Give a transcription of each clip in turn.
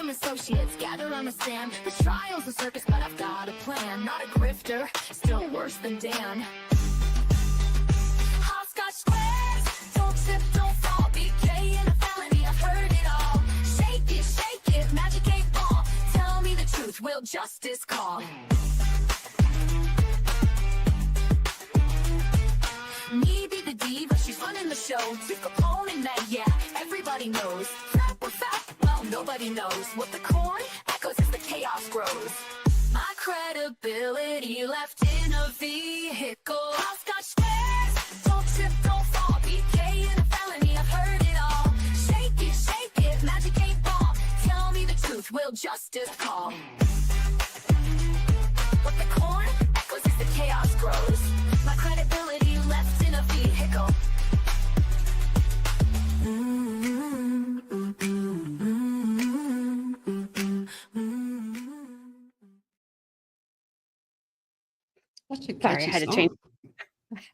some associates gather on the stand. The trial's a circus, but I've got a plan. Not a grifter, still worse than Dan. Hopscotch squares, don't trip, don't fall. BK and a felony, I've heard it all. Shake it, magic 8 ball. Tell me the truth, will justice call? Me be the diva, she's running the show. Chief Capone and Meg, yeah, everybody knows. Rap or fact, well, nobody knows. What the coin echoes as the chaos grows. My credibility left in a vehicle. Hopscotch squares, don't trip, don't fall. BK and a felony, I've heard it all. Shake it, magic 8 ball. Tell me the truth, will justice call? What the coin echoes as the chaos grows. My credibility left in a vehicle. Such a Sorry, catchy I had to song. change.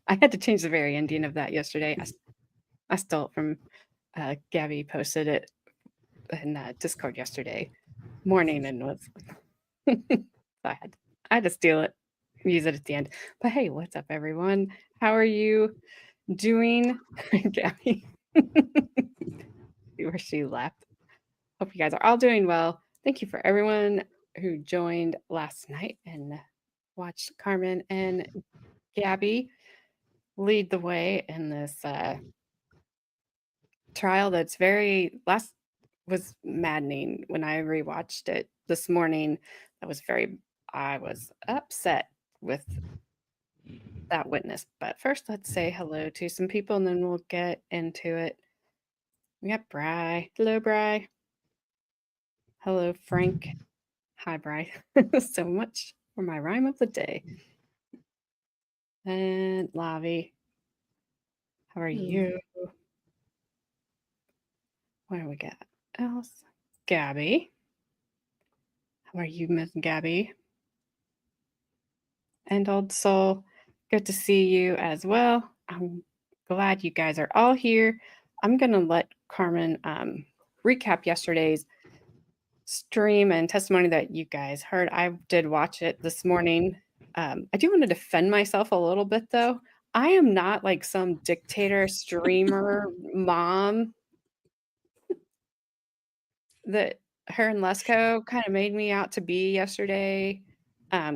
I had to change the very ending of that yesterday. I stole it from Gabby posted it in Discord yesterday morning and was so I had to steal it, use it at the end. But hey, what's up, everyone? How are you doing, Gabby? See where she left. Hope you guys are all doing well. Thank you for everyone who joined last night and watched Carmen and Gabby lead the way in this trial that's was maddening. When I rewatched it this morning, I was upset with that witness. But first, let's say hello to some people and then we'll get into it. We got Bri. Hello, Bri. Hello, Frank. Hi, Bri. So much for my rhyme of the day. And Lavi. How are you? What do we got else? Gabby. How are you, Miss Gabby? And Old Soul, good to see you as well. I'm glad you guys are all here. I'm going to let Carmen recap yesterday's stream and testimony that you guys heard. I did watch it this morning. I do want to defend myself a little bit, though. I am not like some dictator streamer mom that her and Lesko kind of made me out to be yesterday.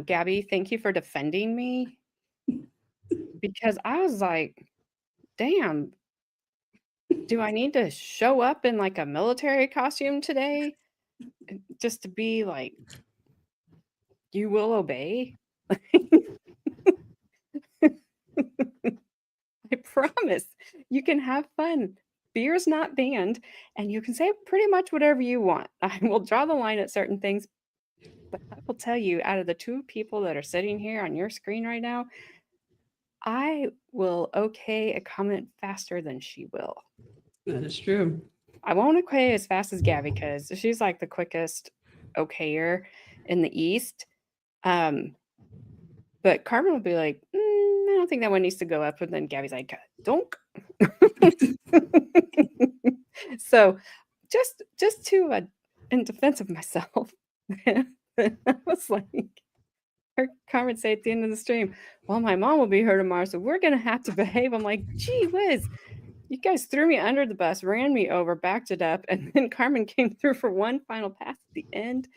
Gabby, thank you for defending me, because I was like, damn, do I need to show up in like a military costume today just to be like, you will obey? I promise you can have fun. Beer's not banned, and you can say pretty much whatever you want. I will draw the line at certain things, but I will tell you, out of the two people that are sitting here on your screen right now, I will okay a comment faster than she will. That is true. I won't okay as fast as Gabby because she's like the quickest okayer in the East. But Carmen will be like, I don't think that one needs to go up. And then Gabby's like, donk. So just to in defense of myself, I was like, her Carmen say at the end of the stream, well, my mom will be here tomorrow, so we're gonna have to behave. I'm like, gee whiz, you guys threw me under the bus, ran me over, backed it up, and then Carmen came through for one final pass at the end.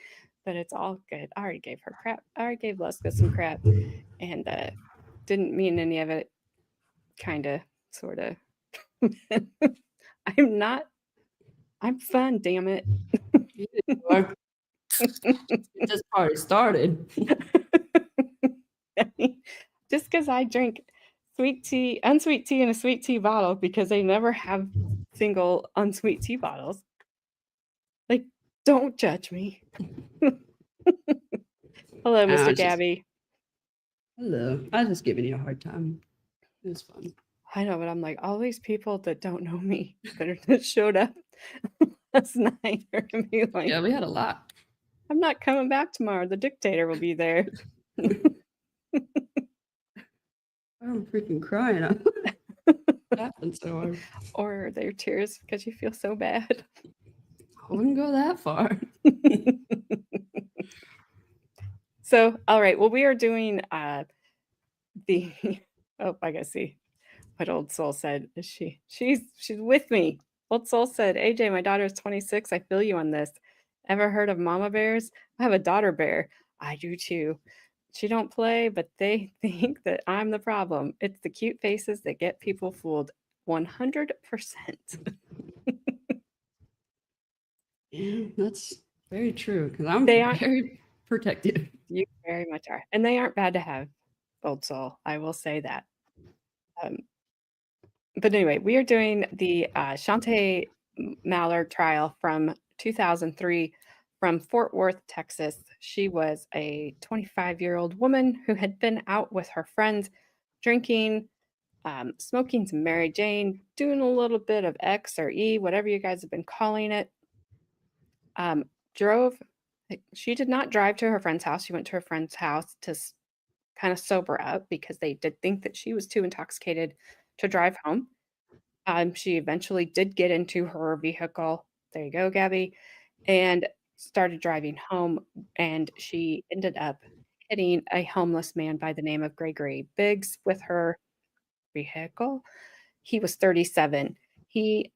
But it's all good. I already gave her crap. I already gave Leska some crap, and didn't mean any of it. Kinda, sorta. I'm fun, damn it. You are. This party started. Just because I drink unsweet tea in a sweet tea bottle, because they never have single unsweet tea bottles. Like, don't judge me. Hello, Mr. Gabby. Hello. I was just giving you a hard time. It was fun. I know, but I'm like, all these people that don't know me that showed up last night are gonna be like, yeah, we had a lot. I'm not coming back tomorrow. The dictator will be there. I'm freaking crying. Happened so hard. Or their tears because you feel so bad. I wouldn't go that far. So, all right. Well, we are doing the oh, I gotta see what Old Soul said. She's with me. Old Soul said, AJ, my daughter's 26. I feel you on this. Ever heard of mama bears? I have a daughter bear. I do too. She don't play, but they think that I'm the problem. It's the cute faces that get people fooled. 100%. Yeah, that's very true because I'm They aren't. very protective. You very much are. And they aren't bad to have, Old Soul. I will say that. But anyway, we are doing the Chante Mallard trial from 2003 from Fort Worth, Texas. She was a 25-year-old woman who had been out with her friends, drinking, smoking some Mary Jane, doing a little bit of X or E, whatever you guys have been calling it. She did not drive to her friend's house. She went to her friend's house to kind of sober up because they did think that she was too intoxicated to drive home. She eventually did get into her vehicle. There you go, Gabby, and started driving home. And she ended up hitting a homeless man by the name of Gregory Biggs with her vehicle. He was 37. He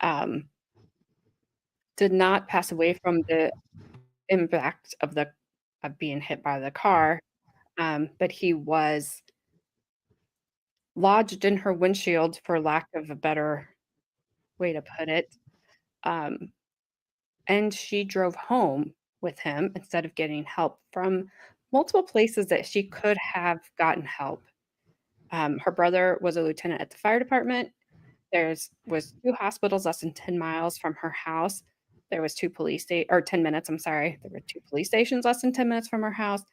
did not pass away from the impact of being hit by the car, but he was lodged in her windshield, for lack of a better way to put it. And she drove home with him instead of getting help from multiple places that she could have gotten help. Her brother was a lieutenant at the fire department. Was 2 hospitals less than 10 miles from her house. There was 2 or 10 minutes, I'm sorry. There were 2 police stations less than 10 minutes from her house.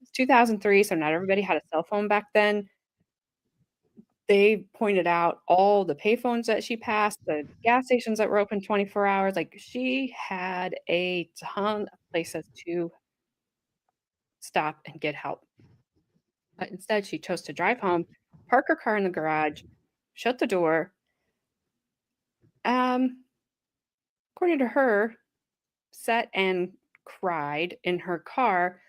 It's 2003, so not everybody had a cell phone back then. They pointed out all the payphones that she passed, the gas stations that were open 24 hours. Like, she had a ton of places to stop and get help. But instead, she chose to drive home, park her car in the garage, shut the door. According to her, sat and cried in her car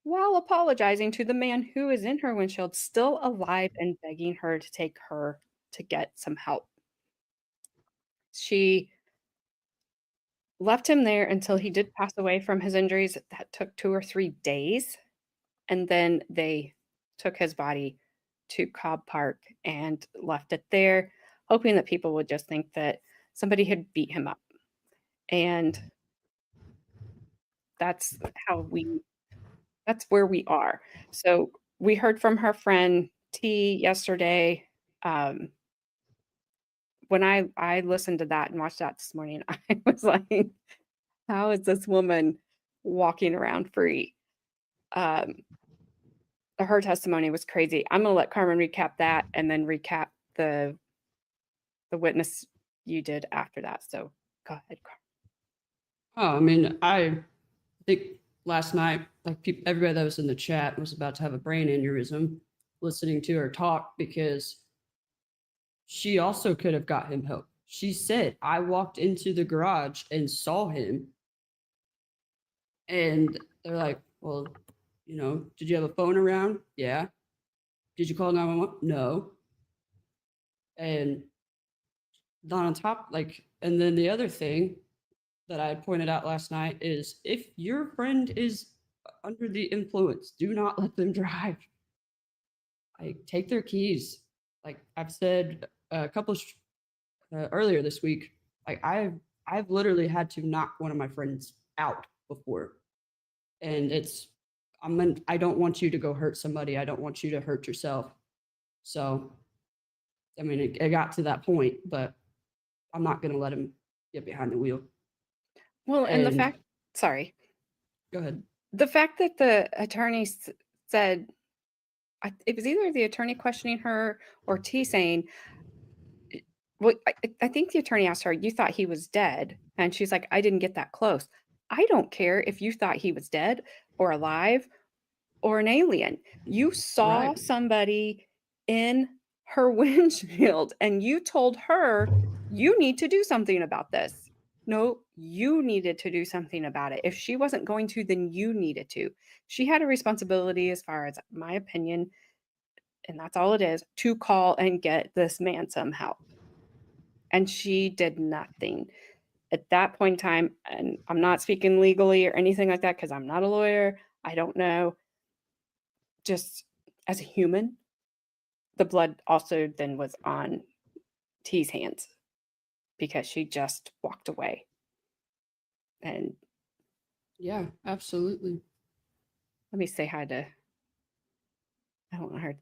while apologizing to the man who is in her windshield, still alive, and begging her to take her to get some help. She left him there until he did pass away from his injuries. That took 2 or 3 days. And then they took his body to Cobb Park and left it there, hoping that people would just think that somebody had beat him up. And that's where we are. So we heard from her friend T yesterday. When I listened to that and watched that this morning, I was like, how is this woman walking around free? Her testimony was crazy. I'm going to let Carmen recap that and then recap the witness you did after that. So go ahead, Carmen. Oh, I mean, I think last night, like everybody that was in the chat was about to have a brain aneurysm listening to her talk, because she also could have got him help. She said, I walked into the garage and saw him. And they're like, well, did you have a phone around? Yeah. Did you call 911? No. And on top, and then the other thing that I pointed out last night is, if your friend is under the influence, do not let them drive. Take their keys. Like I've said a couple earlier this week, I've literally had to knock one of my friends out before, and I don't want you to go hurt somebody. I don't want you to hurt yourself. So, I mean, it got to that point, but I'm not going to let him get behind the wheel. Well, sorry. Go ahead. The fact that the attorney said, it was either the attorney questioning her or T saying, well, I think the attorney asked her, you thought he was dead? And she's like, I didn't get that close. I don't care if you thought he was dead or alive or an alien. You saw somebody in her windshield and you told her, you need to do something about this. No, you needed to do something about it. If she wasn't going to, then you needed to. She had a responsibility, as far as my opinion, and that's all it is, to call and get this man some help. And she did nothing. At that point in time, and I'm not speaking legally or anything like that because I'm not a lawyer, I don't know. Just as a human, the blood also then was on T's hands because she just walked away. And Yeah, absolutely. let me say hi to, I don't want her.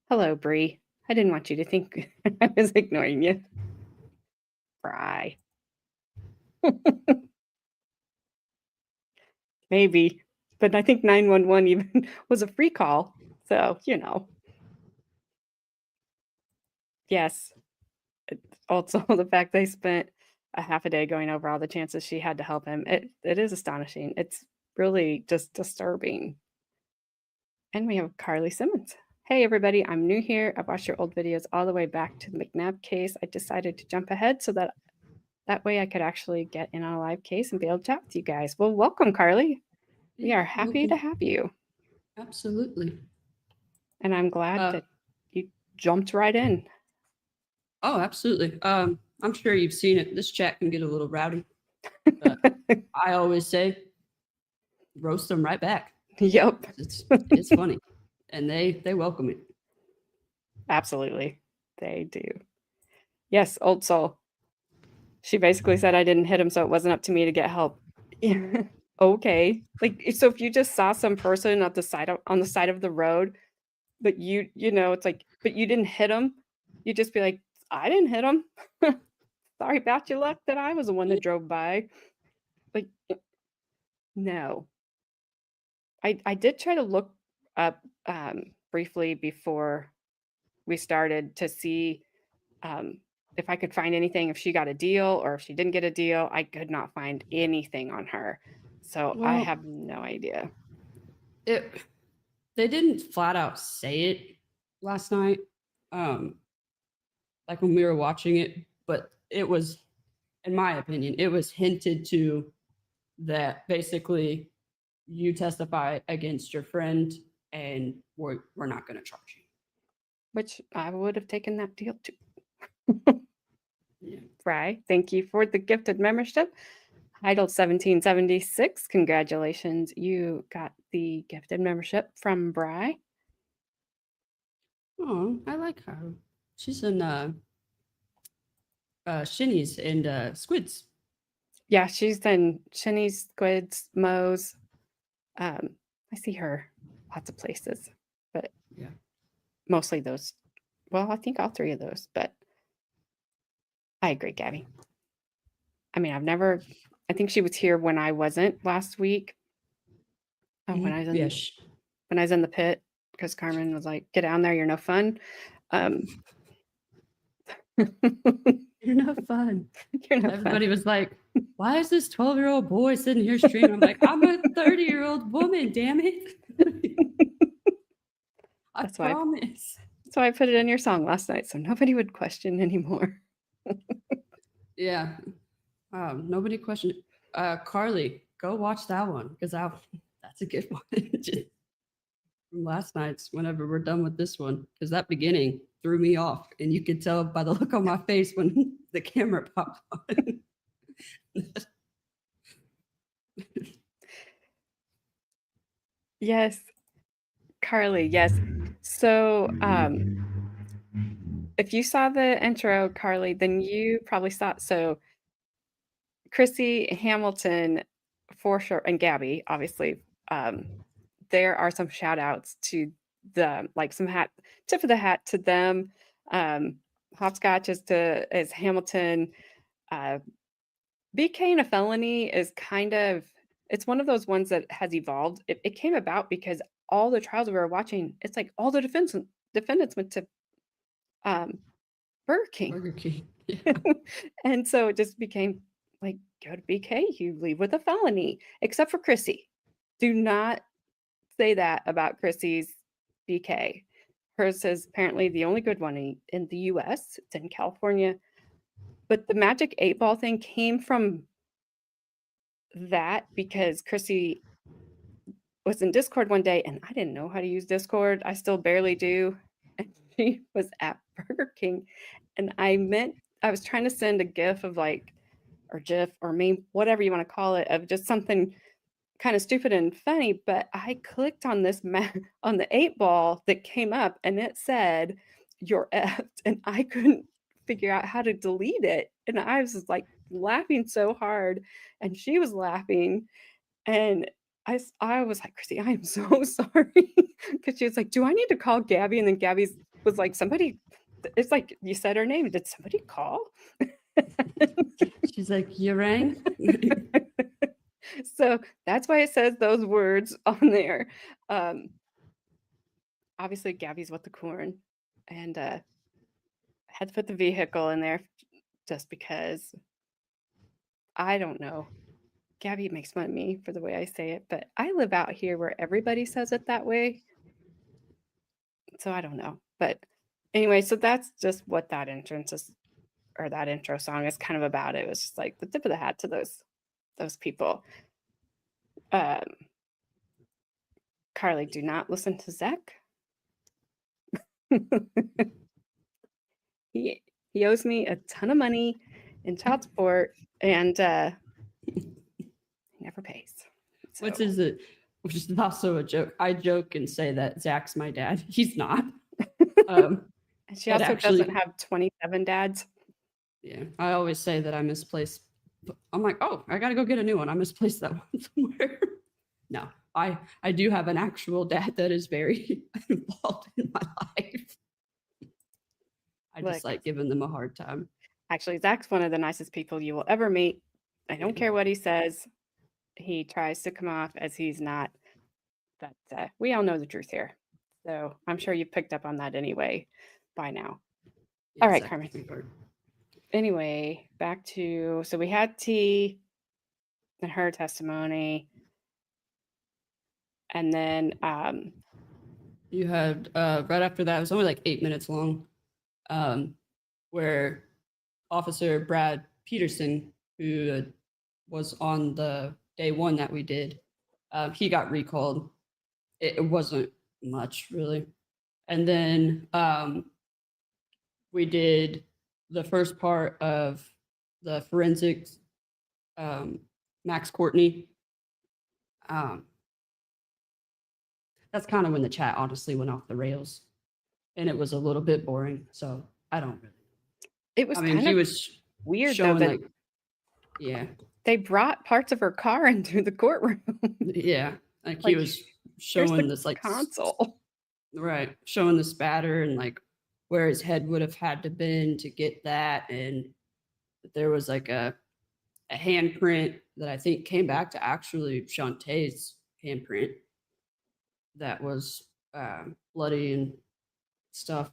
Hello, Bree. I didn't want you to think I was ignoring you. Bri. Maybe. But I think 911 even was a free call. So, yes. It's also the fact they spent a half a day going over all the chances she had to help him. It is astonishing. It's really just disturbing. And we have Carly Simmons. Hey, everybody. I'm new here. I've watched your old videos all the way back to the McNabb case. I decided to jump ahead so that way I could actually get in on a live case and be able to chat with you guys. Well, welcome, Carly. We are happy to have you. Absolutely. And I'm glad that you jumped right in. Oh, absolutely. I'm sure you've seen it. This chat can get a little rowdy. I always say, roast them right back. Yep. It's funny. And they welcome it. Absolutely. They do. Yes, old soul. She basically said I didn't hit him, so it wasn't up to me to get help. Okay. Like, so if you just saw some person on the side of the road, but it's like, but you didn't hit him, you'd just be like, I didn't hit him. Sorry about your luck that I was the one that drove by. Like, no. I did try to look up briefly before we started to see if I could find anything, if she got a deal or if she didn't get a deal. I could not find anything on her. So I have no idea. They didn't flat out say it last night, like when we were watching it, but it was, in my opinion, it was hinted to that basically you testify against your friend and we're not going to charge you. Which I would have taken that deal too. Yeah. Fry, thank you for the gifted membership. Idle 1776, congratulations. You got the gifted membership from Bri. Oh, I like her. She's in Shinnies and Squids. Yeah, she's in Shinny's, Squids, Moe's. I see her lots of places, but yeah, mostly those. Well, I think all three of those, but I agree, Gabby. I mean, I think she was here when I wasn't last week. When I was in the pit, because Carmen was like, get down there, you're no fun. You're not fun. Everybody fun. was like, why is this 12-year-old boy sitting here streaming? I'm like, I'm a 30-year-old woman, damn it. I promise. That's why I put it in your song last night, so nobody would question anymore. Yeah. Nobody questioned. Carly, go watch that one because that's a good one. Just from last night's, whenever we're done with this one, because that beginning threw me off, and you could tell by the look on my face when the camera popped on. Yes, Carly, yes. So if you saw the intro, Carly, then you probably saw, so Chrissy Hamilton, for sure, and Gabby, obviously, there are some shout outs to the, like, some tip of the hat to them. Hopscotch is Hamilton. BK in a felony is kind of, it's one of those ones that has evolved. It came about because all the trials we were watching, it's like all the defendants went to Burger King. Burger King. Yeah. And so it just became like, go to BK, you leave with a felony, except for Chrissy. Do not say that about Chrissy's BK. Hers is apparently the only good one in the US. It's in California. But the magic 8-ball thing came from that because Chrissy was in Discord one day and I didn't know how to use Discord. I still barely do. And she was at Burger King and I was trying to send a GIF of like, or GIF or meme, whatever you want to call it, of just something kind of stupid and funny. But I clicked on this on the 8-ball that came up and it said, "You're effed," and I couldn't figure out how to delete it. And I was just like laughing so hard and she was laughing. And I was like, "Chrissy, I am so sorry." Because she was like, "Do I need to call Gabby?" And then Gabby was like, "Somebody," it's like, "You said her name. Did somebody call?" She's like, "You rang?" So that's why it says those words on there. Obviously, Gabby's with the corn. And I had to put the vehicle in there just because I don't know. Gabby makes fun of me for the way I say it, but I live out here where everybody says it that way. So I don't know. But anyway, so that's just what that entrance is, or that intro song is kind of about. It was just like the tip of the hat to those people. Carly, do not listen to Zach. He owes me a ton of money in child support and he never pays. Which So- is also a joke. I joke and say that Zach's my dad. He's not. and she but also actually- doesn't have 27 dads. Yeah, I always say that I misplaced. I'm like, oh, I gotta go get a new one. I misplaced that one somewhere. No, I do have an actual dad that is very involved in my life. I just Look. like giving them a hard time. Actually, Zach's one of the nicest people you will ever meet. I don't care what he says. He tries to come off as he's not. But we all know the truth here. So I'm sure you've picked up on that anyway by now. All right, Zach Carmen. is my guard. Anyway, back to, so we had T and her testimony. And then You had right after that, it was only like 8 minutes long, where Officer Brad Peterson, who was on the day one that we did, he got recalled. It wasn't much really. And then we did the first part of the forensics, Max Courtney. That's kind of when the chat honestly went off the rails, and it was a little bit boring. So I don't really. it was I mean, kind he of was weird though showing that like, yeah, they brought parts of her car into the courtroom. yeah, like he Like, was Here's showing the this like console. right, showing the spatter and like where his head would have had to been to get that, and there was like a handprint that I think came back to actually Chante's handprint that was bloody and stuff.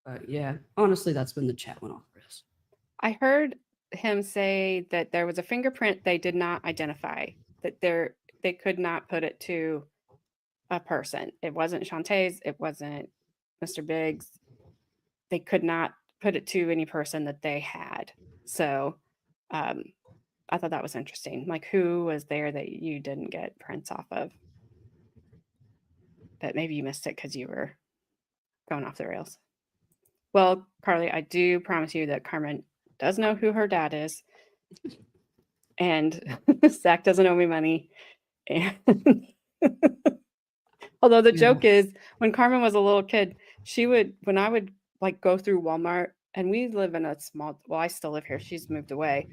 But yeah, honestly, that's when the chat went off the rails. I heard him say that there was a fingerprint they did not identify, that they could not put it to a person. It wasn't Chante's, it wasn't Mr. Biggs. They could not put it to any person that they had. So I thought that was interesting. Like, who was there that you didn't get prints off of? But maybe you missed it because you were going off the rails. Well, Carly, I do promise you that Carmen does know who her dad is. And Zach doesn't owe me money. And although the joke is, when Carmen was a little kid, when I would like go through Walmart, and we live in a small, well, I still live here. She's moved away,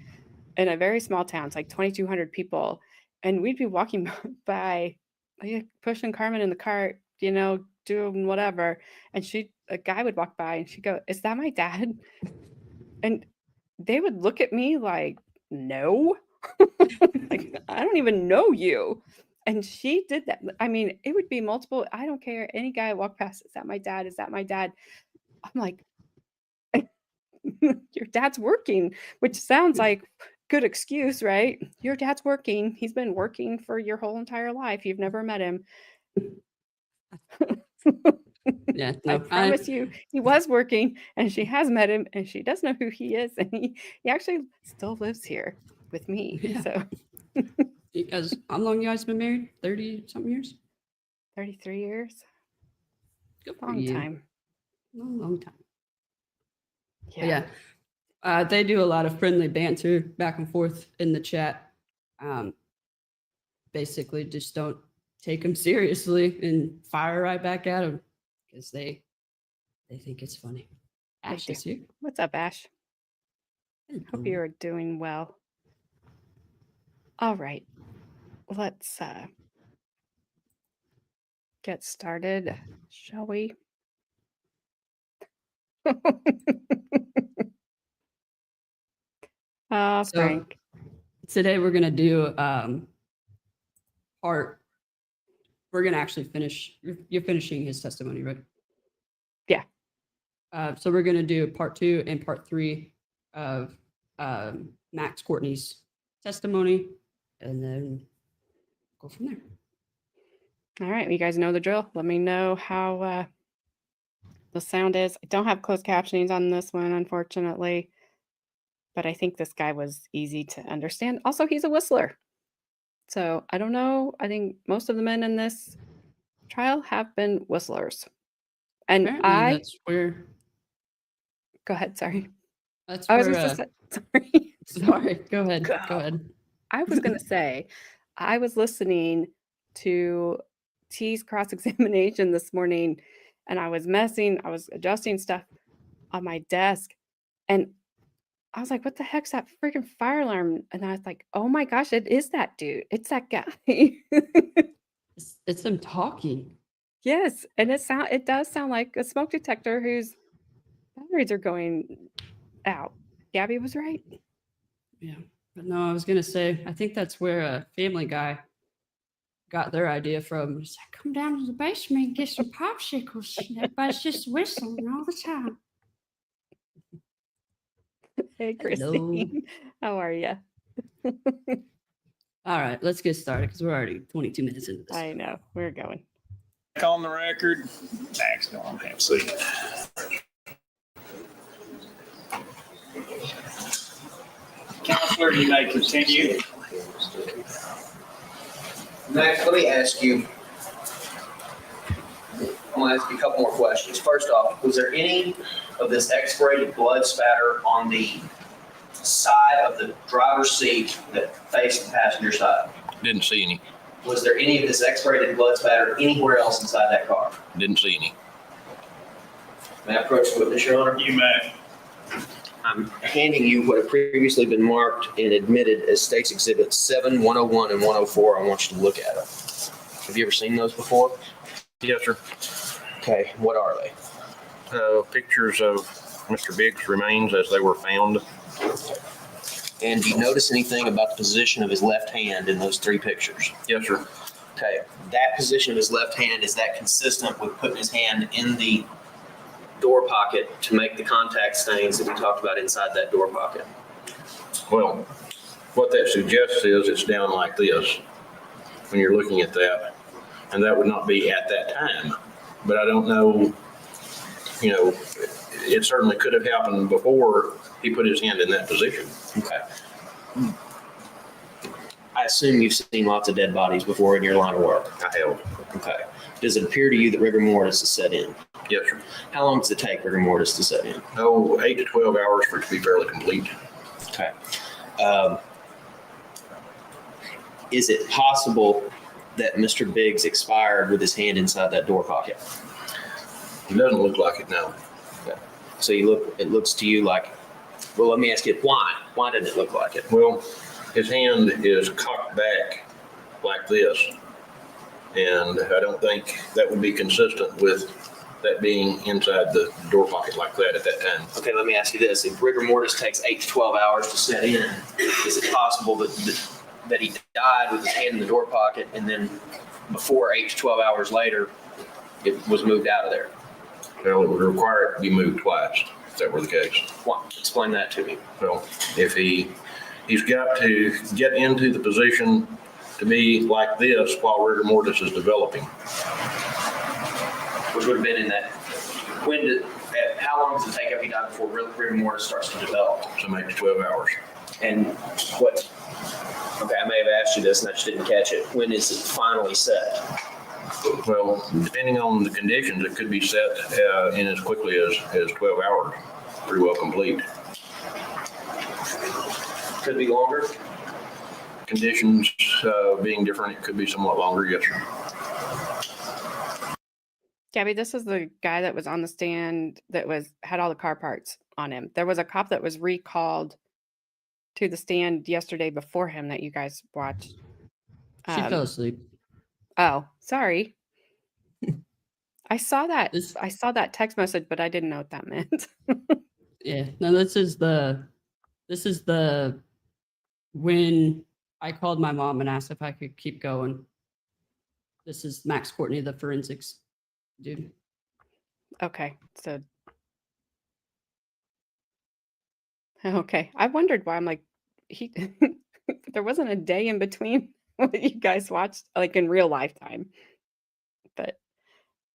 in a very small town. It's like 2,200 people. And we'd be walking by, pushing Carmen in the cart, doing whatever. And a guy would walk by and she'd go, "Is that my dad?" And they would look at me like, "No." Like, "I don't even know you." And she did that. I mean, it would be multiple. I don't care. Any guy walk past, "Is that my dad? Is that my dad?" I'm like, "Your dad's working," which sounds like good excuse, right? Your dad's working. He's been working for your whole entire life. You've never met him. Yeah, I no, promise you, he was working, and she has met him, and she does know who he is, and he actually still lives here with me. Yeah. So You guys, how long you guys been married? 30 something years? 33 years, Good for long you. time. Long time. Yeah. But yeah, they do a lot of friendly banter back and forth in the chat. Basically, just don't take them seriously and fire right back at them because they think it's funny. They Ash do. is here. What's up, Ash? Hope Hello. you are doing well. All right, let's get started, shall we? So Frank. today we're gonna do part. We're gonna actually finish. You're finishing his testimony, right? Yeah. So we're gonna do part 2 and part 3 of Max Courtney's testimony, and then go from there. All right, you guys know the drill. Let me know how the sound is. I don't have closed captionings on this one, unfortunately, but I think this guy was easy to understand. Also, he's a whistler. So I don't know. I think most of the men in this trial have been whistlers. And Apparently, that's where. go ahead, sorry. That's I was where. just sorry. Sorry, go ahead. Go. Go ahead. I was going to say, I was listening to T's cross-examination this morning, and I was adjusting stuff on my desk, and I was like, what the heck's that freaking fire alarm? And I was like, oh my gosh, it is that dude. It's that guy. It's them talking. Yes, and it does sound like a smoke detector whose batteries are going out. Gabby was right. Yeah. But no, I was gonna say, I think that's where a Family Guy got their idea from. He's like, come down to the basement and get some popsicles. Everybody's just whistling all the time. Hey, Hello. Christine. How are you? All right, let's get started because we're already 22 minutes into this. I know. We're going. On the record, Max don't have a seat. Counselor, you may continue. Max, let me ask you. I'm going to ask you a couple more questions. First off, was there any of this X-rated blood spatter on the side of the driver's seat that faced the passenger side? Didn't see any. Was there any of this X-rated blood spatter anywhere else inside that car? Didn't see any. May I approach the witness, Your Honor? You may. I'm handing you what have previously been marked and admitted as State's Exhibits 7, 101, and 104. I want you to look at them. Have you ever seen those before? Yes, sir. Okay, what are they? Pictures of Mr. Biggs' remains as they were found. And do you notice anything about the position of his left hand in those 3 pictures? Yes, sir. Okay, that position of his left hand, is that consistent with putting his hand in the door pocket to make the contact stains that we talked about inside that door pocket? Well, what that suggests is it's down like this when you're looking at that, and that would not be at that time. But I don't know, it certainly could have happened before he put his hand in that position. Okay. I assume you've seen lots of dead bodies before in your line of work. I have. Okay. Does it appear to you that rigor mortis is set in? Yes, sir. How long does it take rigor mortis to set in? 8 to 12 hours for it to be fairly complete. Okay. Is it possible that Mr. Biggs expired with his hand inside that door pocket? It doesn't look like it now. Okay. So it looks to you like, well, let me ask you, why? Why didn't it look like it? Well, his hand is cocked back like this, and I don't think that would be consistent with that being inside the door pocket like that at that time. Okay, let me ask you this. If rigor mortis takes 8 to 12 hours to set in, is it possible that he died with his hand in the door pocket and then before 8 to 12 hours later, it was moved out of there? Well, it would require it to be moved twice, if that were the case. Why? Explain that to me. Well, if he's got to get into the position to be like this while rigor mortis is developing. which would have been in that, how long does it take after he died before rigor mortis starts to develop? Some 8 to 12 hours. And what, okay, I may have asked you this and I just didn't catch it. When is it finally set? Well, depending on the conditions, it could be set in as quickly as 12 hours. Pretty well complete. Could be longer? Conditions being different, it could be somewhat longer, yes, sir. Gabby, this is the guy that was on the stand that had all the car parts on him. There was a cop that was recalled to the stand yesterday before him that you guys watched. She fell asleep. Oh, sorry. I saw that. This- I saw that text message, but I didn't know what that meant. Yeah, no, this is the when I called my mom and asked if I could keep going. This is Max Courtney, the forensics dude. Okay, so okay. I wondered why. I'm like, there wasn't a day in between what you guys watched, like in real lifetime. But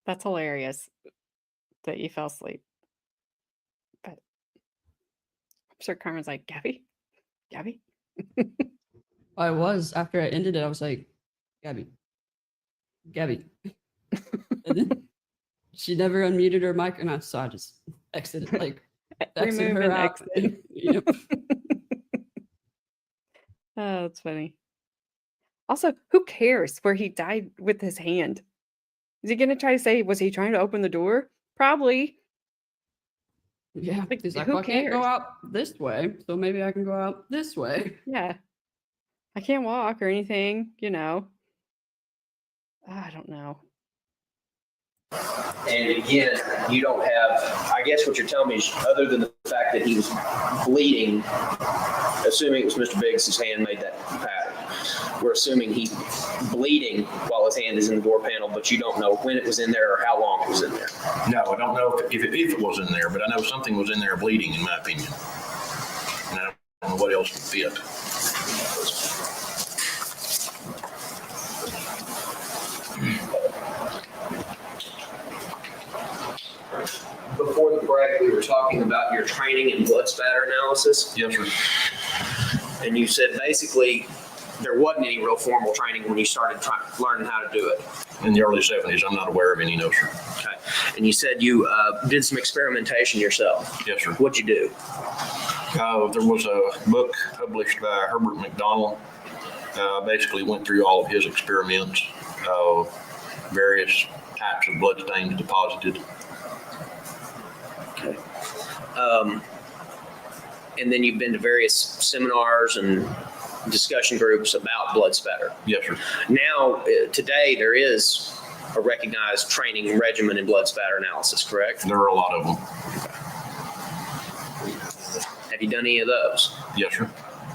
that's hilarious that you fell asleep. But I'm sure Carmen's like, Gabby? I was, after I ended it, I was like, Gabby. And then she never unmuted her mic, and so I just exited, like, exited Remove her and out. exit. Yep. Oh, that's funny. Also, who cares where he died with his hand? Is he going to try to say, was he trying to open the door? Probably. Yeah, Like, he's like, who well, I can't go cares? out this way, so maybe I can go out this way. Yeah. I can't walk or anything, I don't know. And again, you don't have, I guess what you're telling me is, other than the fact that he was bleeding, assuming it was Mr. Biggs, his hand made that pattern. We're assuming he's bleeding while his hand is in the door panel, but you don't know when it was in there or how long it was in there. No, I don't know if it was in there, but I know something was in there bleeding, in my opinion. And I don't know what else would fit. Before the break, we were talking about your training in blood spatter analysis, Yes, sir. and you said basically there wasn't any real formal training when you started learning how to do it. In the early 70s, I'm not aware of any, no, sir. Okay. And you said you did some experimentation yourself. Yes, sir. What'd you do? There was a book published by Herbert McDonald. Basically went through all of his experiments, various types of blood stains deposited. Okay. And then you've been to various seminars and discussion groups about blood spatter. Yes, sir. Now, today, there is a recognized training regimen in blood spatter analysis, correct? There are a lot of them. Have you done any of those? Yes, sir.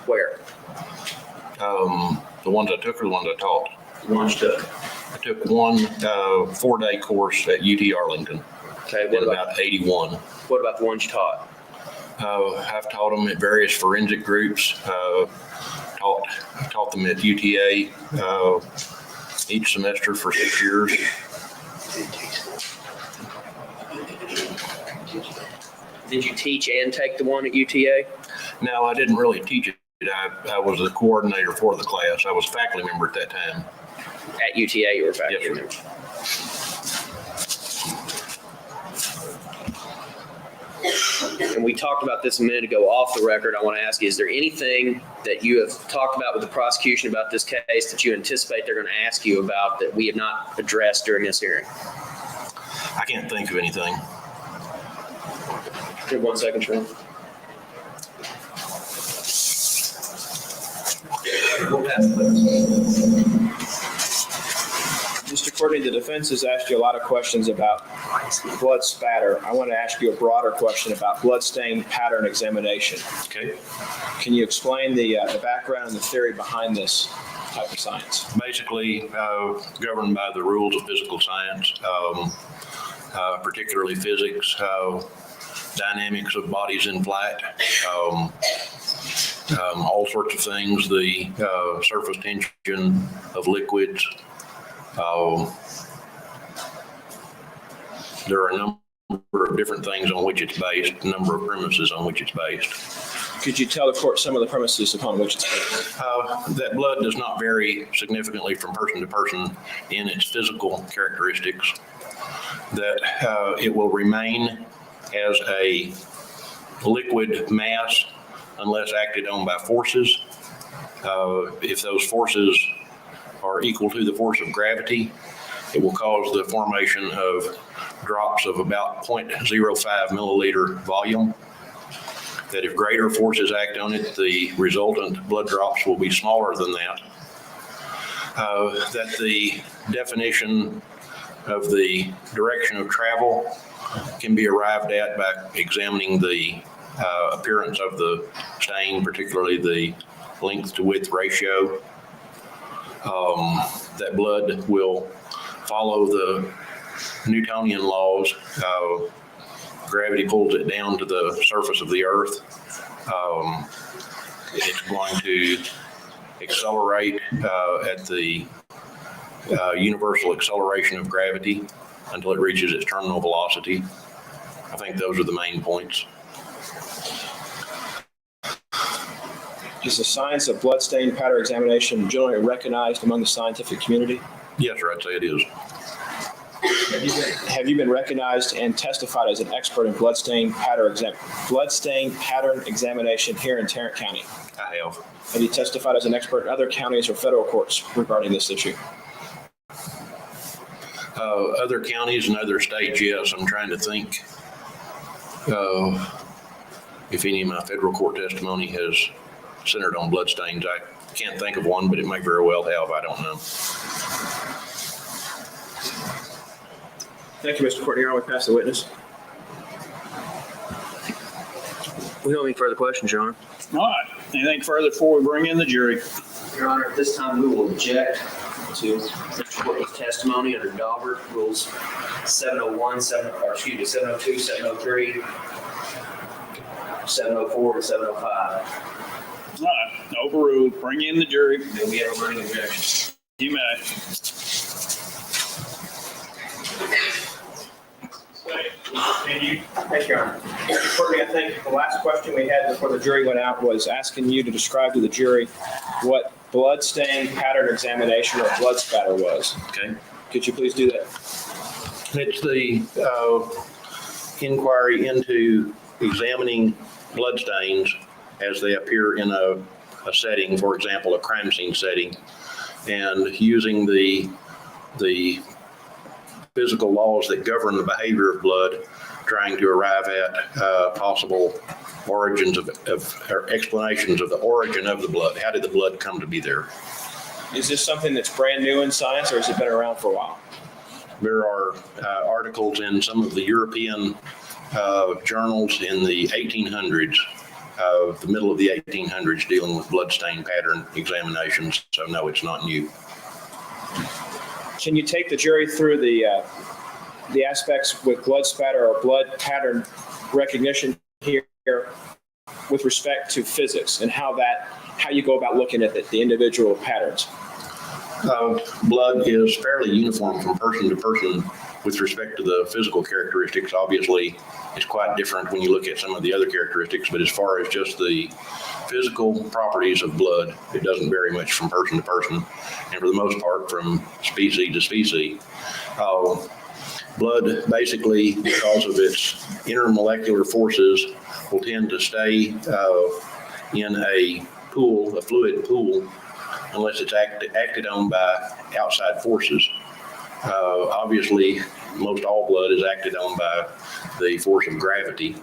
Where? The ones I took or the ones I taught. The ones you took. I took one 4-day course at UT Arlington Okay. in about 81. What about the ones you taught? I've taught them at various forensic groups. Taught them at UTA each semester for 6 years. Did you teach and take the one at UTA? No, I didn't really teach it. I was the coordinator for the class. I was a faculty member at that time. At UTA, you were a faculty Yes, sir. member. And we talked about this a minute ago off the record. I want to ask you, is there anything that you have talked about with the prosecution about this case that you anticipate they're going to ask you about that we have not addressed during this hearing? I can't think of anything. Give 1 second, Trent. We'll pass this. Mr. Courtney, the defense has asked you a lot of questions about blood spatter. I want to ask you a broader question about blood stain pattern examination. Okay. Can you explain the background and the theory behind this type of science? Basically, governed by the rules of physical science, particularly physics, dynamics of bodies in flight, all sorts of things, the surface tension of liquids, There are a number of different things on which it's based, a number of premises on which it's based. Could you tell the court some of the premises upon which it's based? That blood does not vary significantly from person to person in its physical characteristics. That it will remain as a liquid mass unless acted on by forces. If those forces are equal to the force of gravity, it will cause the formation of drops of about 0.05 milliliter volume. That if greater forces act on it, the resultant blood drops will be smaller than that. That the definition of the direction of travel can be arrived at by examining the appearance of the stain, particularly the length to width ratio. That blood will follow the Newtonian laws. Gravity pulls it down to the surface of the earth. It's going to accelerate at the universal acceleration of gravity until it reaches its terminal velocity. I think those are the main points. Is the science of bloodstain pattern examination generally recognized among the scientific community? Yes, sir, I'd say it is. Have you been recognized and testified as an expert in bloodstain pattern examination here in Tarrant County? I have. Have you testified as an expert in other counties or federal courts regarding this issue? Other counties and other states, yes. I'm trying to think if any of my federal court testimony has centered on bloodstains. I can't think of one, but it may very well have. I don't know. Thank you, Mr. Courtney. We pass the witness. We don't have any further questions, Your Honor. All right. Anything further before we bring in the jury? Your Honor, at this time, we will object to Mr. Courtney's testimony under Daubert Rules 702, 703, 704, and 705. All right. Overruled. Bring in the jury. Then we have a running objection. You may. Thank you. Thank you, Your Honor. Mr. Courtney, I think the last question we had before the jury went out was asking you to describe to the jury what bloodstain pattern examination or blood spatter was. Okay. Could you please do that? It's the inquiry into examining bloodstains as they appear in a setting, for example, a crime scene setting, and using the physical laws that govern the behavior of blood, trying to arrive at possible origins or explanations of the origin of the blood. How did the blood come to be there? Is this something that's brand new in science, or has it been around for a while? There are articles in some of the European journals in the 1800s, the middle of the 1800s, dealing with bloodstain pattern examinations. So no, it's not new. Can you take the jury through the aspects with blood spatter or blood pattern recognition here with respect to physics and how you go about looking at the individual patterns? Blood is fairly uniform from person to person with respect to the physical characteristics. Obviously, it's quite different when you look at some of the other characteristics, but as far as just the physical properties of blood, it doesn't vary much from person to person, and for the most part from species to species. Blood, basically, because of its intermolecular forces, will tend to stay in a pool, a fluid pool, unless it's acted on by outside forces. Obviously, most all blood is acted on by the force of gravity,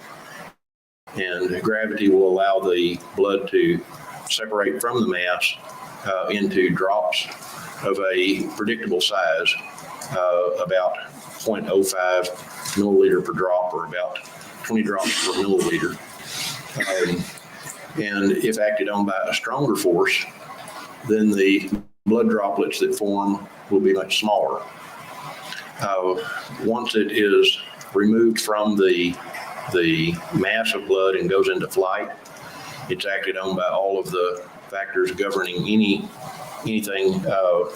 and gravity will allow the blood to separate from the mass into drops of a predictable size, about 0.05 milliliter per drop, or about 20 drops per milliliter. And if acted on by a stronger force, then the blood droplets that form will be much smaller. Once it is removed from the mass of blood and goes into flight, it's acted on by all of the factors governing anything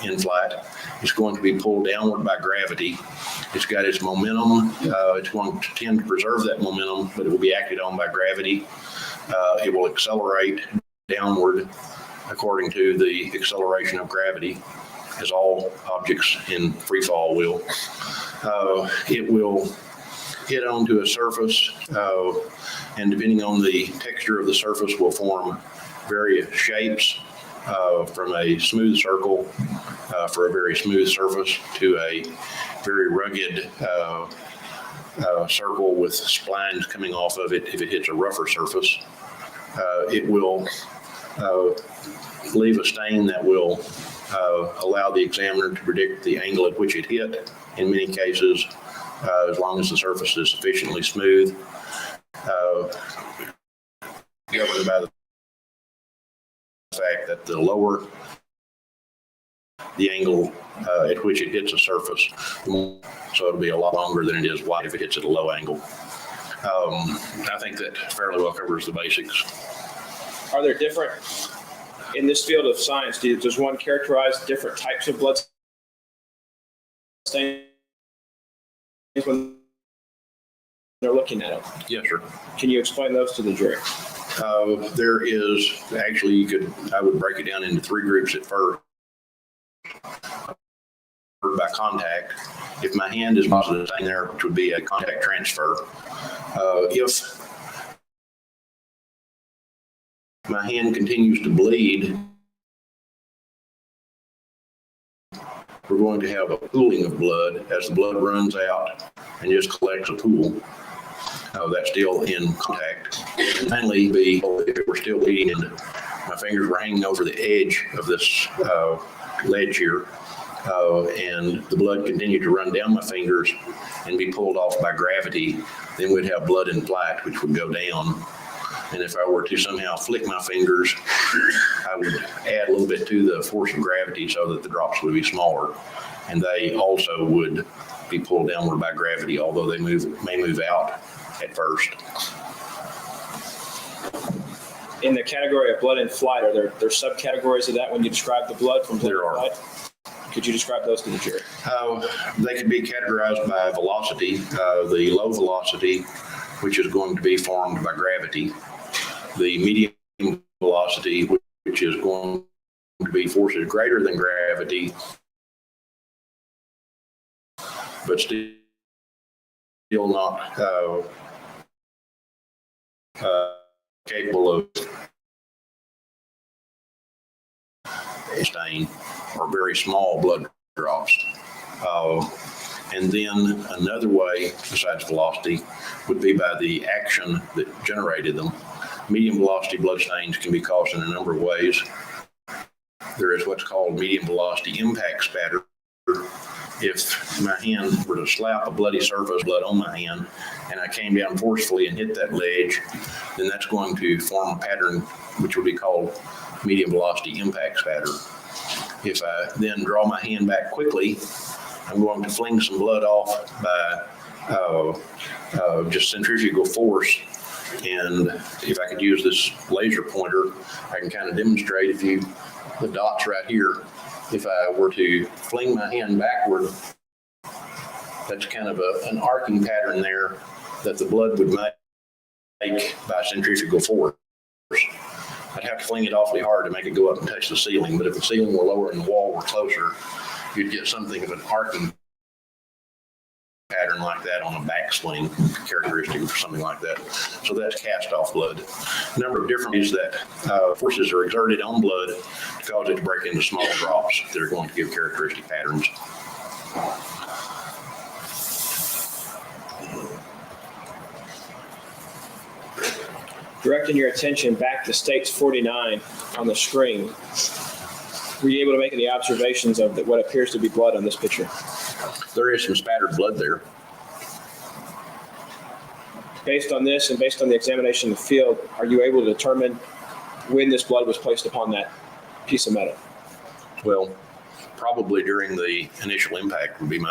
in flight. It's going to be pulled downward by gravity, It's got its momentum. It's going to tend to preserve that momentum, but it will be acted on by gravity. It will accelerate downward according to the acceleration of gravity, as all objects in free fall will. It will hit onto a surface, and depending on the texture of the surface, will form various shapes, from a smooth circle for a very smooth surface to a very rugged circle with splines coming off of it if it hits a rougher surface. It will leave a stain that will allow the examiner to predict the angle at which it hit in many cases, as long as the surface is sufficiently smooth. Governed by the fact that the lower the angle at which it hits a surface, so it'll be a lot longer than it is wide if it hits at a low angle. I think that fairly well covers the basics. Are there different, in this field of science, does one characterize different types of blood stains when they're looking at them? Yes, sir. Can you explain those to the jury? There is, actually, I would break it down into three groups at first. By contact, if my hand is positive there, which would be a contact transfer. If my hand continues to bleed, we're going to have a pooling of blood as the blood runs out and just collects a pool. That's still in contact. And finally, if we're still bleeding and my fingers were hanging over the edge of this ledge here, and the blood continued to run down my fingers and be pulled off by gravity, then we'd have blood in flight, which would go down. And if I were to somehow flick my fingers, I would add a little bit to the force of gravity so that the drops would be smaller. And they also would be pulled downward by gravity, although they may move out at first. In the category of blood in flight, are there subcategories of that when you describe the blood from blood There in are. flight? Could you describe those to the jury? They could be categorized by velocity, the low velocity, which is going to be formed by gravity, the medium velocity, which is going to be forces greater than gravity, but still not capable of stain, or very small blood drops. And then another way, besides velocity, would be by the action that generated them. Medium velocity blood stains can be caused in a number of ways. There is what's called medium velocity impact spatter. If my hand were to slap a bloody surface, blood on my hand, and I came down forcefully and hit that ledge, then that's going to form a pattern which would be called medium velocity impact spatter. If I then draw my hand back quickly, I'm going to fling some blood off by just centrifugal force. And if I could use this laser pointer, I can kind of demonstrate the dots right here. If I were to fling my hand backward, that's kind of an arcing pattern there that the blood would make by centrifugal force. I'd have to fling it awfully hard to make it go up and touch the ceiling, but if the ceiling were lower and the wall were closer, you'd get something of an arcing pattern like that on a backswing characteristic or something like that. So that's cast-off blood. A number of different ways that forces are exerted on blood to cause it to break into small drops that are going to give characteristic patterns. Directing your attention back to States 49 on the screen, were you able to make any observations of what appears to be blood on this picture? There is some spattered blood there. Based on this and based on the examination of the field, are you able to determine when this blood was placed upon that piece of metal? Well, probably during the initial impact would be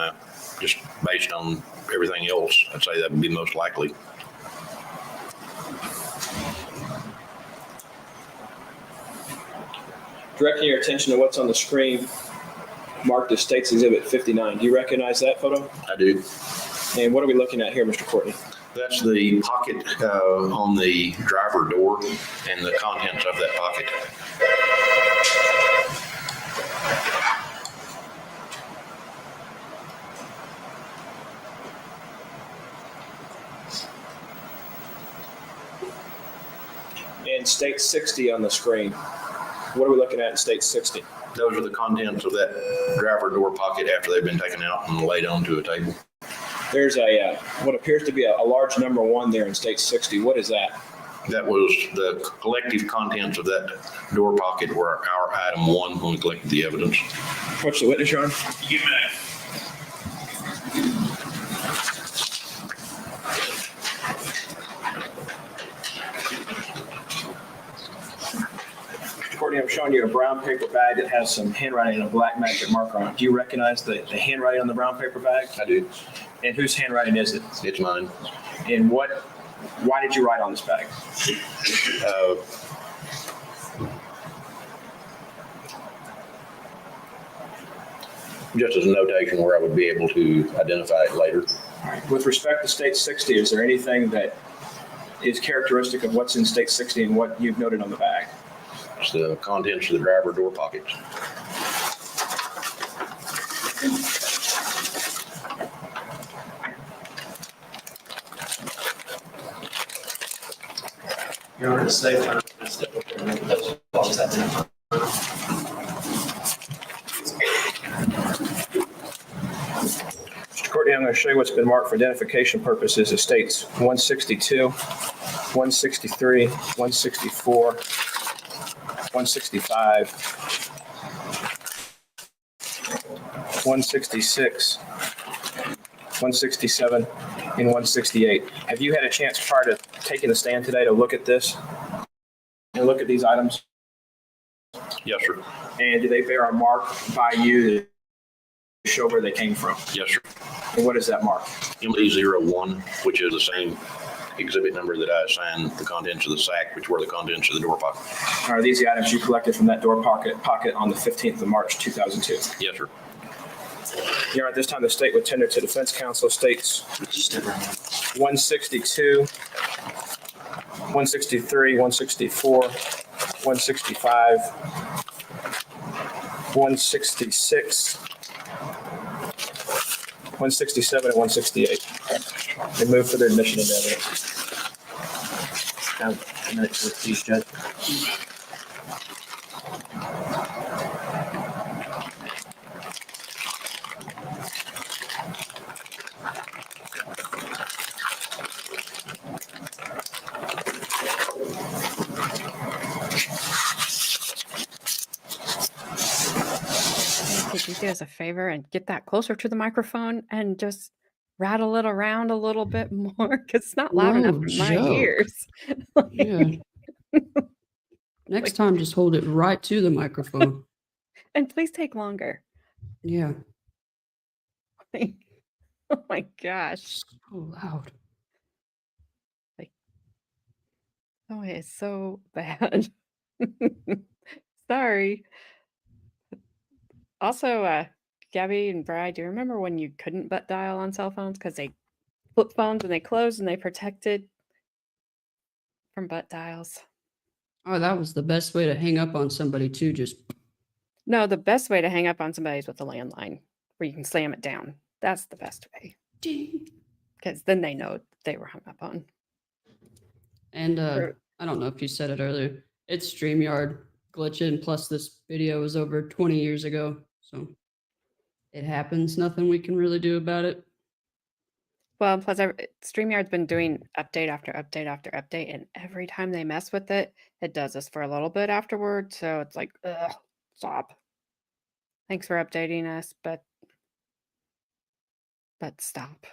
just based on everything else, I'd say that would be most likely. Directing your attention to what's on the screen, marked as State's Exhibit 59. Do you recognize that photo? I do. And what are we looking at here, Mr. Courtney? That's the pocket on the driver door and the contents of that pocket. And State 60 on the screen. What are we looking at in State 60? Those are the contents of that driver door pocket after they've been taken out and laid onto a table. There's a what appears to be a large number 1 there in State 60. What is that? That was the collective contents of that door pocket were our item 1 when we collected the evidence. What's the witness, Your Honor? You may. Courtney, I'm showing you a brown paper bag that has some handwriting and a black magic marker on it. Do you recognize the handwriting on the brown paper bag? I do. And whose handwriting is it? It's mine. And why did you write on this bag? Just as a notation where I would be able to identify it later. All right. With respect to State 60, is there anything that is characteristic of what's in State 60 and what you've noted on the bag? It's the contents of the driver door pockets. Your Honor, to say that Mr. Courtney, I'm going to show you what's been marked for identification purposes as States 162, 163, 164, 165, 166, 167, and 168. Have you had a chance prior to taking the stand today to look at this and look at these items? Yes, sir. And do they bear a mark by you to show where they came from? Yes, sir. And what is that mark? MD01, which is the same exhibit number that I assigned the contents of the sack, which were the contents of the door pocket. Are these the items you collected from that door pocket on the 15th of March, 2002? Yes, sir. Your Honor, at this time, the state would tender to defense counsel States 162, 163, 164, 165, 166, 167, and 168. They move for their admission into evidence. have minutes with these, Judge. Could you do us a favor and get that closer to the microphone and just rattle it around a little bit more? Because it's not loud enough No in my joke. ears. Yeah. Next time, just hold it right to the microphone. And please take longer. Yeah. Oh my gosh. So loud. Oh, it's so bad. Sorry. Also, Gabby and Bri, do you remember when you couldn't butt dial on cell phones because they flip phones and they closed and they protected from butt dials? Oh, that was the best way to hang up on somebody too. Just No, the best way to hang up on somebody is with a landline where you can slam it down. That's the best way ding. because then they know they were hung up on. And Or- I don't know if you said it earlier. It's StreamYard glitching. Plus, this video was over 20 years ago, so it happens. Nothing we can really do about it. Well, plus StreamYard's been doing update after update after update, and every time they mess with it, it does this for a little bit afterward. So it's like, ugh, stop. Thanks for updating us, but stop.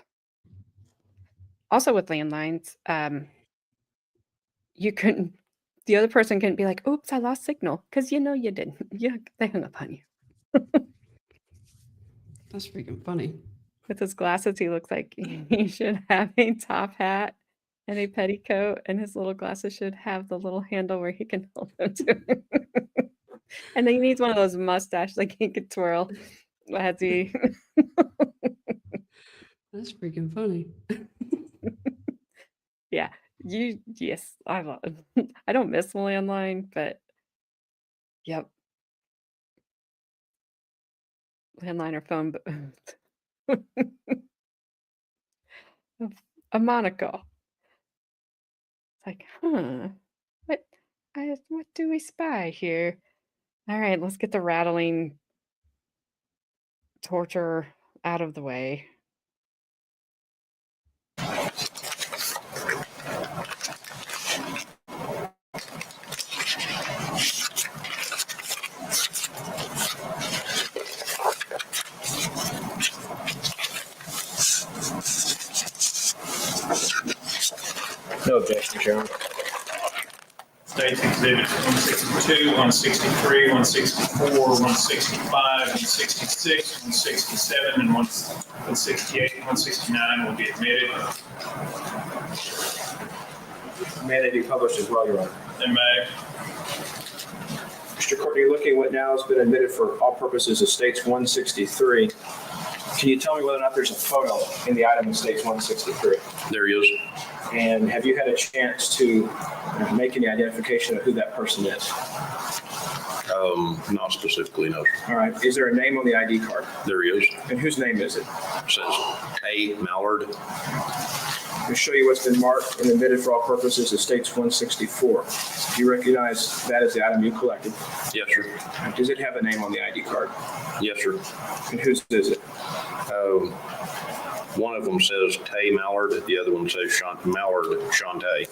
Also with landlines, you couldn't. The other person couldn't be like, "Oops, I lost signal," because you know you didn't. Yeah, they hung up on you. That's freaking funny. With his glasses, he looks like he should have a top hat and a petticoat, and his little glasses should have the little handle where he can hold them to. And then he needs one of those mustaches like he could twirl. Has he? That's freaking funny. Yeah. Yes, I love I don't miss the landline, but yep. Landline or phone, but a monocle. It's like, huh, what what do we spy here? All right, let's get the rattling torture out of the way. No objection, Chairman. State's Exhibits 162, 163, 164, 165, 166, 167, and 168, 169 will be admitted. May they be published as well, Your Honor. They may. Mr. Courtney, looking at what now has been admitted for all purposes of States 163, can you tell me whether or not there's a photo in the item in States 163? There is. And have you had a chance to make any identification of who that person is? Not specifically, no. All right. Is there a name on the ID card? There is. And whose name is it? It says A. Mallard. To show you what's been marked and admitted for all purposes of States 164. Do you recognize that as the item you collected? Yes, sir. Does it have a name on the ID card? Yes, sir. And whose is it? One of them says Tay Mallard. The other one says Mallard Chante.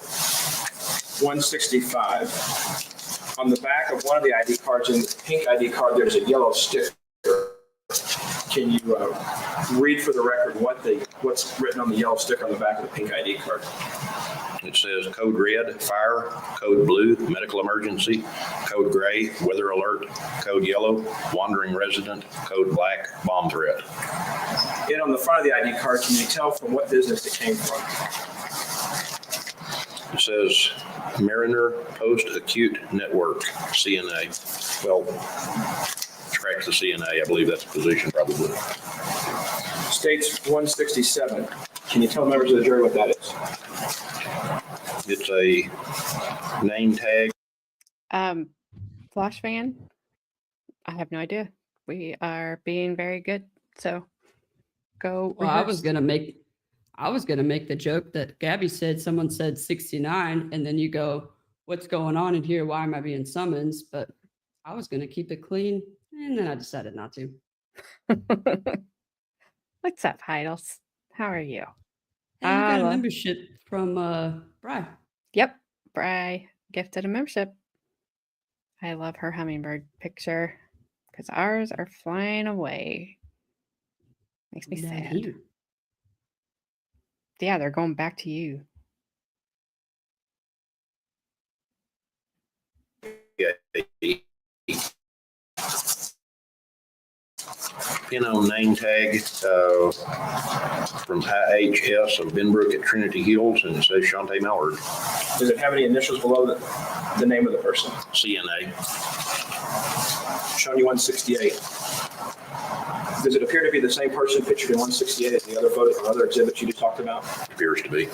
165. On the back of one of the ID cards, in the pink ID card, there's a yellow sticker. Can you read for the record what's written on the yellow sticker on the back of the pink ID card? It says code red, fire, code blue, medical emergency, code gray, weather alert, code yellow, wandering resident, code black, bomb threat. And on the front of the ID card, can you tell from what business it came from? It says Mariner Post Acute Network, CNA. Well, scratch the CNA, I believe that's a position probably. States 167. Can you tell members of the jury what that is? It's a name tag. Flash fan? I have no idea. We are being very good, so go. Well, I was rehearse. gonna make the joke that Gabby said someone said 69, and then you go, what's going on in here? Why am I being summoned? But I was gonna keep it clean, and then I decided not to. What's up, Heidel's? How are you? And you got a Hello. membership from Bri. Yep, Bri gifted a membership. I love her hummingbird picture because ours are flying away. Makes me Down sad. here. Yeah, they're going back to you. Name tag from IHS of Benbrook at Trinity Hills, and it says Chante Mallard, Does it have any initials below the name of the person? CNA. Showing you 168. Does it appear to be the same person pictured in 168 as the other photos or other exhibits you just talked about? Appears to be.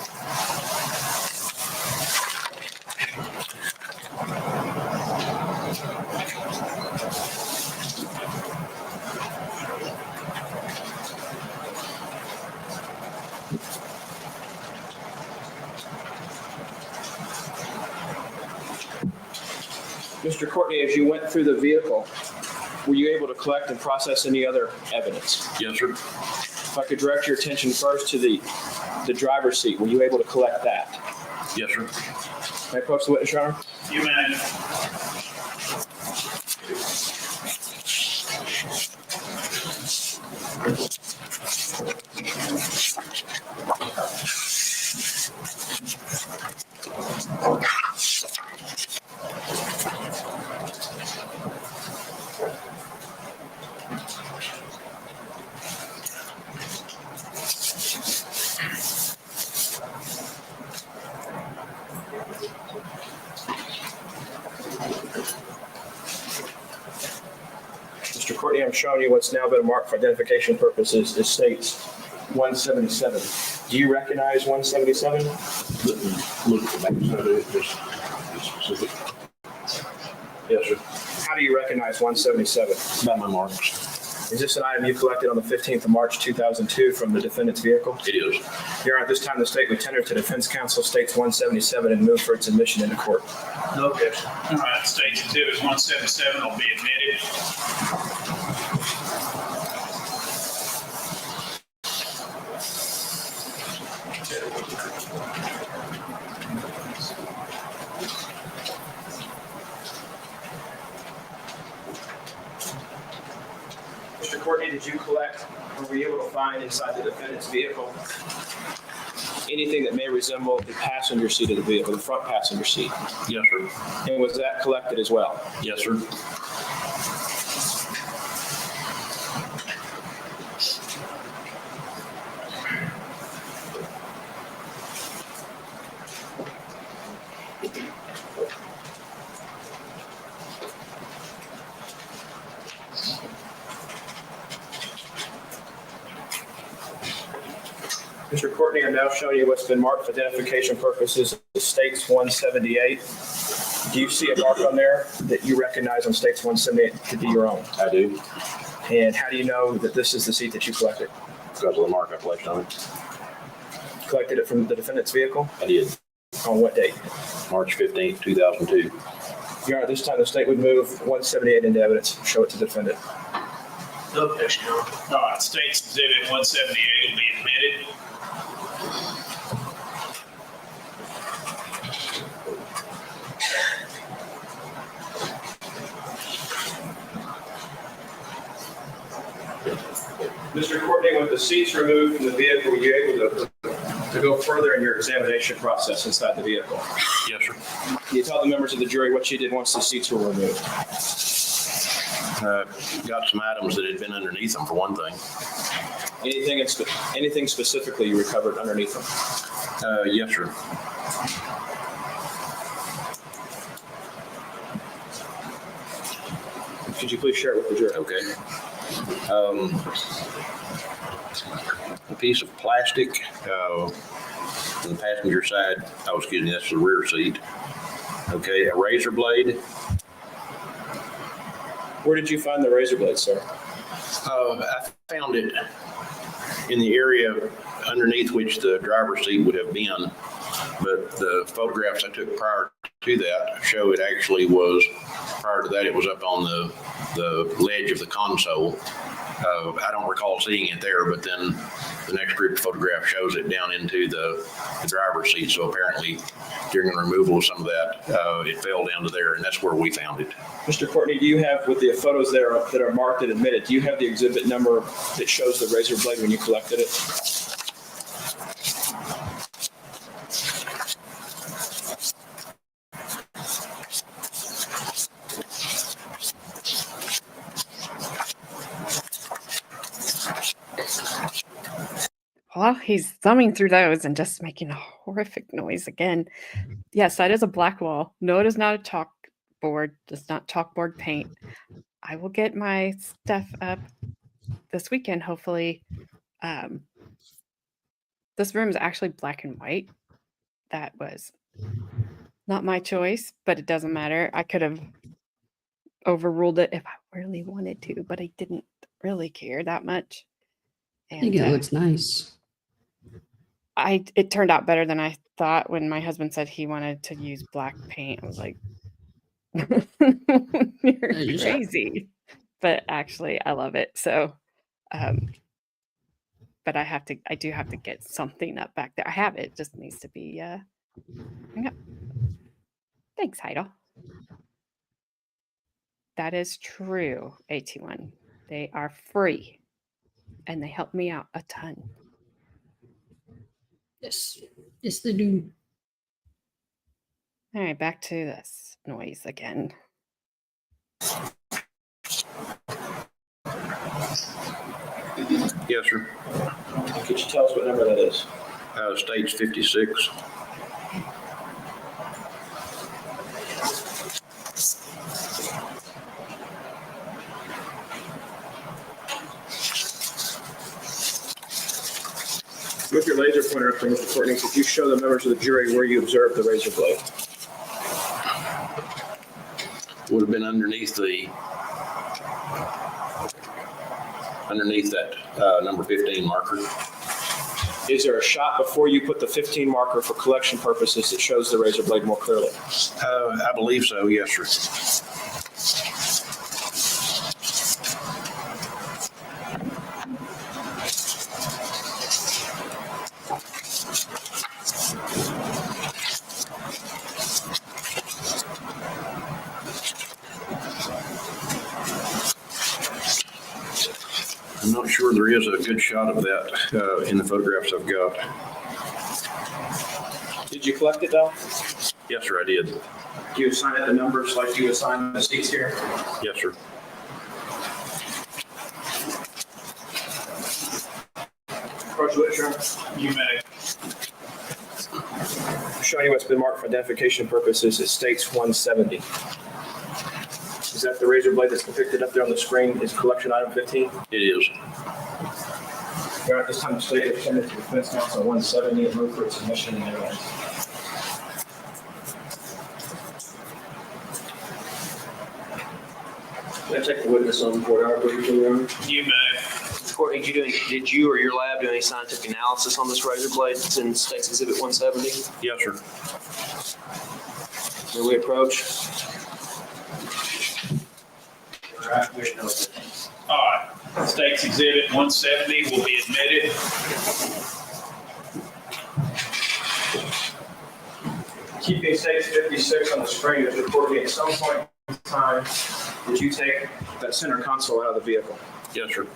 Mr. Courtney, as you went through the vehicle, were you able to collect and process any other evidence? Yes, sir. If I could direct your attention first to the driver's seat, were you able to collect that? Yes, sir. May I approach the witness, Your Honor? You may. Mr. Mr. Courtney, I'm showing you what's now been marked for identification purposes. It states 177. Do you recognize 177? Look at the back side of it, just specific. Yes, sir. How do you recognize 177? By my marks. Is this an item you collected on the 15th of March 2002 from the defendant's vehicle? It is. Your Honor, at this time, the state would tender to defense counsel states 177 and move for its admission into court. No objection. All right, states exhibit 177 will be admitted. Mr. Courtney, did you collect or were you able to find inside the defendant's vehicle anything that may resemble the passenger seat of the vehicle, the front passenger seat? Yes, sir. And was that collected as well? Yes, sir. Mr. Courtney, I'm now showing you what's been marked for identification purposes. It states 178. Do you see a mark on there that you recognize on states 178 to be your own? I do, And how do you know that this is the seat that you collected? because of the mark I placed on it. Collected it from the defendant's vehicle? I did. On what date? March 15th, 2002. Your Honor, at this time, the state would move 178 into evidence, show it to the defendant. No objection, Your Honor. All right, states exhibit 178 will be admitted. Mr. Courtney, with the seats removed from the vehicle, were you able to go further in your examination process inside the vehicle? Yes, sir. Can you tell the members of the jury what you did once the seats were removed? Got some items that had been underneath them, for one thing. Anything specifically you recovered underneath them? Yes, sir. Could you please share it with the jury? Okay. A piece of plastic on the passenger side. Oh, excuse me, that's the rear seat. Okay, a razor blade. Where did you find the razor blade, sir? I found it in the area underneath which the driver's seat would have been, but the photographs I took prior to that show it actually was, prior to that, it was up on the ledge of the console. I don't recall seeing it there, but then the next group of photographs shows it down into the driver's seat. So apparently during the removal of some of that, it fell down to there, and that's where we found it. Mr. Courtney, do you have, with the photos that are marked and admitted, do you have the exhibit number that shows the razor blade when you collected it? While he's thumbing through those and just making a horrific noise again. Yes, that is a black wall. No, it is not a chalkboard. It's not chalkboard paint. I will get my stuff up this weekend, hopefully. This room is actually black and white. That was not my choice, but it doesn't matter. I could have overruled it if I really wanted to, but I didn't really care that much. I think it looks nice. It turned out better than I thought when my husband said he wanted to use black paint. I was like, you're Yeah. crazy. But actually, I love it. So, but I do have to get something up back there. I have it. It just needs to be, hang up. Thanks, Heidel. That is true, AT1. They are free and they help me out a ton. Yes. Yes, they do. All right, back to this noise again. Yes, sir. Could you tell us what number that is? States 56. With your laser pointer up there, Mr. Courtney, could you show the members of the jury where you observed the razor blade? Would have been underneath that number 15 marker. Is there a shot before you put the 15 marker for collection purposes that shows the razor blade more clearly? I believe so, yes, sir. I'm not sure there is a good shot of that in the photographs I've got. Did you collect it though? Yes, sir, I did. Do you assign it the numbers like you assign the seats here? Yes, sir. Approach Whitshire. You may. Showing you what's been marked for identification purposes, it states 170. Is that the razor blade that's depicted up there on the screen? Is collection item 15? It is. You're at this time, the state has sent it to defense counsel 170 and move for its submission and evidence. Can I take the witness on board our briefing? You may. Courtney, did you or your lab do any scientific analysis on this razor blade that's in State's Exhibit 170? Yes, sir. May we approach? All right. State's Exhibit 170 will be admitted. Keeping States 56 on the screen, is reporting at some point in time, did you take that center console out of the vehicle? Yes, sir.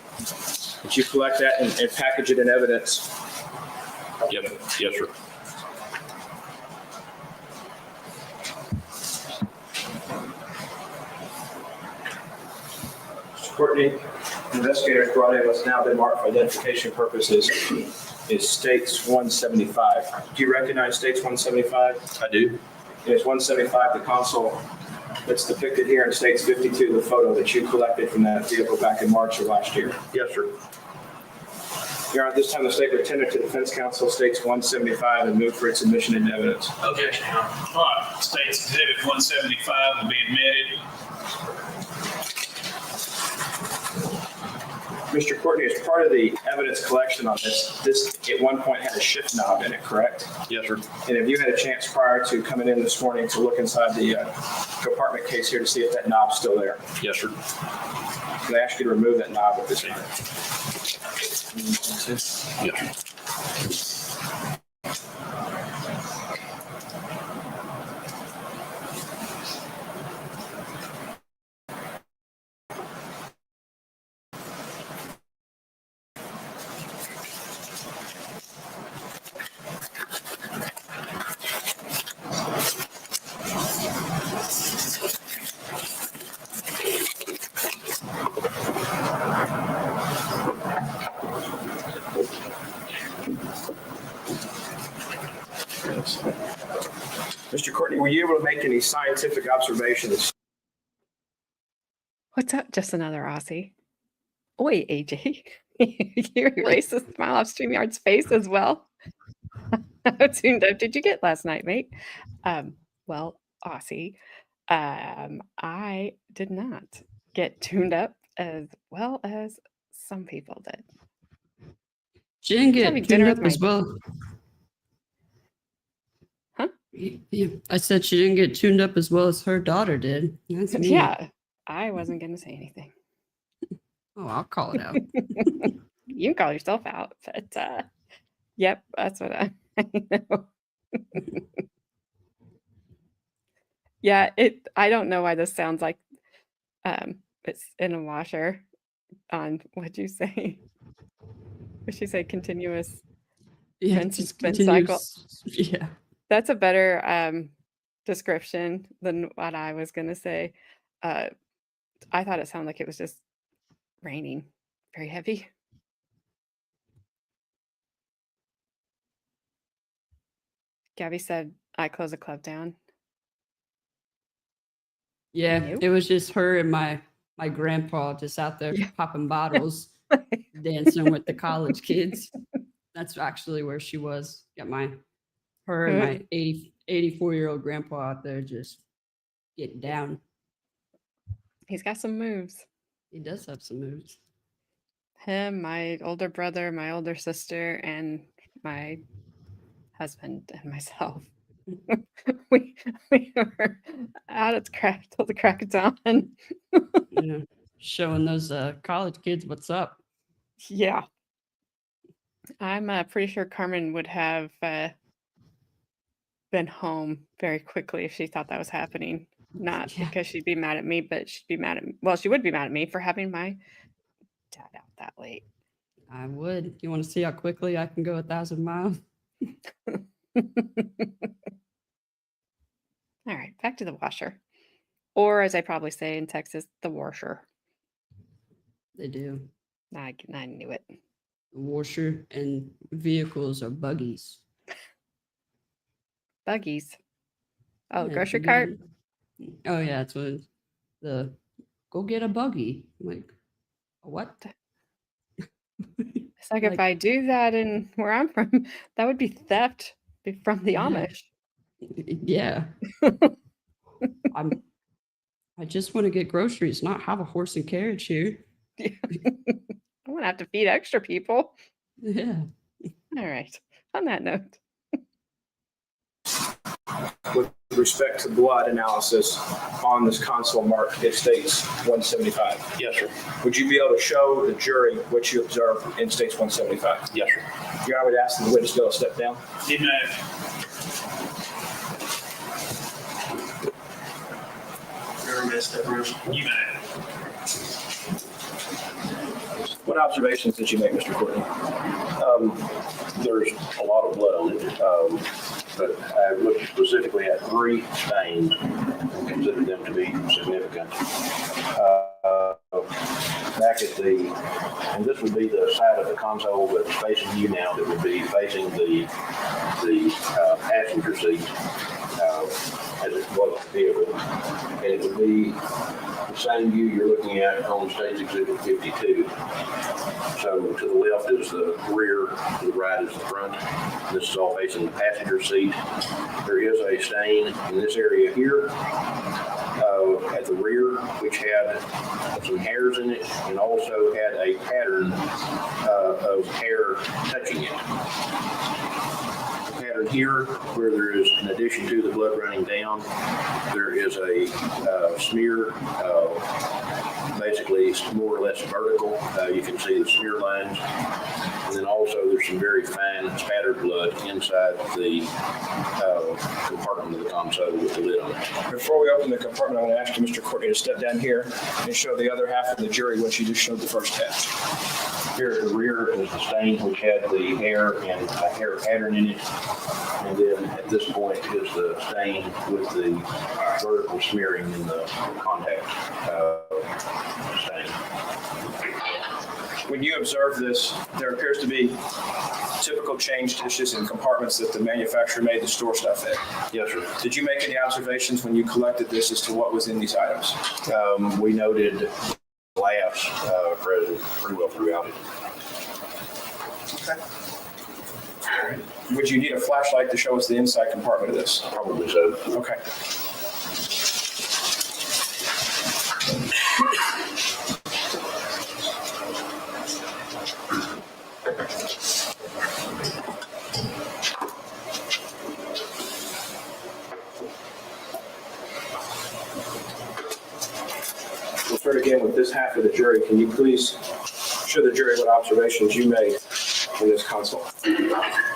Did you collect that and package it in evidence? Yep. Yes, sir. Courtney, investigators brought in what's now been marked for identification purposes is States 175. Do you recognize States 175? I do. It is 175, the console that's depicted here in States 52, the photo that you collected from that vehicle back in March of last year. Yes, sir. Your Honor, at this time, the state returned to defense counsel States 175 and moved for its admission into evidence. Okay. All right. State's Exhibit 175 will be admitted. Mr. Courtney, as part of the evidence collection on this at one point had a shift knob in it, correct? Yes, sir. And have you had a chance prior to coming in this morning to look inside the compartment case here to see if that knob's still there? Yes, sir. Can I ask you to remove that knob at this time? Yes. Mr. Courtney, were you able to make any scientific observations? What's up? Just another Aussie. Oi, AJ. You erased the smile off StreamYard's face as well. How tuned up did you get last night, mate? Well, Aussie, I did not get tuned up as well as some people did. She didn't get Having tuned dinner up with as my- well. Huh? Yeah, I said she didn't get tuned up as well as her daughter did. That's me. Yeah, I wasn't going to say anything. Oh, I'll call it out. You can call yourself out, but yep, that's what I know. Yeah, I don't know why this sounds like it's in a washer on, what'd you say? What'd you say? Continuous. Yeah, Rinse just and cycle. continues. Yeah. That's a better description than what I was gonna say. I thought it sounded like it was just raining very heavy. Gabby said, I close the club down. Yeah, Nope. it was just her and my grandpa just out there Yeah. popping bottles, dancing with the college kids. That's actually where she was. Got her and my 84-year-old grandpa out there just getting down. He's got some moves. He does have some moves. Him, my older brother, my older sister, and my husband and myself. we were out at the crack till the crack of dawn. You know, showing those college kids what's up. Yeah. I'm pretty sure Carmen would have been home very quickly if she thought that was happening. Not Yeah. because she'd be mad at me, but she'd be mad at me. Well, she would be mad at me for having my dad out that late. I would. You want to see how quickly I can go 1,000 miles? All right, back to the washer. Or as I probably say in Texas, the washer. They do. I knew it. The washer and vehicles are buggies. Buggies. Oh, Yeah, grocery you cart? get- Oh, yeah, that's what go get a buggy. I'm like, what? It's like if I do that in where I'm from, that would be theft from the Yeah. Amish. Yeah. I just want to get groceries, not have a horse and carriage here. I'm gonna have to feed extra people. Yeah. All right. On that note, With respect to blood analysis on this console mark, it states 175. Yes, sir. Would you be able to show the jury what you observed in states 175? Yes, sir. I would ask the witness to go step down. He may. You may. What observations did you make, Mr. Courtney? There's a lot of blood on it, but I looked specifically at 3 stains and considered them to be significant. Back at and this would be the side of the console that's facing you now, that would be facing the passenger seat as it was the vehicle. And it would be the same view you're looking at on State's Exhibit 52. So to the left is the rear, to the right is the front. This is all facing the passenger seat. There is a stain in this area here at the rear, which had some hairs in it and also had a pattern of hair touching it. The pattern here, where there is, in addition to the blood running down, there is a smear, basically more or less vertical. You can see the smear lines. And then also there's some very fine spattered blood inside the compartment of the console with the lid on it. Before we open the compartment, I'm going to ask you, Mr. Courtney, to step down here and show the other half of the jury what you just showed the first half. Here at the rear is the stain, which had the hair and a hair pattern in it. And then at this point is the stain with the vertical smearing in the contact stain. When you observe this, there appears to be typical change dishes and compartments that the manufacturer made to store stuff in. Yes, sir. Did you make any observations when you collected this as to what was in these items? We noted glass present pretty well throughout it. Okay. Would you need a flashlight to show us the inside compartment of this? Probably so. Okay. We'll start again with this half of the jury. Can you please show the jury what observations you made in this console?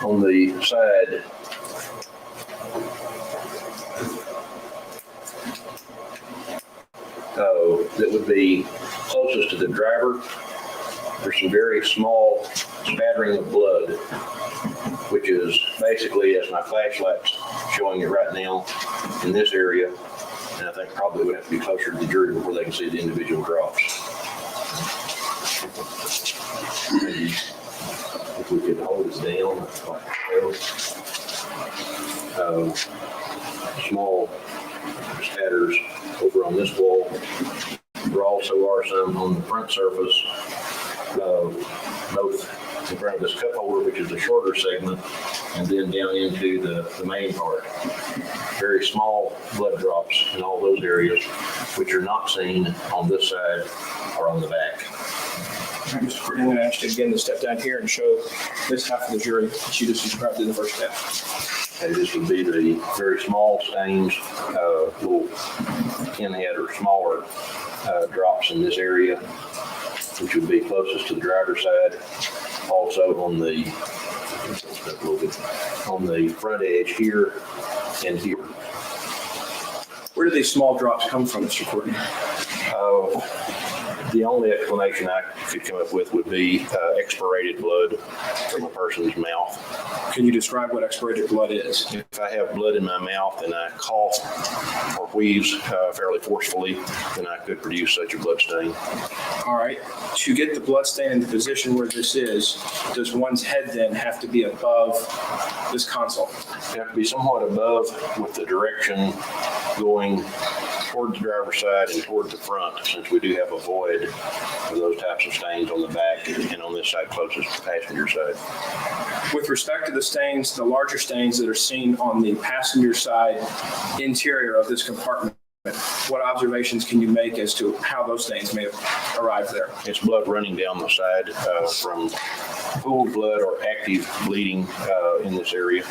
On the side, that would be closest to the driver, there's some very small spattering of blood, which is basically, as my flashlight's showing it right now, in this area. And I think probably would have to be closer to the jury before they can see the individual drops. Maybe if we could hold this down, small spatters over on this wall. There also are some on the front surface, both in front of this cup holder, which is the shorter segment, and then down into the main part. Very small blood drops in all those areas, which are not seen on this side or on the back. All right, Mr. Courtney, I'm going to ask you again to step down here and show this half of the jury that you just described in the first half. And this would be the very small stains, little pinhead or smaller drops in this area, which would be closest to the driver's side. Also on the front edge here and here. Where do these small drops come from, Mr. Courtney? The only explanation I could come up with would be expirated blood from a person's mouth. Can you describe what expirated blood is? If I have blood in my mouth and I cough or wheeze fairly forcefully, then I could produce such a blood stain. All right. To get the blood stain in the position where this is, does one's head then have to be above this console? It have to be somewhat above with the direction going toward the driver's side and toward the front, since we do have a void of those types of stains on the back and on this side closest to the passenger side. With respect to the stains, the larger stains that are seen on the passenger side interior of this compartment, what observations can you make as to how those stains may have arrived there? It's blood running down the side from pooled blood or active bleeding in this area.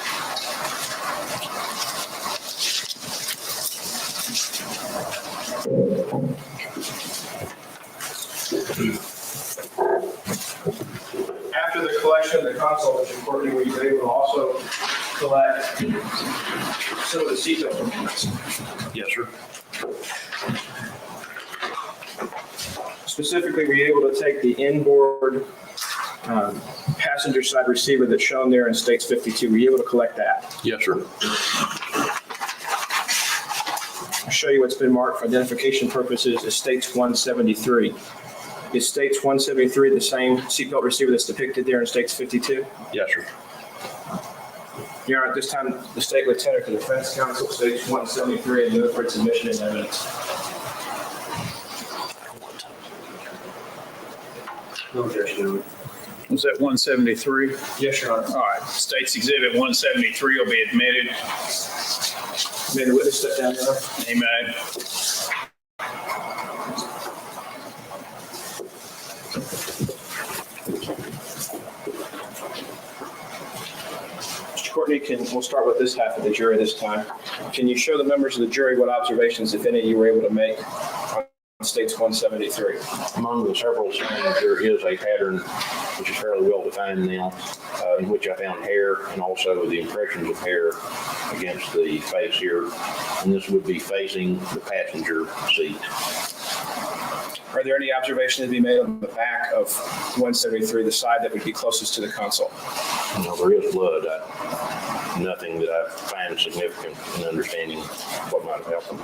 After the collection of the console, Mr. Courtney, were you able to also collect some of the seatbelt components? Yes, sir. Specifically, were you able to take the inboard passenger side receiver that's shown there in States 52? Were you able to collect that? Yes, sir. I'll show you what's been marked for identification purposes as States 173. Is States 173 the same seatbelt receiver that's depicted there in States 52? Yes, sir. Your Honor, at this time, the State Lieutenant for the Defense Counsel states 173 and move for its admission in evidence. No objection. Was that 173? Yes, Your Honor. All right, State's Exhibit 173 will be admitted. May the witness step down, Your Honor? Amen. Mr. Courtney, we'll start with this half of the jury this time. Can you show the members of the jury what observations, if any, you were able to make on States 173? Among the several stains, there is a pattern which is fairly well defined now, in which I found hair and also the impressions of hair against the face here. And this would be facing the passenger seat. Are there any observations to be made on the back of 173, the side that would be closest to the console? You know, there is blood. Nothing that I find significant in understanding what might have happened.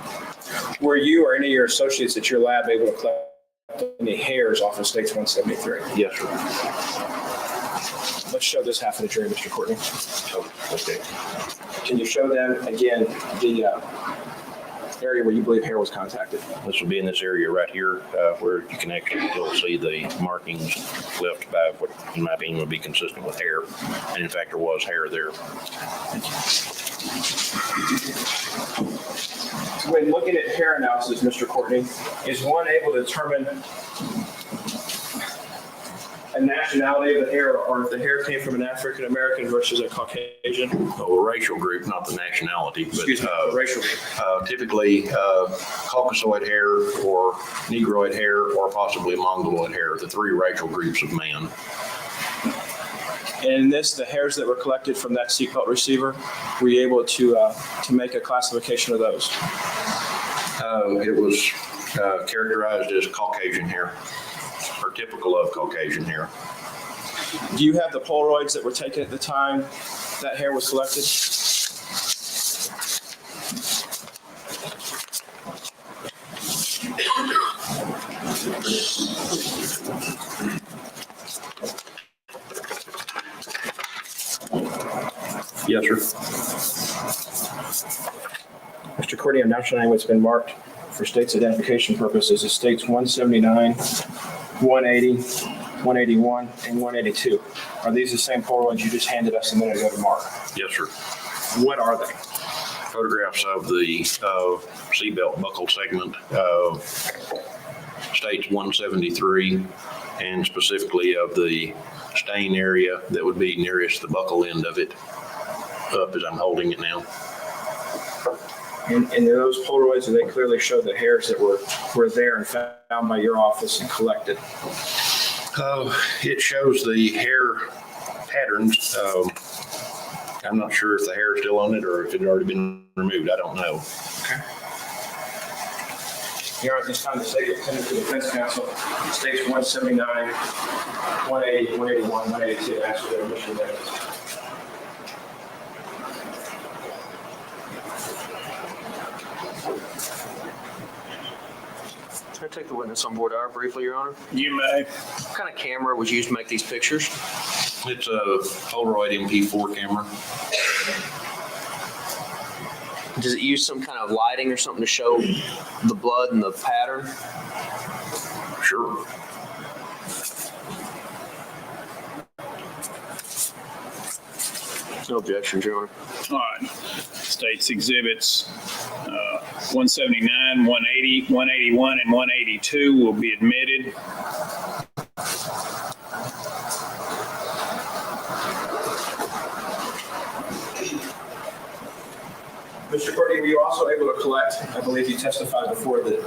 Were you or any of your associates at your lab able to collect any hairs off of States 173? Yes, sir. Let's show this half of the jury, Mr. Courtney. Oh, okay. Can you show them again the area where you believe hair was contacted? This will be in this area right here, where you can actually still see the markings left by what, in my opinion, would be consistent with hair. And in fact, there was hair there. When looking at hair analysis, Mr. Courtney, is one able to determine a nationality of the hair, or if the hair came from an African American versus a Caucasian? A racial group, not the nationality, but Excuse me, racial group. typically Caucasoid hair or Negroid hair or possibly Mongoloid hair, the three racial groups of man. And in this, the hairs that were collected from that seatbelt receiver, were you able to make a classification of those? It was characterized as Caucasian hair, or typical of Caucasian hair. Do you have the Polaroids that were taken at the time that hair was collected? Yes, sir. Mr. Courtney, I'm now showing what's been marked for state's identification purposes as States 179, 180, 181, and 182. Are these the same Polaroids you just handed us a minute ago to Mark? Yes, sir. What are they? Photographs of the seatbelt buckle segment, states 173, and specifically of the stain area that would be nearest the buckle end of it, up as I'm holding it now. And those Polaroids, do they clearly show the hairs that were there and found by your office and collected? It shows the hair patterns. I'm not sure if the hair is still on it or if it had already been removed. I don't know. Okay. Your Honor, at this time, the state attended to the defense counsel states 179, 180, 181, 182, ask for their admission of evidence. Can I take the witness on board hour briefly, Your Honor? You may. What kind of camera was used to make these pictures? It's a Polaroid MP4 camera. Does it use some kind of lighting or something to show the blood and the pattern? Sure. No objections, Your Honor. All right. States exhibits 179, 180, 181, and 182 will be admitted. Mr. Courtney, were you also able to collect, I believe you testified before that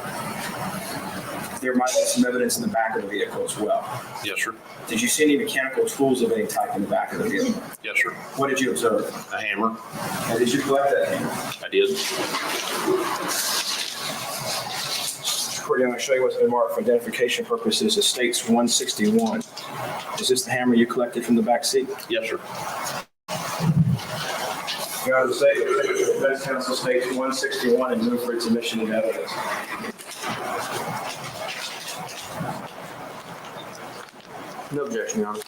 there might be some evidence in the back of the vehicle as well. Yes, sir. Did you see any mechanical tools of any type in the back of the vehicle? Yes, sir. What did you observe? A hammer. And did you collect that hammer? I did. Mr. Courtney, I'm going to show you what's been marked for identification purposes. It states 161. Is this the hammer you collected from the back seat? Yes, sir. Your Honor, the defense counsel states 161 and move for its admission of evidence. No objection, Your Honor.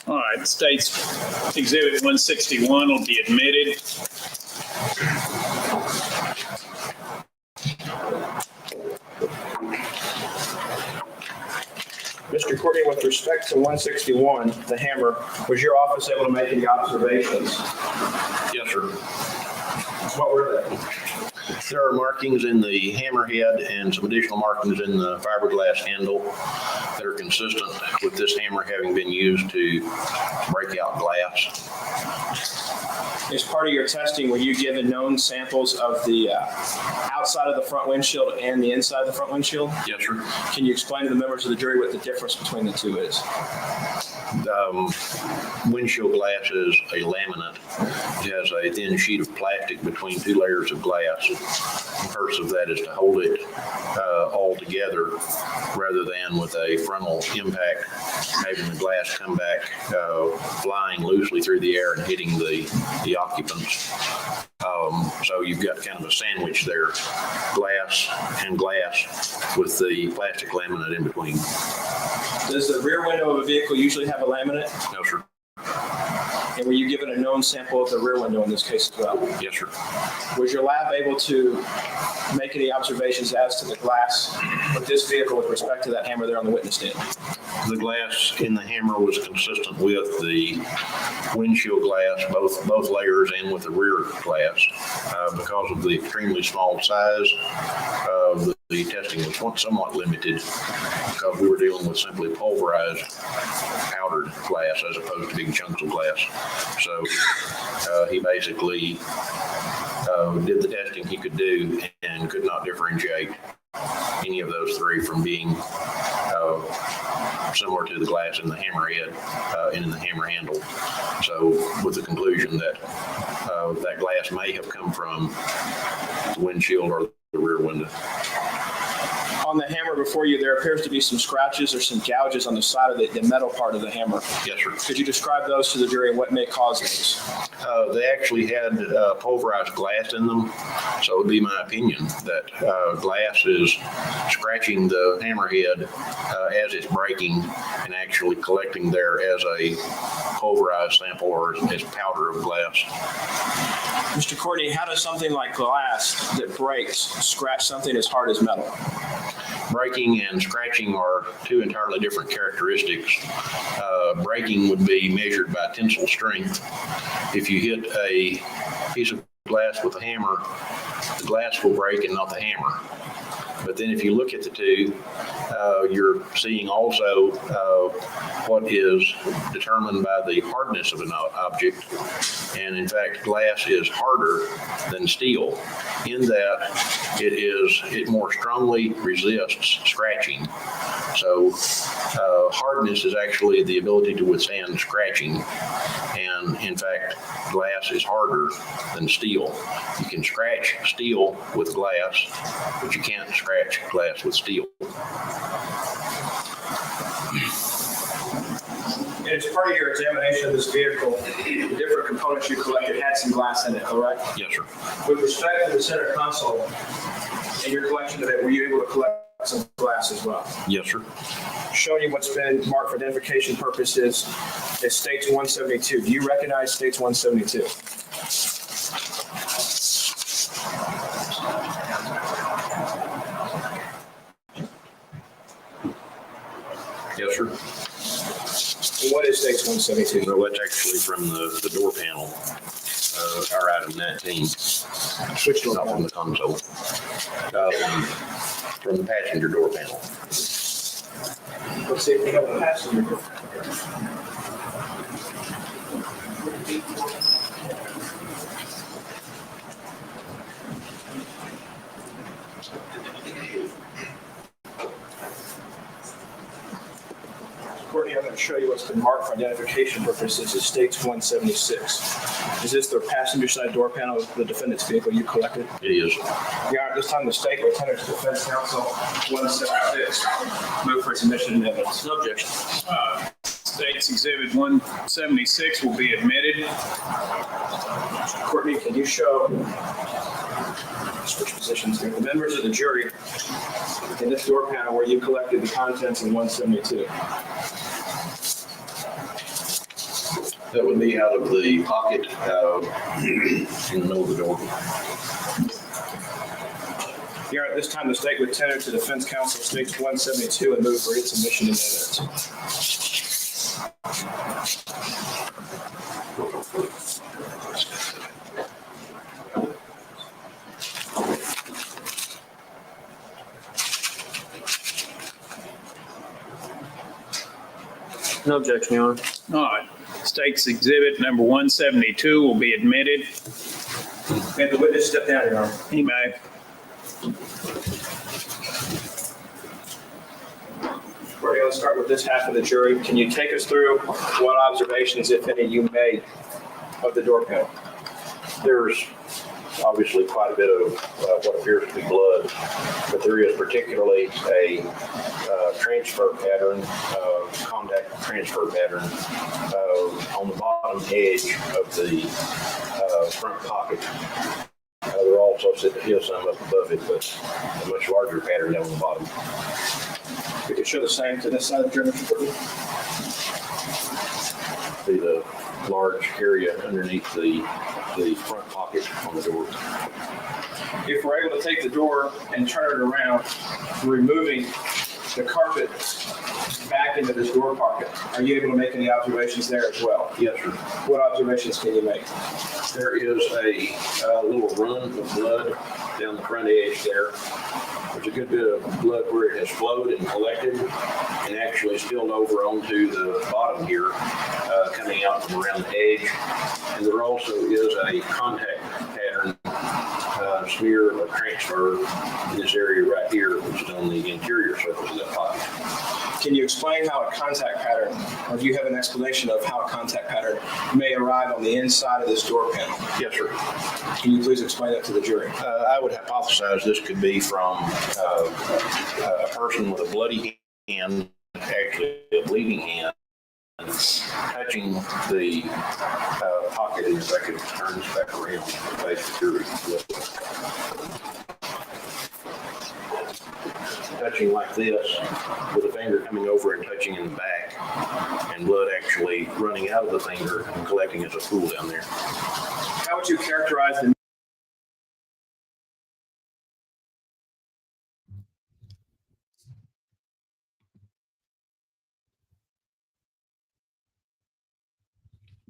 All right. States exhibit 161 will be admitted. Mr. Courtney, with respect to 161, the hammer, was your office able to make any observations? Yes, sir. What were they? There are markings in the hammerhead and some additional markings in the fiberglass handle that are consistent with this hammer having been used to break out glass. As part of your testing, were you given known samples of the outside of the front windshield and the inside of the front windshield? Yes, sir. Can you explain to the members of the jury what the difference between the two is? Windshield glass is a laminate. It has a thin sheet of plastic between two layers of glass. The purpose of that is to hold it all together rather than with a frontal impact, having the glass come back flying loosely through the air and hitting the occupants. So you've got kind of a sandwich there, glass and glass with the plastic laminate in between. Does the rear window of a vehicle usually have a laminate? No, sir. And were you given a known sample of the rear window in this case as well? Yes, sir. Was your lab able to make any observations as to the glass with this vehicle with respect to that hammer there on the witness stand? The glass in the hammer was consistent with the windshield glass, both layers, and with the rear glass. Because of the extremely small size, the testing was somewhat limited because we were dealing with simply pulverized powdered glass as opposed to big chunks of glass. So he basically did the testing he could do and could not differentiate any of those three from being similar to the glass in the hammerhead and in the hammer handle. So with the conclusion that that glass may have come from the windshield or the rear window. On the hammer before you, there appears to be some scratches or some gouges on the side of the metal part of the hammer. Yes, sir. Could you describe those to the jury and what may cause those? They actually had pulverized glass in them, so it would be my opinion that glass is scratching the hammerhead as it's breaking and actually collecting there as a pulverized sample or as powder of glass. Mr. Courtney, how does something like glass that breaks scratch something as hard as metal? breaking and scratching are two entirely different characteristics. Breaking would be measured by tensile strength. If you hit a piece of glass with a hammer, the glass will break and not the hammer. But then if you look at the two, you're seeing also what is determined by the hardness of an object. And in fact, glass is harder than steel in that it more strongly resists scratching. So hardness is actually the ability to withstand scratching. And in fact, glass is harder than steel. You can scratch steel with glass, but you can't scratch glass with steel. And as part of your examination of this vehicle, the different components you collected had some glass in it, correct? Yes, sir. With respect to the center console and your collection of it, were you able to collect some glass as well? Yes, sir. Showing you what's been marked for identification purposes, it states 172. Do you recognize states 172? Yes, sir. What is states 172? No, that's actually from the door panel, our item 19. Which door Not from the console. From the passenger door panel. Let's see if we have a passenger door. Courtney, I'm going to show you what's been marked for identification purposes. It states 176. Is this the passenger side door panel of the defendant's vehicle you collected? It is. Your Honor, at this time, the State Lieutenant Defense Counsel 176. Move for its admission into evidence. No objection. State's Exhibit 176 will be admitted. Courtney, can you show, switch positions here, the members of the jury in this door panel where you collected the contents in 172? That would be out of the pocket in the middle of the door. Your Honor, at this time, the State Lieutenant to Defense Counsel states 172 and move for its admission into evidence. No objection, Your Honor. All right. State's Exhibit number 172 will be admitted. And the witness step down, Your Honor. He may. Courtney, let's start with this half of the jury. Can you take us through what observations, if any, you made of the door panel? There's obviously quite a bit of what appears to be blood, but there is particularly a transfer pattern, contact transfer pattern on the bottom edge of the front pocket. There also is some up above it, but a much larger pattern down the bottom. We could show the same to this side of the jury, Mr. Courtney. See the large area underneath the front pocket on the door. If we're able to take the door and turn it around, removing the carpet back into this door pocket, are you able to make any observations there as well? Yes, sir. What observations can you make? There is a little run of blood down the front edge there. There's a good bit of blood where it has flowed and collected and actually spilled over onto the bottom here, coming out from around the edge. And there also is a contact pattern smear of transfer in this area right here, which is on the interior surface of that pocket. Can you explain how a contact pattern, or do you have an explanation of how a contact pattern may arrive on the inside of this door panel? Yes, sir. Can you please explain that to the jury? I would hypothesize this could be from a person with a bloody hand, actually a bleeding hand, touching the pocket, and if I could turn this back around to face the jury. Touching like this, with a finger coming over and touching in the back, and blood actually running out of the finger and collecting as a pool down there. How would you characterize the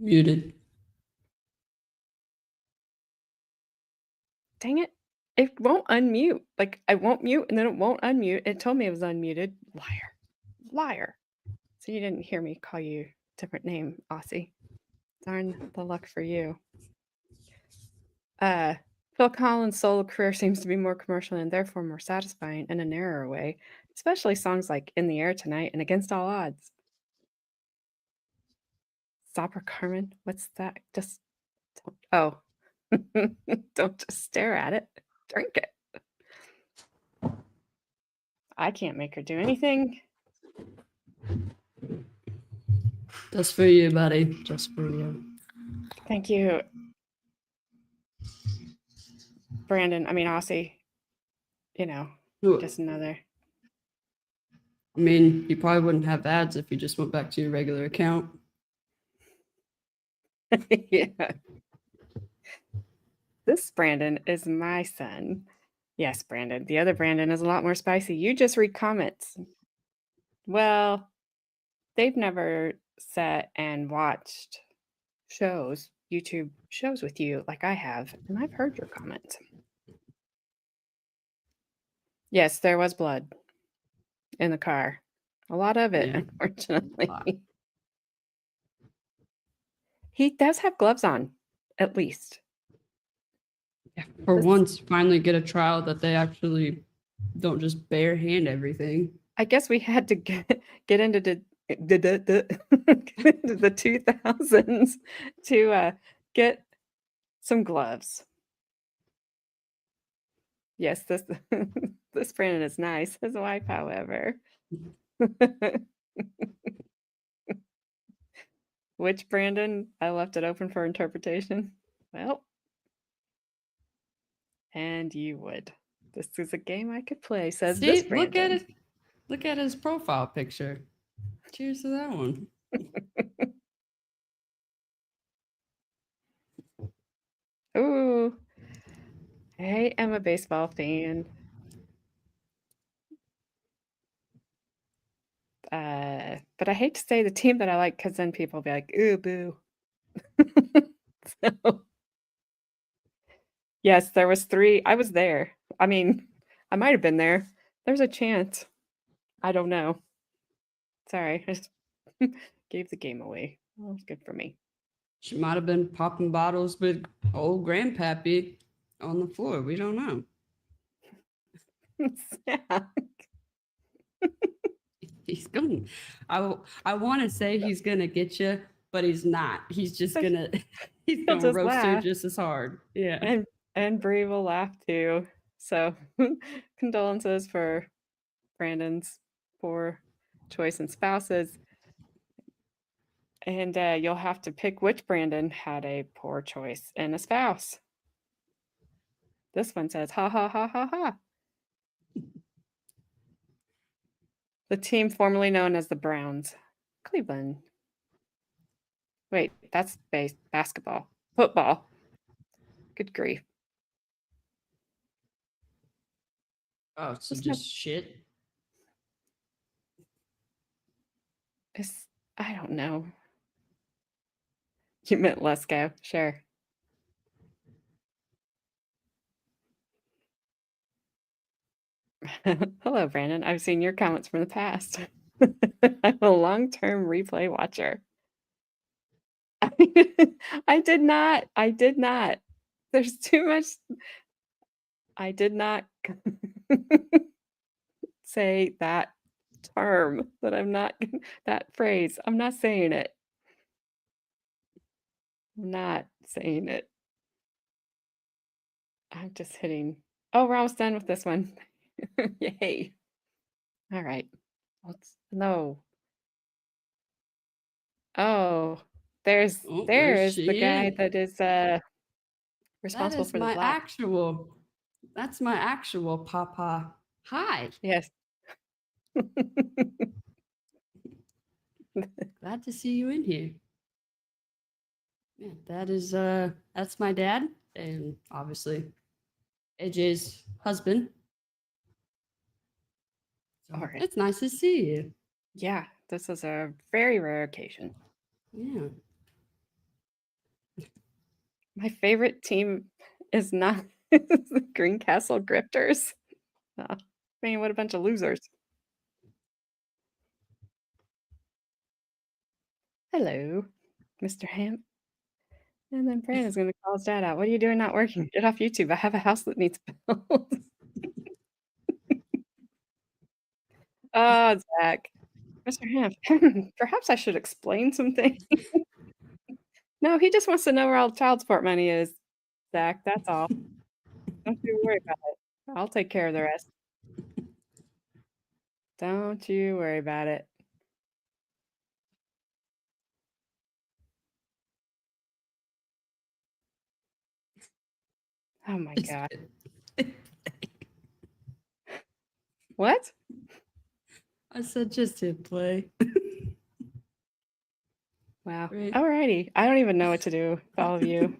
Muted. Dang it. It won't unmute. Like I won't mute and then it won't unmute. It told me it was unmuted. Liar. Liar. So you didn't hear me call you a different name, Aussie. Darn the luck for you. Phil Collins' solo career seems to be more commercial and therefore more satisfying in a narrower way, especially songs like In the Air Tonight and Against All Odds. Sabra Carmen, what's that? Just don't, don't just stare at it. Drink it. I can't make her do anything. Just for you, buddy. Just for you. Thank you, Brandon. I mean, Aussie. You know, Ooh, just another. I mean, you probably wouldn't have ads if you just went back to your regular account. Yeah. This Brandon is my son. Yes, Brandon. The other Brandon is a lot more spicy. You just read comments. Well, they've never sat and watched shows, YouTube shows with you like I have, and I've heard your comments. Yes, there was blood in the car. A lot of it, Yeah. unfortunately. Lot. He does have gloves on, at least. Yeah. For This- once, finally get a trial that they actually don't just bare hand everything. I guess we had to get into the 2000s to get some gloves. Yes, this this Brandon is nice. His wife, however. Which Brandon? I left it open for interpretation. Well, and you would. This is a game I could play, says See, this Brandon. look at it. Look at his profile picture. Cheers to that one. Ooh. I am a baseball fan. But I hate to say the team that I like because then people will be like, ooh, boo. So, yes, there was 3. I was there. I mean, I might have been there. There's a chance. I don't know. Sorry, I just gave the game away. Well, it's good for me. She might have been popping bottles with old grandpappy on the floor. We don't know. Yeah. He's going. I want to say he's gonna get you, but he's not. He's just gonna. He's He'll gonna just roast her laugh. just as hard. Yeah. And Bree will laugh too. So condolences for Brandon's poor choice in spouses. And you'll have to pick which Brandon had a poor choice in a spouse. This one says, ha ha ha ha ha. The team formerly known as the Browns. Cleveland. Wait, that's basketball. Football. Good grief. Oh, so Isn't it- just shit. I don't know. You meant let's go. Sure. Hello, Brandon. I've seen your comments from the past. I'm a long-term replay watcher. I did not. I did not. There's too much. I did not say that term that I'm not that phrase. I'm not saying it. I'm not saying it. I'm just hitting. Oh, we're almost done with this one. Yay. All right. No. Oh, there's Oh, there she the guy is. that is That responsible is for the my black. actual. That's my actual papa. Hi. Yes. Glad to see you in here. Yeah, that's my dad, and obviously AJ's husband. So All right. it's nice to see you. Yeah, this is a very rare occasion. Yeah. My favorite team is not the Greencastle Grifters. I mean, what a bunch of losers. Hello, Mr. Hamp. And then Brandon's going to call his dad out. What are you doing not working? Get off YouTube. I have a house that needs bills. Oh, Zach. Mr. Hamp, perhaps I should explain something. No, he just wants to know where all the child support money is, Zach. That's all. Don't you worry about it. I'll take care of the rest. Don't you worry about it. Oh my God. What? I said just hit play. Wow. Right. Alrighty. I don't even know what to do with all of you.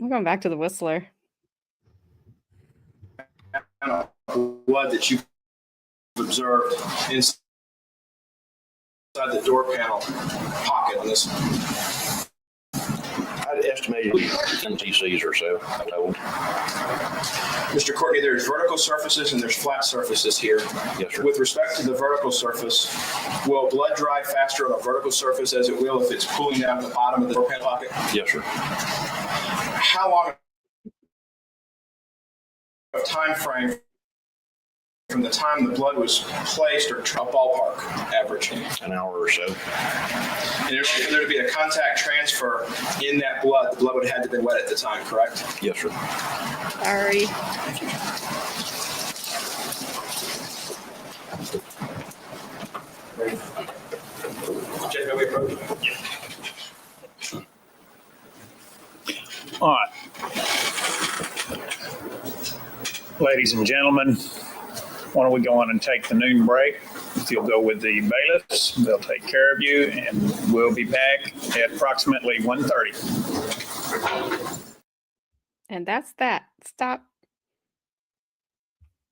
I'm going back to the Whistler. Blood that you've observed inside the door panel pocket on this. I'd estimate 10 cc's or so, I'm told. Mr. Courtney, there's vertical surfaces and there's flat surfaces here. Yes, sir. With respect to the vertical surface, will blood dry faster on a vertical surface as it will if it's pooling down to the bottom of the door panel pocket? Yes, sir. How long of time frame from the time the blood was placed, or a ballpark average? An hour or so. And in order for there to be a contact transfer in that blood, the blood would have had to have been wet at the time, correct? Yes, sir. Sorry. Jay, may we approach? All right. Ladies and gentlemen, why don't we go on and take the noon break? If you'll go with the bailiffs, they'll take care of you, and we'll be back at approximately 1:30. And that's that. Stop.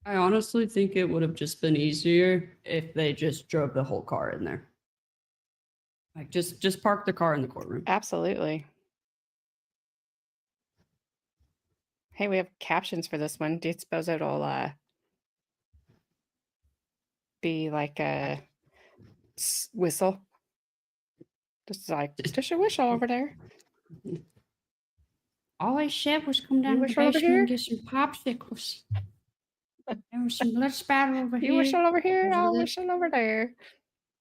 I honestly think it would have just been easier if they just drove the whole car in there. Like just park the car in the courtroom. Absolutely. Hey, we have captions for this one. Do you suppose it'll be like a whistle? Just like, just a whistle over there. All I said was come down to the whistle over basement here? and get some popsicles. There was some blood spatter over You here. whistle over here, over I'll there. whistle over there.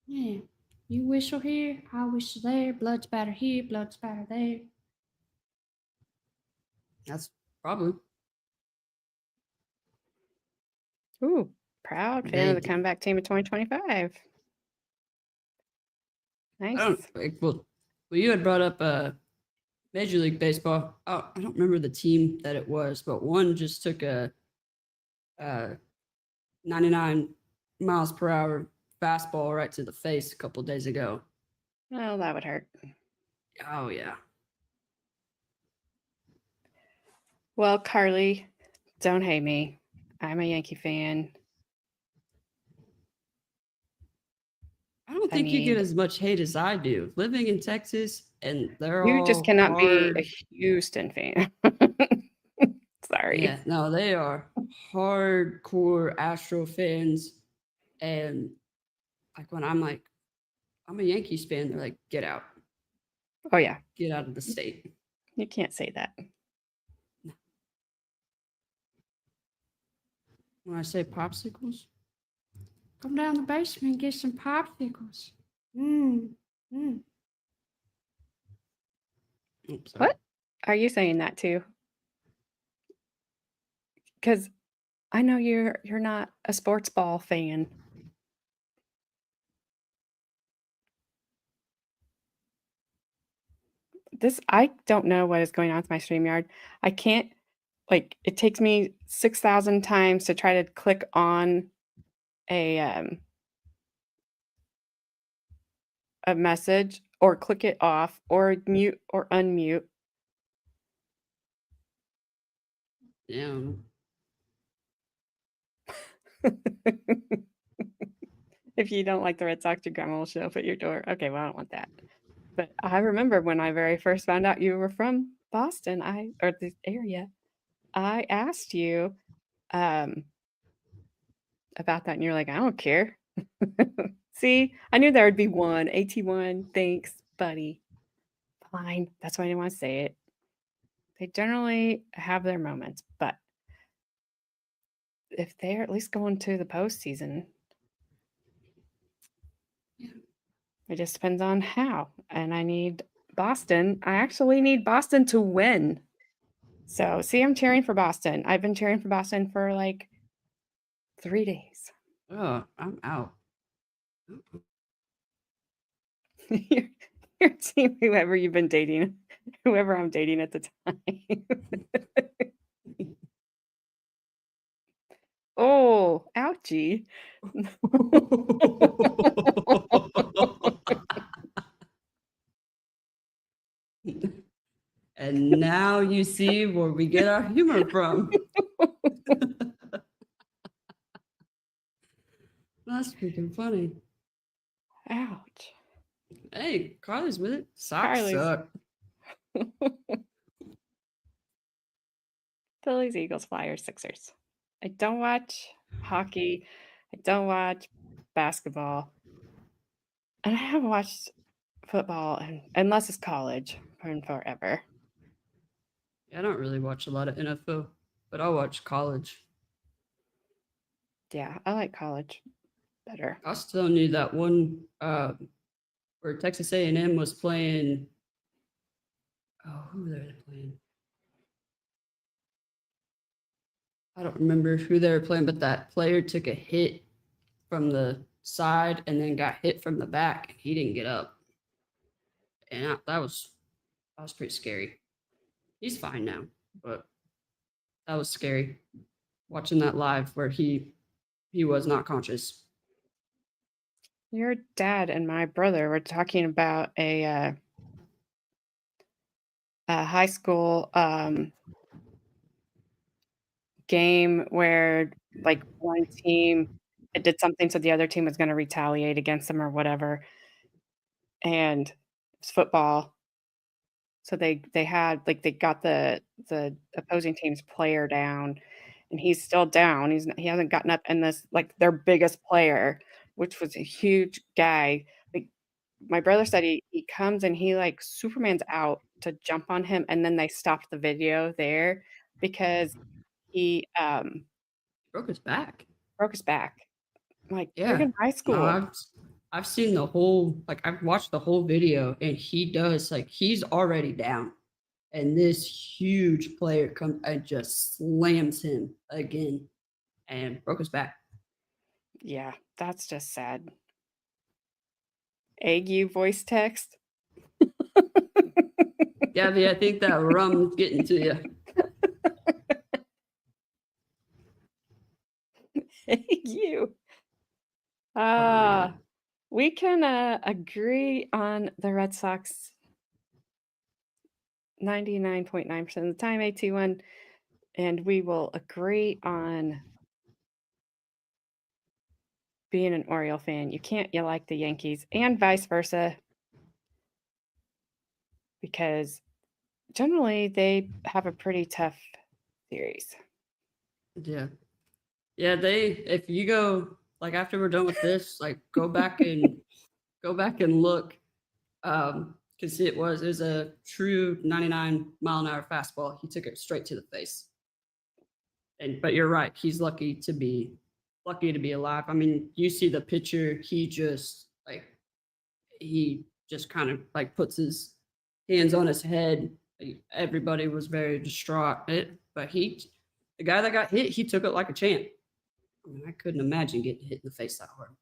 Yeah. You whistle here, I whistle there, blood spatter here, blood spatter there. That's probably. Ooh, proud fan of the They- comeback team of 2025. Nice. Well, you had brought up Major League Baseball. Oh, I don't remember the team that it was, but one just took a 99 miles per hour fastball right to the face a couple days ago. Well, that would hurt. Oh yeah. Well, Carly, don't hate me. I'm a Yankee fan. I don't I think you get mean- as much hate as I do. Living in Texas, and they're You all just cannot be hard- a Houston fan. Sorry. Yeah, no, they are hardcore Astro fans, and like when I'm like, I'm a Yankees fan, they're like, get out, Oh, yeah. get out of the state. You can't say that. When I say popsicles, come down the basement and get some popsicles. Oops, sorry. What? Are you saying that too? Because I know you're not a sports ball fan. I don't know what is going on with my StreamYard. I can't, like, it takes me 6,000 times to try to click on a message or click it off or mute or unmute. Yeah. If you don't like the Red Sox, your grandma will show up at your door. Okay, well, I don't want that. But I remember when I very first found out you were from Boston, or the area, I asked you about that, and you're like, I don't care. See, I knew there would be one. AT1, thanks, buddy. Fine. That's why I didn't want to say it. They generally have their moments, but if they're at least going to the postseason, Yeah. it just depends on how. And I need Boston. I actually need Boston to win. So, see, I'm cheering for Boston. I've been cheering for Boston for like 3 days. Oh, I'm out. Your team, whoever you've been dating, whoever I'm dating at the time. Oh, ouchie. And now you see where we get our humor from. That's freaking funny. Ouch. Hey, Carly's with it. Socks Carly's- suck. Phillies, Eagles, Flyers, Sixers. I don't watch hockey. I don't watch basketball. And I haven't watched football unless it's college and forever. I don't really watch a lot of NFL, but I'll watch college. Yeah, I like college better. I still knew that one where Texas A&M was playing. Oh, who were they playing? I don't remember who they were playing, but that player took a hit from the side and then got hit from the back. He didn't get up, and that was pretty scary. He's fine now, but that was scary watching that live where he was not conscious. Your dad and my brother were talking about a high school game where like one team did something so the other team was going to retaliate against them or whatever, and it's football. So they had like they got the opposing team's player down, and he's still down. He hasn't gotten up, and this like their biggest player, which was a huge guy. Like my brother said, he comes and he like Superman's out to jump on him, and then they stopped the video there because he Broke his back. broke his back. Like Yeah. friggin' high school. No, I've seen the whole, like I've watched the whole video, and he does, like, he's already down, and this huge player comes and just slams him again and broke his back. Yeah, that's just sad. Ague voice text. Gabby, I think that rum's getting to you. You. God. We can agree on the Red Sox 99.9% of the time, AT1, and we will agree on being an Oriole fan. You like the Yankees and vice versa, because generally they have a pretty tough series. Yeah. Yeah, if you go, like, after we're done with this, like, go back and look, because it was a true 99-mile-an-hour fastball. He took it straight to the face. But you're right, he's lucky to be alive. I mean, you see the picture, he just kind of like puts his hands on his head. Everybody was very distraught. But the guy that got hit, he took it like a champ. I mean, I couldn't imagine getting hit in the face that hard.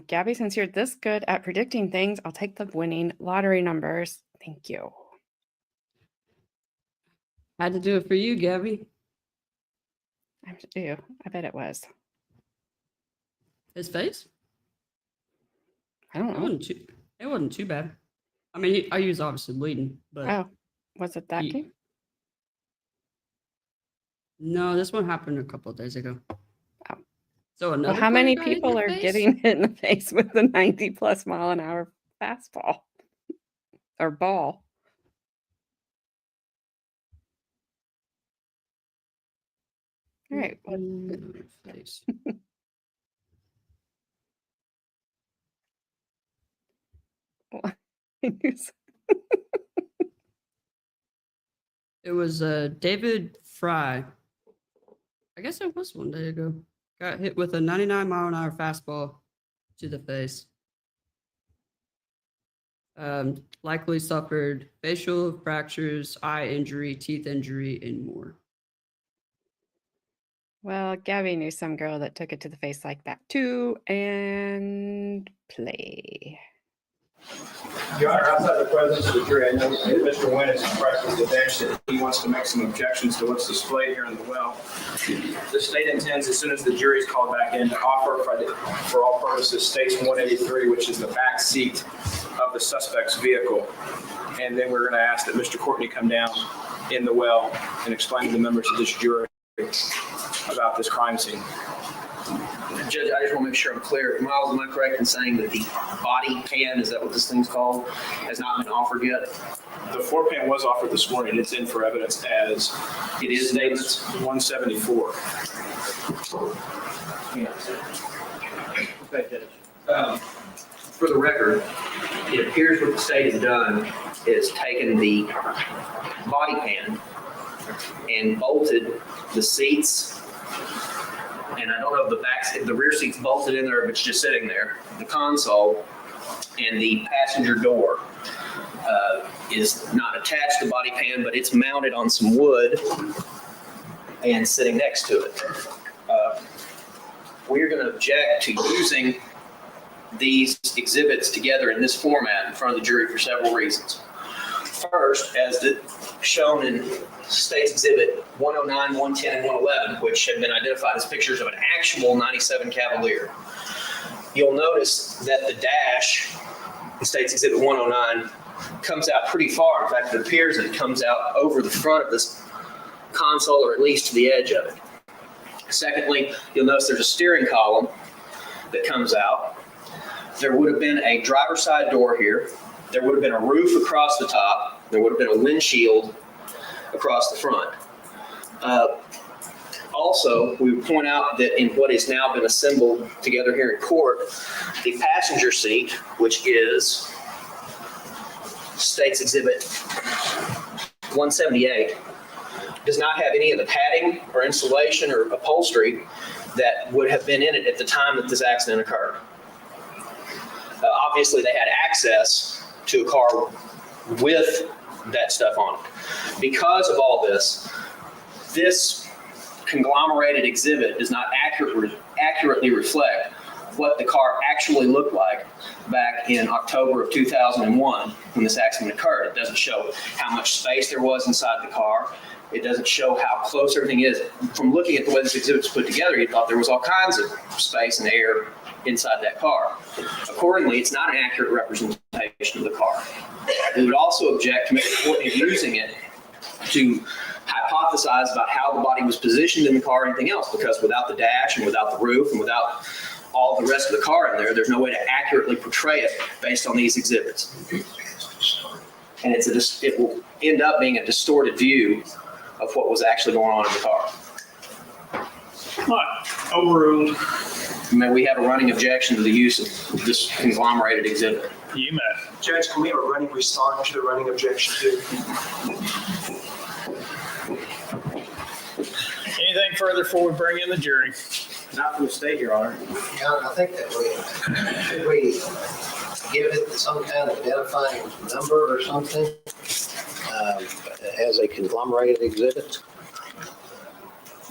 Gabby, since you're this good at predicting things, I'll take the winning lottery numbers. Thank you. Had to do it for you, Gabby. I bet it was. His face? I don't know. It wasn't too bad. I mean, he was obviously bleeding, but Oh, was it that he- game? no, this one happened a couple of days ago. Oh. So Well, another how many player got hit in people the are face? getting hit in the face with the 90+ mile an hour fastball or ball? All right. Well, Face. It was David Fry. I guess it was one day ago. Got hit with a 99-mile-an-hour fastball to the face. Likely suffered facial fractures, eye injury, teeth injury, and more. well, Gabby knew some girl that took it to the face like that too, and play. Your Honor, outside the presence of the jury, I know that Mr. Nguyen has expressed to the bench that he wants to make some objections to what's displayed here in the well. The state intends, as soon as the jury is called back in, to offer for all purposes States 183, which is the back seat of the suspect's vehicle. And then we're going to ask that Mr. Courtney come down in the well and explain to the members of this jury about this crime scene. Judge, I just want to make sure I'm clear. Miles, am I correct in saying that the body pan, is that what this thing's called, has not been offered yet? The floor pan was offered this morning. It's in for evidence as It is Statement 174. Okay, Judge. For the record, it appears what the state has done is taken the body pan and bolted the seats. And I don't know if the rear seat's bolted in there, if it's just sitting there. The console and the passenger door is not attached to the body pan, but it's mounted on some wood and sitting next to it. We're going to object to using these exhibits together in this format in front of the jury for several reasons. First, as shown in State's Exhibit 109, 110, and 111, which have been identified as pictures of an actual 97 Cavalier, you'll notice that the dash in State's Exhibit 109 comes out pretty far. In fact, it appears that it comes out over the front of this console, or at least to the edge of it. Secondly, you'll notice there's a steering column that comes out. There would have been a driver's side door here. There would have been a roof across the top. There would have been a windshield across the front. Also, we would point out that in what has now been assembled together here in court, the passenger seat, which is State's Exhibit 178, does not have any of the padding or insulation or upholstery that would have been in it at the time that this accident occurred. Obviously, they had access to a car with that stuff on it. Because of all this, this conglomerated exhibit does not accurately reflect what the car actually looked like back in October of 2001 when this accident occurred. It doesn't show how much space there was inside the car. It doesn't show how close everything is. From looking at the way this exhibit was put together, you thought there was all kinds of space and air inside that car. Accordingly, it's not an accurate representation of the car. We would also object to Mr. Courtney using it to hypothesize about how the body was positioned in the car or anything else, because without the dash and without the roof and without all the rest of the car in there, there's no way to accurately portray it based on these exhibits. And it will end up being a distorted view of what was actually going on in the car. All right, overruled. May we have a running objection to the use of this conglomerated exhibit? You may. Judge, can we have a running response to the running objection too? Anything further before we bring in the jury? Not from the state, Your Honor. Your Honor, I think that should we give it some kind of identifying number or something as a conglomerated exhibit?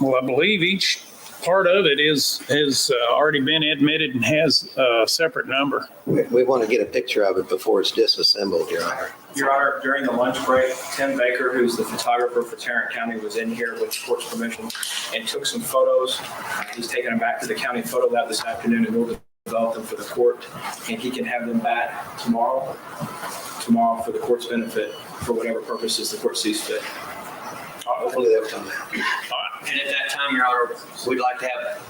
Well, I believe each part of it has already been admitted and has a separate number. We want to get a picture of it before it's disassembled, Your Honor. Your Honor, during the lunch break, Tim Baker, who's the photographer for Tarrant County, was in here with the court's permission and took some photos. He's taking them back to the county photo lab this afternoon, and we'll develop them for the court. And he can have them back tomorrow for the court's benefit for whatever purposes the court sees fit. Hopefully they'll come out. And at that time, Your Honor, we'd like to have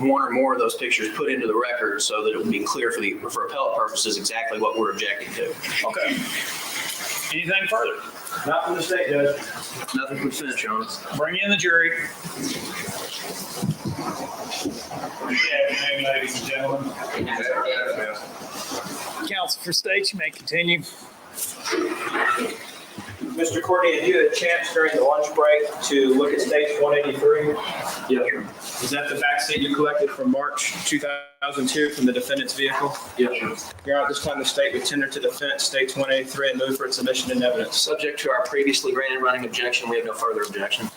one or more of those pictures put into the record so that it would be clear for appellate purposes exactly what we're objecting to. Okay. Anything further? Not from the state, Judge. Nothing from defense, Your Honor. Bring in the jury. Good afternoon, ladies and gentlemen. Counsel for states, you may continue. Mr. Courtney, have you had a chance during the lunch break to look at states 183? Yes, sir. Is that the back seat you collected from March 2002 from the defendant's vehicle? Yes, sir. Your Honor, at this time the state would tender to defense states 183 and move for its submission in evidence. Subject to our previously granted running objection, we have no further objection.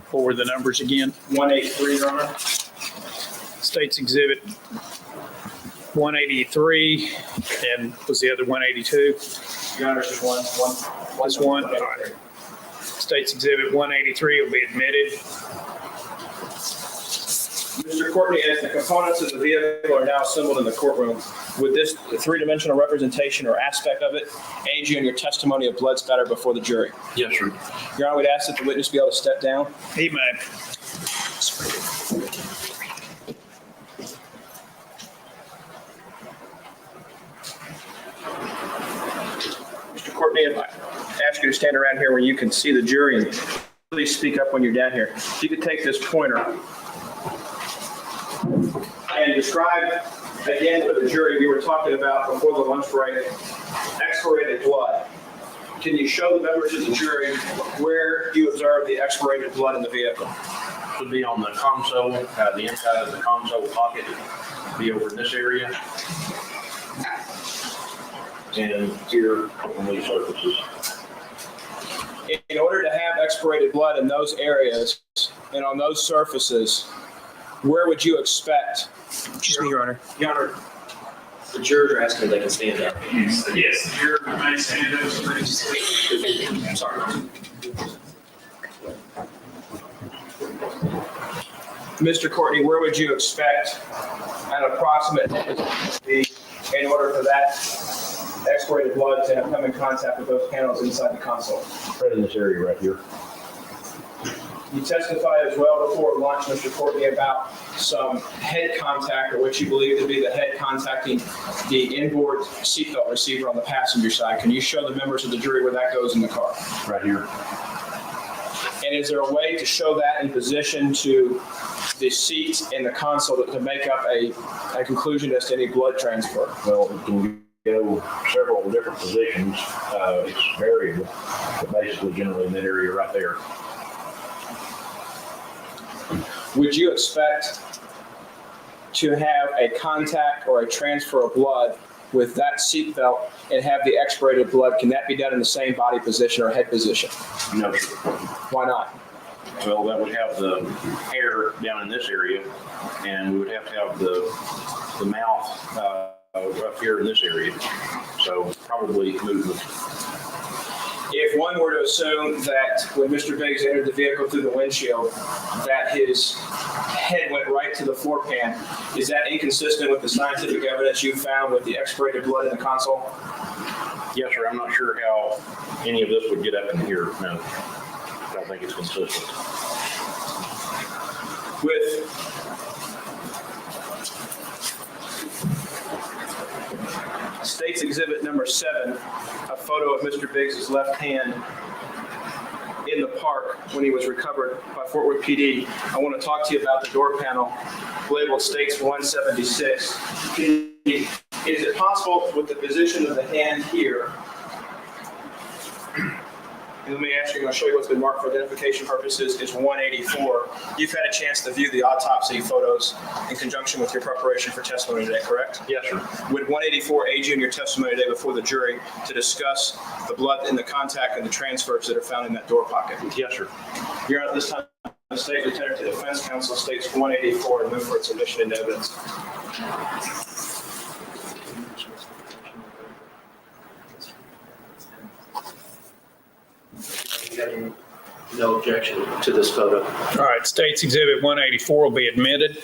Forward the numbers again. 183, Your Honor. States Exhibit 183, and was the other 182? Your Honor, just one. This one? All right. States Exhibit 183 will be admitted. Mr. Courtney, as the components of the vehicle are now assembled in the courtroom, would this three-dimensional representation or aspect of it aid you in your testimony of blood spatter before the jury? Yes, sir. Your Honor, we'd ask that the witness be able to step down. He may. Mr. Courtney, if I ask you to stand around here where you can see the jury, and please speak up when you're down here. If you could take this pointer and describe again for the jury, we were talking about before the lunch break, expirated blood. Can you show the members of the jury where you observed the expirated blood in the vehicle? Would be on the console, the inside of the console pocket, be over in this area. And here on these surfaces. In order to have expirated blood in those areas and on those surfaces, where would you expect? Excuse me, Your Honor. Your Honor, the jurors are asking if they can stand up. Yes, you're may stand up. I'm sorry. Mr. Courtney, where would you expect an approximate be in order for that expirated blood to have come in contact with those panels inside the console? Right in this area right here. You testified as well before lunch, Mr. Courtney, about some head contact, or what you believe to be the head contacting the inboard seatbelt receiver on the passenger side. Can you show the members of the jury where that goes in the car? Right here. And is there a way to show that in position to the seats in the console to make up a conclusion as to any blood transfer? Well, it can go several different positions. It's variable, but basically generally in that area right there. Would you expect to have a contact or a transfer of blood with that seatbelt and have the expirated blood? Can that be done in the same body position or head position? No, sir. Why not? Well, that would have the hair down in this area, and we would have to have the mouth up here in this area. So probably movement. If one were to assume that when Mr. Biggs entered the vehicle through the windshield, that his head went right to the floor pan, is that inconsistent with the scientific evidence you found with the expirated blood in the console? Yes, sir. I'm not sure how any of this would get up in here. No, I don't think it's consistent. With State's Exhibit number 7, a photo of Mr. Biggs' left hand in the park when he was recovered by Fort Worth PD. I want to talk to you about the door panel labeled States 176. Is it possible with the position of the hand here? And let me ask you, I'm going to show you what's been marked for identification purposes, is 184. You've had a chance to view the autopsy photos in conjunction with your preparation for testimony today, correct? Yes, sir. Would 184 aid you in your testimony today before the jury to discuss the blood in the contact and the transfers that are found in that door pocket? Yes, sir. Your Honor, at this time, the State Lieutenant to Defense Counsel states 184 and move for its submission into evidence. No objection to this photo. All right, States Exhibit 184 will be admitted.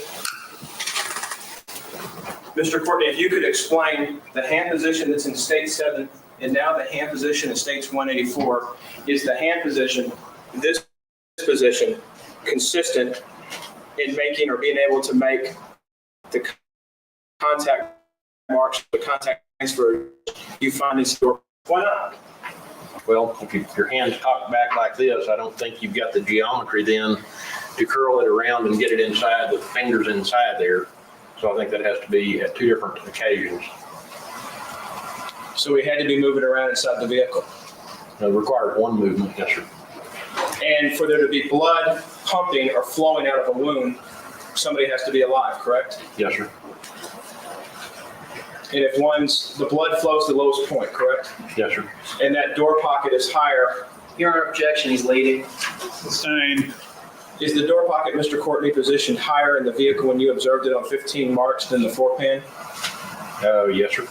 Mr. Courtney, if you could explain the hand position that's in State 7 and now the hand position in States 184, is the hand position, this position, consistent in making or being able to make the contact marks, the contact transfer you find this door? Why not? Well, if your hand's cocked back like this, I don't think you've got the geometry then to curl it around and get it inside, the fingers inside there. So I think that has to be at two different occasions. So we had to be moving around inside the vehicle. It required one movement, yes, sir. And for there to be blood pumping or flowing out of a wound, somebody has to be alive, correct? Yes, sir. And if the blood flows to the lowest point, correct? Yes, sir. And that door pocket is higher, Your objection, he's leading. Sustained. is the door pocket, Mr. Courtney, positioned higher in the vehicle when you observed it on 15 March than the floor pan? Yes, sir.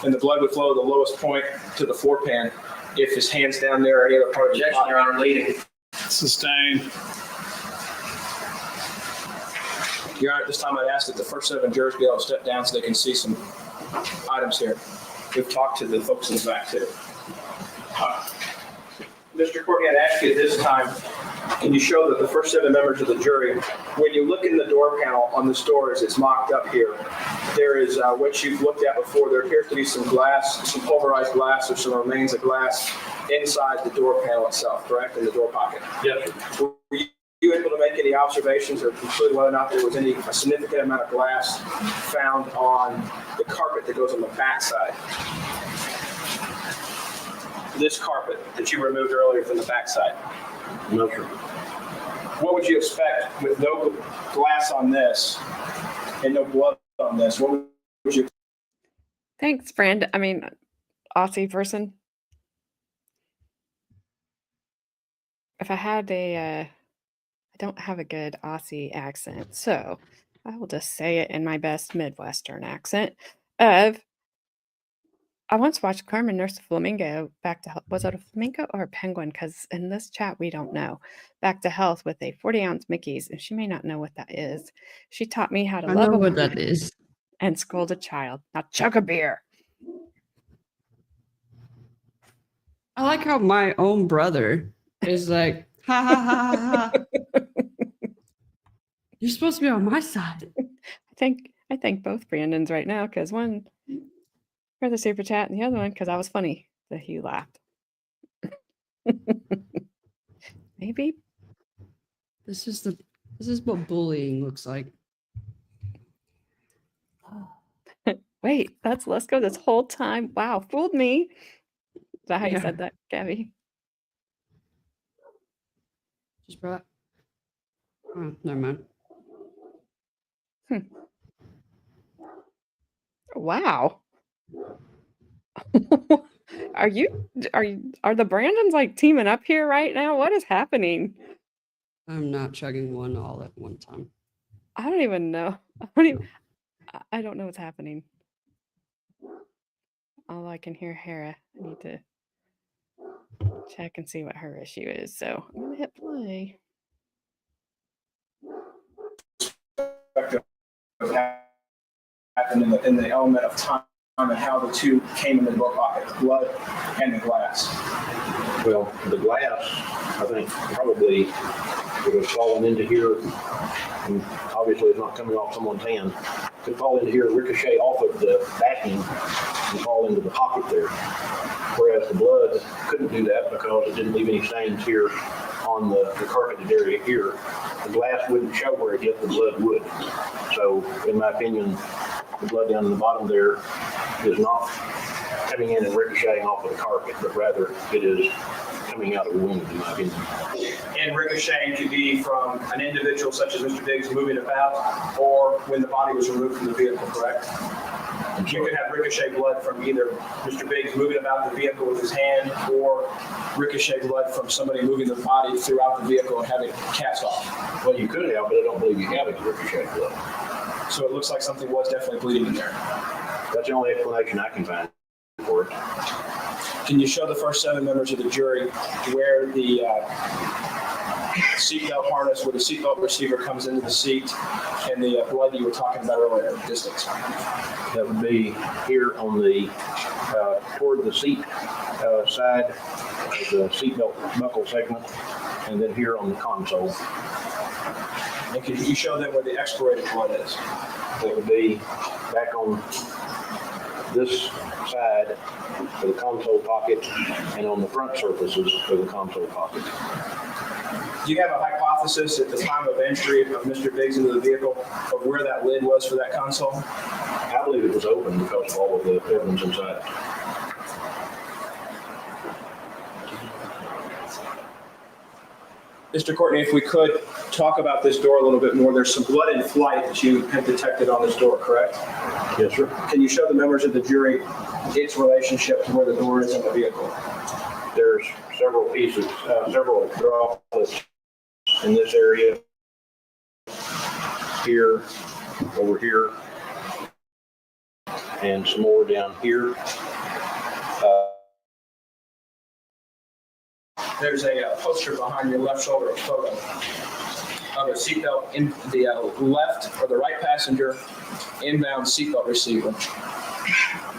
And the blood would flow to the lowest point to the floor pan if his hand's down there or any other part of his Objection, body? Your Honor, leading. Sustained. Your Honor, at this time I'd ask that the first 7 jurors be able to step down so they can see some items here. We've talked to the folks in the back too. Mr. Courtney, I'd ask you at this time, can you show that the first 7 members of the jury, when you look in the door panel on this door as it's mocked up here, there is what you've looked at before. There appears to be some glass, some pulverized glass or some remains of glass inside the door panel itself, correct, in the door pocket? Yes, sir. Were you able to make any observations or conclude whether or not there was a significant amount of glass found on the carpet that goes on the back side? This carpet that you removed earlier from the back side. No, sir. What would you expect with no glass on this and no blood on this? What would you? Thanks, friend. I mean, Aussie person. If I had I don't have a good Aussie accent, so I will just say it in my best Midwestern accent of, I once watched Carmen nurse a flamingo back to health. Was it a flamingo or a penguin? Because in this chat, we don't know. Back to health with a 40-ounce Mickey's, and she may not know what that is. She taught me how to I love know a what woman that is. and scold a child. Now chug a beer. I like how my own brother is like, ha ha ha ha ha. You're supposed to be on my side. I think both Brandons right now, because one for the super chat and the other one because I was funny that he laughed. Maybe. This is what bullying looks like. Wait, that's Lesko this whole time. Wow, fooled me. Is that how you Yeah. said that, Gabby? Just brought. Oh, never mind. Wow. Are the Brandons like teaming up here right now? What is happening? I'm not chugging one all at one time. I don't even know. I don't know what's happening. All I can hear Hera. I need to check and see what her issue is. So I'm gonna hit play. Happened in the element of time and how the two came in the door pocket, the blood and the glass. Well, the glass, I think probably would have fallen into here, and obviously it's not coming off someone's hand. Could fall into here, ricochet off of the backing and fall into the pocket there. Whereas the blood couldn't do that because it didn't leave any stains here on the carpeted area here. The glass wouldn't show where it hit, the blood would. So in my opinion, the blood down in the bottom there is not coming in and ricocheting off of the carpet, but rather it is coming out of the wound, in my opinion. And ricocheting could be from an individual such as Mr. Biggs moving about or when the body was removed from the vehicle, correct? You could have ricochet blood from either Mr. Biggs moving about the vehicle with his hand or ricochet blood from somebody moving the body throughout the vehicle and having it cast off. Well, you could have, but I don't believe you have any ricochet blood. So it looks like something was definitely bleeding in there. That's the only explanation I can find for it. Can you show the first 7 members of the jury where the seatbelt harness, where the seatbelt receiver comes into the seat and the blood you were talking about earlier, distance? That would be here on the, toward the seat side, the seatbelt buckle segment, and then here on the console. And could you show them where the expirated blood is? That would be back on this side of the console pocket and on the front surfaces of the console pocket. Do you have a hypothesis at the time of entry of Mr. Biggs into the vehicle of where that lid was for that console? I believe it was open because of all of the evidence inside. Mr. Courtney, if we could talk about this door a little bit more. There's some blood in flight that you have detected on this door, correct? Yes, sir. Can you show the members of the jury its relationship to where the door is in the vehicle? There's several pieces, several droplets in this area, here, over here, and some more down here. There's a poster behind your left shoulder, a photo of a seatbelt in the left or the right passenger inbound seatbelt receiver.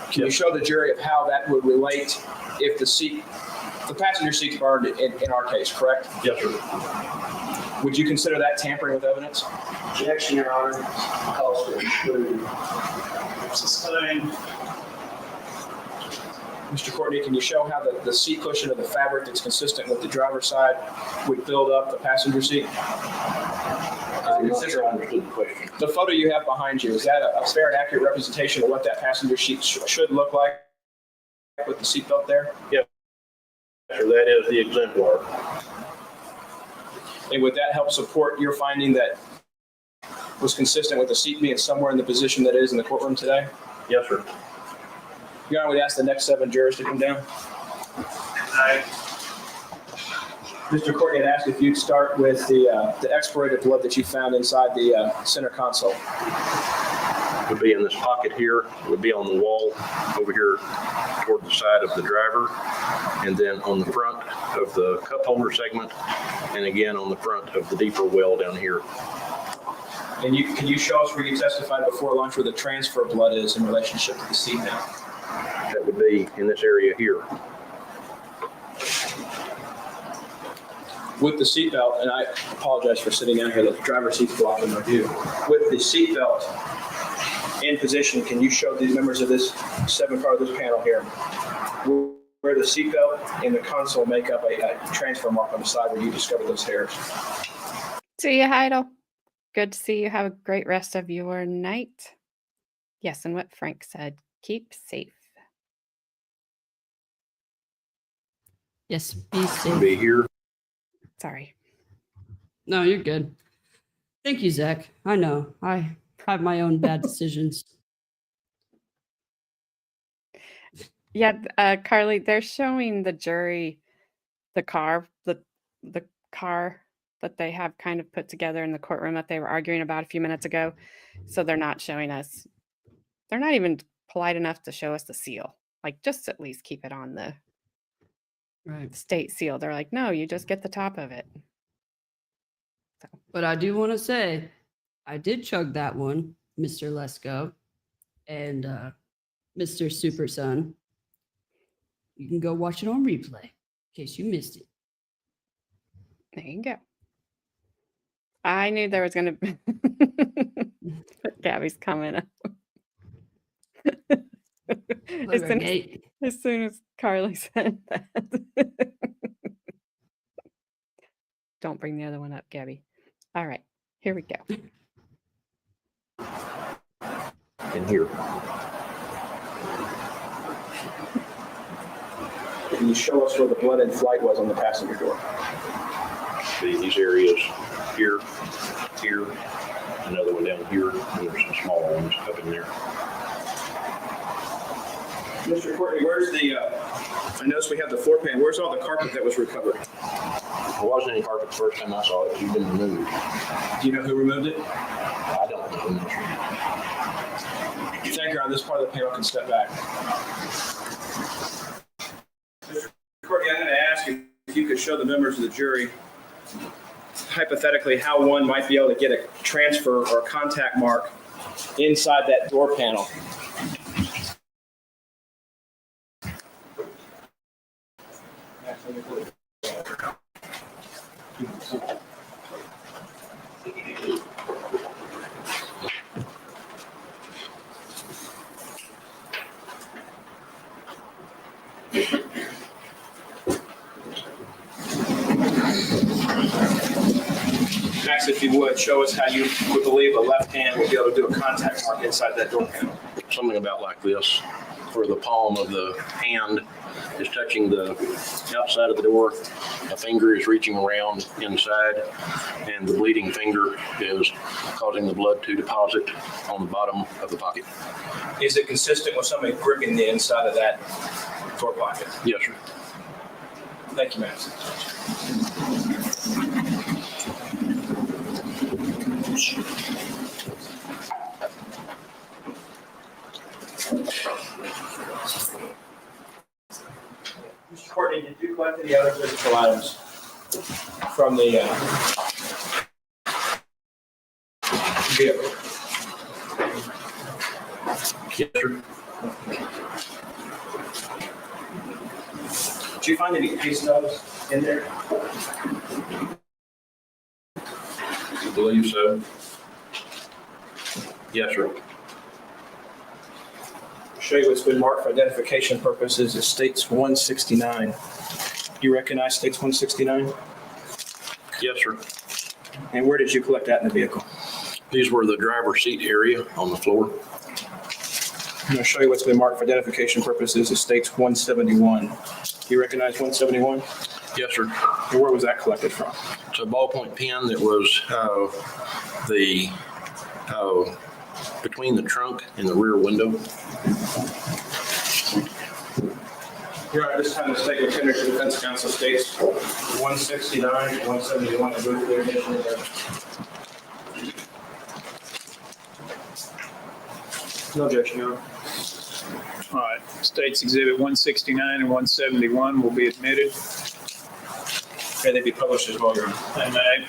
Can you show the jury of how that would relate if the passenger seat's burned in our case, correct? Yes, sir. Would you consider that tampering with evidence? Objection, Your Honor. Calls for exclusion. Sustained. Mr. Courtney, can you show how the seat cushion of the fabric that's consistent with the driver's side would build up the passenger seat? I'm not sure I understood the question. The photo you have behind you, is that a fair and accurate representation of what that passenger seat should look like with the seatbelt there? Yes, sir, that is the exemplar. And would that help support your finding that was consistent with the seat being somewhere in the position that it is in the courtroom today? Yes, sir. Your Honor, we'd ask the next 7 jurors to come down. Aye. Mr. Courtney, I'd ask if you'd start with the expirated blood that you found inside the center console. It would be in this pocket here. It would be on the wall over here toward the side of the driver, and then on the front of the cup holder segment, and again on the front of the deeper well down here. And can you show us where you testified before lunch where the transfer blood is in relationship to the seat now? That would be in this area here. With the seatbelt, and I apologize for sitting down here, the driver's seat's blocking my view. With the seatbelt in position, can you show the members of this 7 part of this panel here where the seatbelt and the console make up a transfer mark on the side where you discovered those hairs? See you, Heidel. Good to see you. Have a great rest of your night. Yes, and what Frank said, keep safe. Yes, be safe. Be here. Sorry. No, you're good. Thank you, Zach. I know. I have my own bad decisions. Yeah, Carly, they're showing the jury the car that they have kind of put together in the courtroom that they were arguing about a few minutes ago. So they're not showing us. They're not even polite enough to show us the seal. Like, just at least keep it on the Right. state seal. They're like, no, you just get the top of it. But I do want to say, I did chug that one, Mr. Lesko and Mr. Super Son. You can go watch it on replay in case you missed it. There you go. I knew there was going to be Gabby's comment up. As soon as Carly said that. Don't bring the other one up, Gabby. All right, here we go. In here. Can you show us where the blood in flight was on the passenger door? Be these areas here, here, another one down here, and there's some smaller ones up in there. Mr. Courtney, where's I noticed we have the floor pan. Where's all the carpet that was recovered? There wasn't any carpet the first time I saw it. It's been removed. Do you know who removed it? I don't know. Thank you, Your Honor. This part of the panel can step back. Mr. Courtney, I'm going to ask you if you could show the members of the jury, hypothetically, how one might be able to get a transfer or a contact mark inside that door panel. show us how you would believe a left hand would be able to do a contact mark inside that door panel? Something about like this, where the palm of the hand is touching the outside of the door. A finger is reaching around inside, and the bleeding finger is causing the blood to deposit on the bottom of the pocket. Is it consistent with somebody gripping the inside of that door pocket? Yes, sir. Thank you, ma'am. Mr. Courtney, did you collect any other physical items from the vehicle? Yes, sir. Did you find any pay stubs in there? I believe so. Yes, sir. Show you what's been marked for identification purposes. It states 169. You recognize states 169? Yes, sir. And where did you collect that in the vehicle? These were the driver's seat area on the floor. I'm going to show you what's been marked for identification purposes. It states 171. You recognize 171? Yes, sir. And where was that collected from? It's a ballpoint pen that was between the trunk and the rear window. Your Honor, this time the statement tendered to defense counsel states 169, 171. I move for the admission of evidence. No objection, Your Honor. All right, States Exhibit 169 and 171 will be admitted. May they be published as well, Your Honor. They may.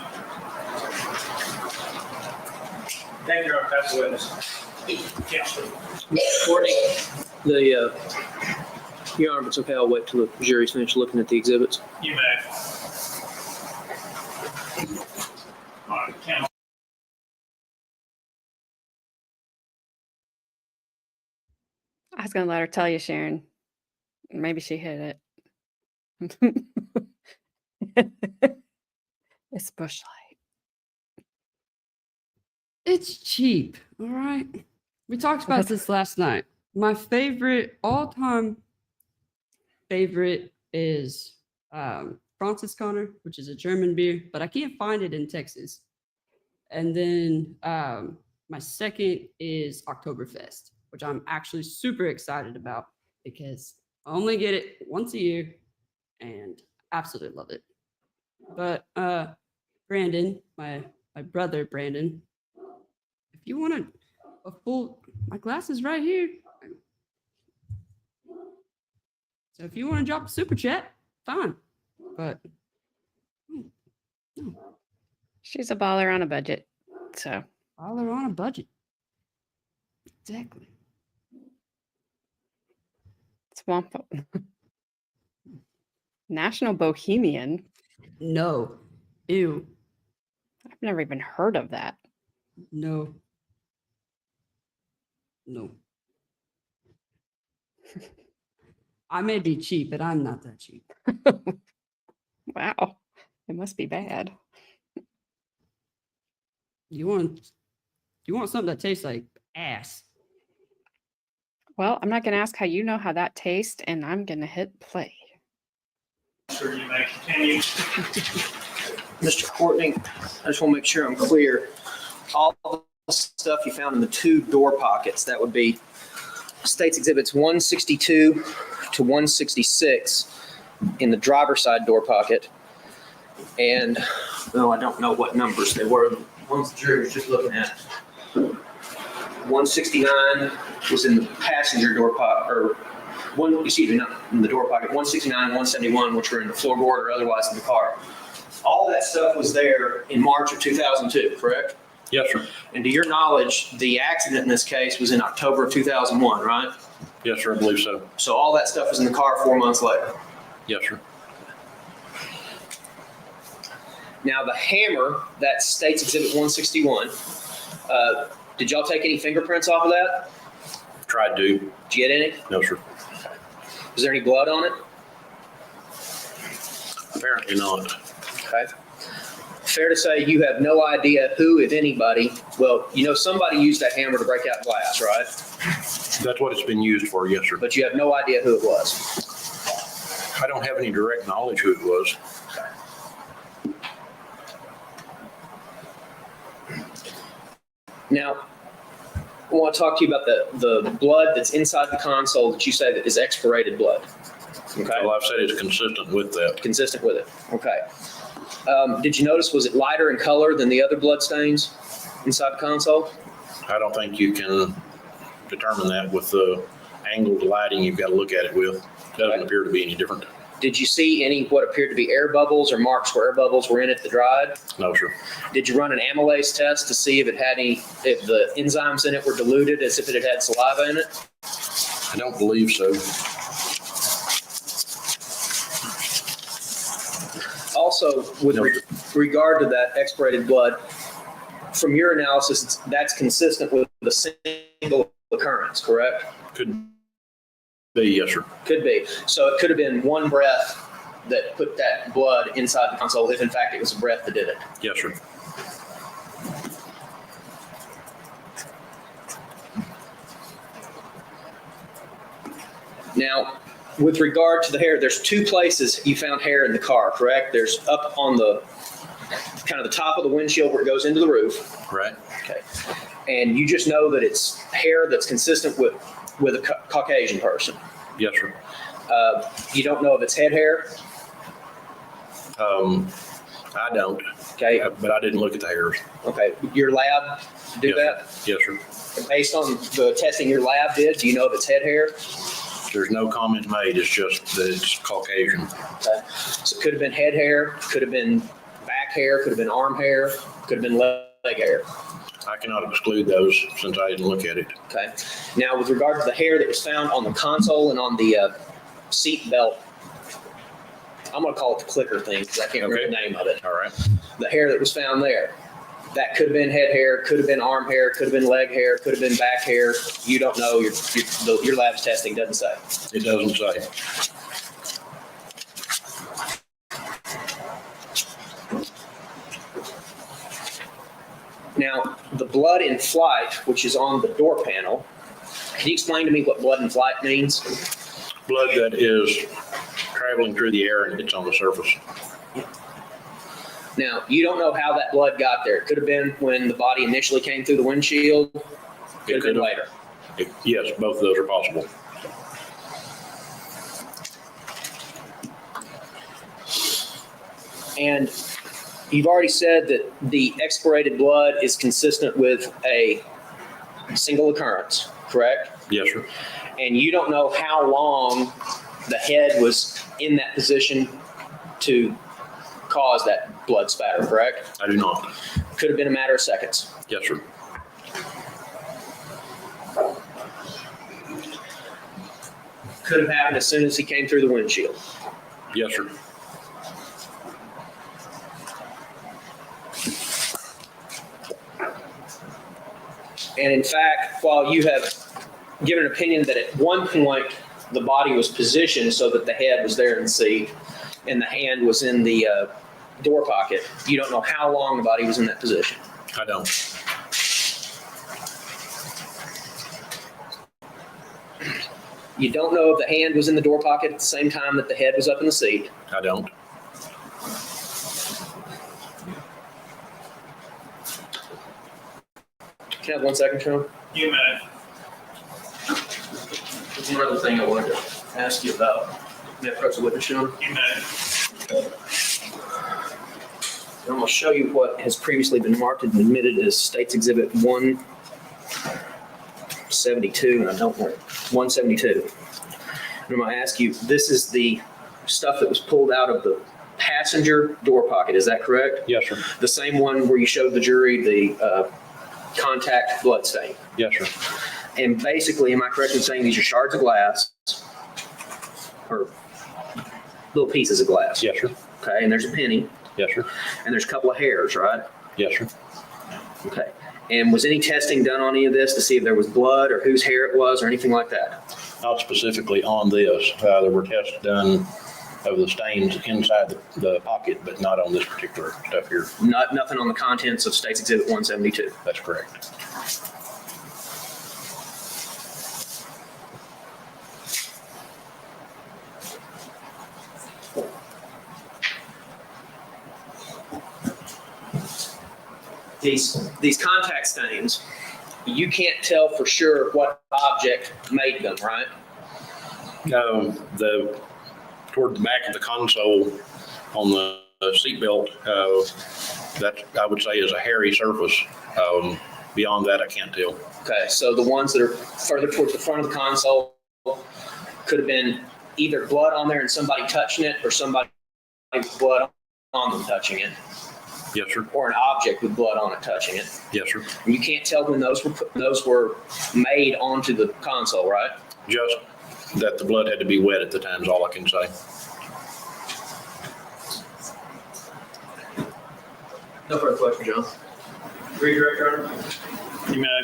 Thank you, Your Honor. Pass the witness. Courtney, Your Honor, if it's okay, I'll wait till the jury's finished looking at the exhibits. You may. All right, count. I was gonna let her tell you, Sharon. Maybe she hit it. It's bush light. It's cheap. All right. We talked about this last night. My favorite, all-time favorite is Francis Connor, which is a German beer, but I can't find it in Texas. And then my second is Oktoberfest, which I'm actually super excited about because I only get it once a year and absolutely love it. But Brandon, my brother Brandon, if you want a full, my glass is right here. So if you want to drop a super chat, fine. But no, She's a baller on a budget. So all are on a budget. Exactly. Swamp National Bohemian. No. Ew. I've never even heard of that. No. No. I may be cheap, but I'm not that cheap. Wow. It must be bad. You want something that tastes like ass. Well, I'm not going to ask how you know how that tastes, and I'm going to hit play. Sir, you may continue. Mr. Courtney, I just want to make sure I'm clear. All the stuff you found in the two door pockets, that would be States Exhibits 162 to 166 in the driver's side door pocket. And, I don't know what numbers they were. The ones the jury was just looking at. 169 was in the passenger door pocket, not in the door pocket. 169, 171, which were in the floorboard or otherwise in the car. All that stuff was there in March of 2002, correct? Yes, sir. And to your knowledge, the accident in this case was in October of 2001, right? Yes, sir. I believe so. So all that stuff was in the car 4 months later. Yes, sir. Now the hammer, that's States Exhibit 161. Did y'all take any fingerprints off of that? Tried to. Did you get any? No, sir. Was there any blood on it? Apparently not. Okay. Fair to say you have no idea who, if anybody, well, you know somebody used that hammer to break out glass, right? That's what it's been used for, yes, sir. But you have no idea who it was. I don't have any direct knowledge who it was. Now, I want to talk to you about the blood that's inside the console that you say that is expirated blood. Okay. Well, I've said it's consistent with that. Consistent with it. Okay. Did you notice, was it lighter in color than the other blood stains inside the console? I don't think you can determine that with the angled lighting you've got to look at it with. It doesn't appear to be any different. Did you see any what appeared to be air bubbles or marks where air bubbles were in it that dried? No, sir. Did you run an amylase test to see if it had if the enzymes in it were diluted as if it had saliva in it? I don't believe so. Also, with No. regard to that expirated blood, from your analysis, that's consistent with a single occurrence, correct? Could be, yes, sir. Could be. So it could have been one breath that put that blood inside the console, if in fact it was a breath that did it. Yes, sir. Now, with regard to the hair, there's two places you found hair in the car, correct? There's up on the kind of the top of the windshield where it goes into the roof. Right. Okay. And you just know that it's hair that's consistent with a Caucasian person. Yes, sir. You don't know if it's head hair. I don't, Okay. but I didn't look at the hairs. Okay. Your lab do Yes, that? sir. Yes, sir. Based on the testing your lab did, do you know if it's head hair? There's no comment made. It's just that it's Caucasian. Okay. So it could have been head hair, could have been back hair, could have been arm hair, could have been leg hair. I cannot exclude those since I didn't look at it. Okay. Now, with regard to the hair that was found on the console and on the seat belt, I'm going to call it the clicker thing because I can't remember the name of it. All right. The hair that was found there, that could have been head hair, could have been arm hair, could have been leg hair, could have been back hair. You don't know. Your lab's testing doesn't say. It doesn't say. Now, the blood in flight, which is on the door panel, can you explain to me what blood in flight means? Blood that is traveling through the air and hits on the surface. Now, you don't know how that blood got there. It could have been when the body initially came through the windshield. Could have been later. Yes, both of those are possible. And you've already said that the expirated blood is consistent with a single occurrence, correct? Yes, sir. And you don't know how long the head was in that position to cause that blood spatter, correct? I do not. Could have been a matter of seconds. Yes, sir. Could have happened as soon as he came through the windshield. Yes, sir. And in fact, while you have given an opinion that at one point the body was positioned so that the head was there in the seat and the hand was in the door pocket, you don't know how long the body was in that position. I don't. You don't know if the hand was in the door pocket at the same time that the head was up in the seat. I don't. Can I have 1 second, Sean? You may. There's one other thing I wanted to ask you about. May I approach the witness, Sean? You may. I'm going to show you what has previously been marked and admitted as State's Exhibit 172, and I don't know, 172. And I'm going to ask you, this is the stuff that was pulled out of the passenger door pocket, is that correct? Yes, sir. The same one where you showed the jury the contact blood stain. Yes, sir. And basically, am I correct in saying these are shards of glass or little pieces of glass? Yes, sir. Okay, and there's a penny. Yes, sir. And there's a couple of hairs, right? Yes, sir. Okay. And was any testing done on any of this to see if there was blood or whose hair it was or anything like that? Not specifically on this. There were tests done of the stains inside the pocket, but not on this particular stuff here. Nothing on the contents of State's Exhibit 172. That's correct. These contact stains, you can't tell for sure what object made them, right? Toward the back of the console on the seatbelt, that I would say is a hairy surface. Beyond that, I can't tell. Okay, so the ones that are further towards the front of the console could have been either blood on there and somebody touching it, or somebody with blood on them touching it, Yes, sir. or an object with blood on it touching it. Yes, sir. And you can't tell when those were made onto the console, right? Just that the blood had to be wet at the time is all I can say. No further questions, John. Agree, Director. You may.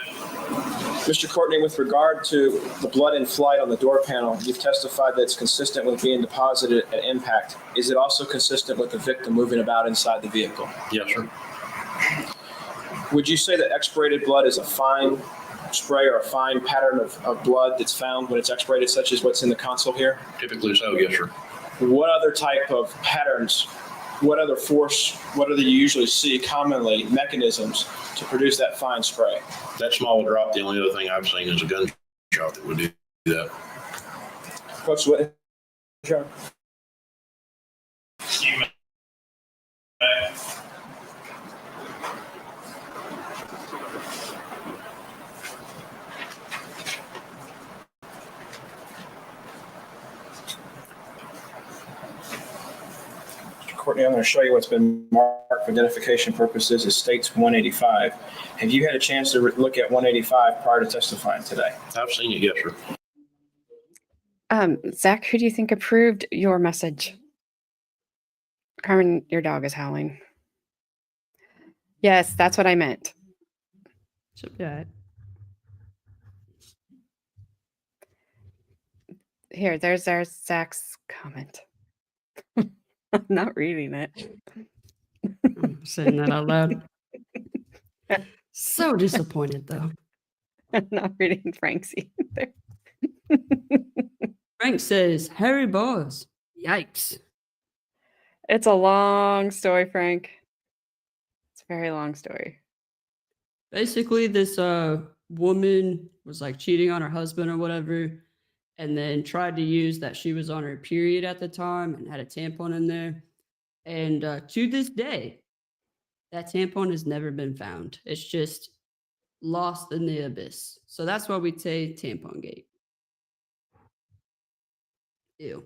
Mr. Courtney, with regard to the blood in flight on the door panel, you've testified that it's consistent with being deposited at impact. Is it also consistent with the victim moving about inside the vehicle? Yes, sir. Would you say that expirated blood is a fine spray or a fine pattern of blood that's found when it's expirated, such as what's in the console here? Typically so, yes, sir. What other type of patterns, what other force, what other you usually see commonly, mechanisms to produce that fine spray? That small drop, the only other thing I've seen is a gunshot that would do that. What's what? John? You may. Courtney, I'm going to show you what's been marked for identification purposes as States 185. Have you had a chance to look at 185 prior to testifying today? I've seen it, yes, sir. Zach, who do you think approved your message? Carmen, your dog is howling. Yes, that's what I meant. Should be all right. Here, there's Zach's comment. I'm not reading it. I'm saying that out loud. So disappointed, though. I'm not reading Frank's either. Frank says, Harry Boss. Yikes. It's a long story, Frank. It's a very long story. Basically, this woman was like cheating on her husband or whatever, and then tried to use that she was on her period at the time and had a tampon in there. And to this day, that tampon has never been found. It's just lost in the abyss. So that's why we say tampon gate. Ew.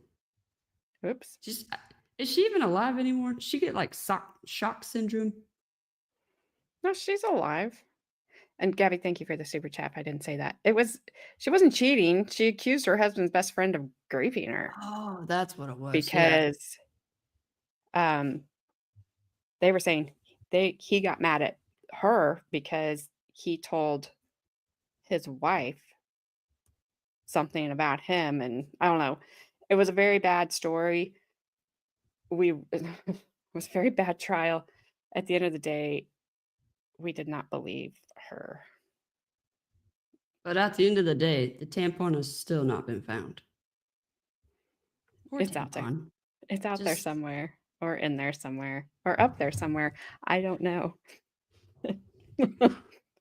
Oops. Just, is she even alive anymore? Did she get like shock syndrome? No, she's alive. And Gabby, thank you for the super chat. I didn't say that. She wasn't cheating. She accused her husband's best friend of raping her. Oh, that's what it was. Because they were saying he got mad at her because he told his wife something about him, and I don't know. It was a very bad story. It was a very bad trial. At the end of the day, we did not believe her. But at the end of the day, the tampon has still not been found. Poor It's out there. tampon. It's out there Just- somewhere, or in there somewhere, or up there somewhere. I don't know.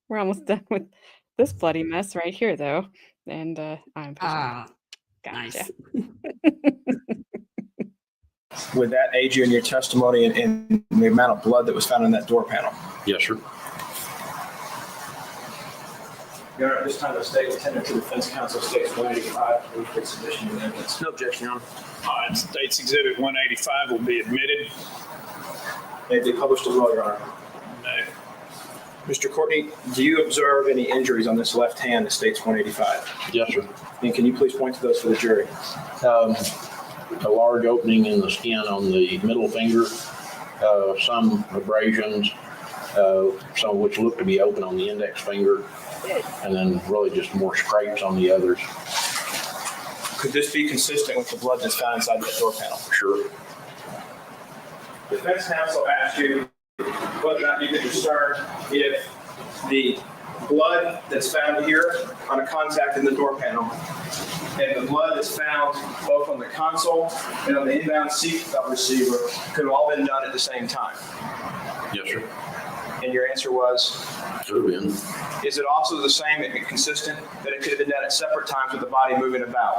We're almost done with this bloody mess right here, though. And I'm pushing. Ah, Gotcha. nice. Would that aid you in your testimony in the amount of blood that was found in that door panel? Yes, sir. Your Honor, at this time, the state attendant to defense counsel states 185 move for submission of evidence. No objection, Your Honor. All right, State's Exhibit 185 will be admitted. May it be published as well, Your Honor. No. Mr. Courtney, do you observe any injuries on this left hand that states 185? Yes, sir. And can you please point to those for the jury? A large opening in the skin on the middle finger, some abrasions, some of which look to be open on the index finger, and then really just more scrapes on the others. Could this be consistent with the blood that's found inside that door panel? Sure. Defense counsel asked you whether or not you could discern if the blood that's found here on a contact in the door panel and the blood that's found both on the console and on the inbound seatbelt receiver could have all been done at the same time. Yes, sir. And your answer was, Could have been. is it also the same and consistent that it could have been done at separate times with the body moving about?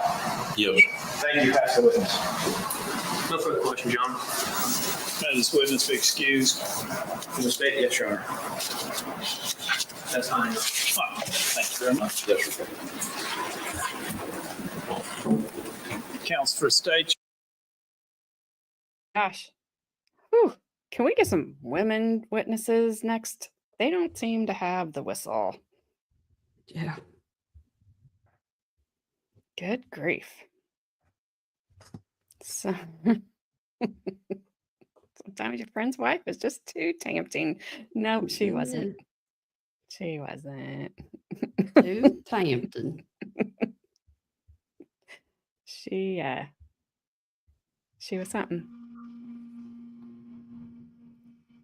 Yes. Thank you, pass the witness. No further question, John. May this witness be excused. From the state, yes, Your Honor. That's fine. Thank you very much. Yes, sir. Counsel for state. Gosh. Whew. Can we get some women witnesses next? They don't seem to have the whistle. Yeah. Good grief. So sometimes your friend's wife is just too tempting. Nope, she wasn't. She wasn't. Too tempting. She was something.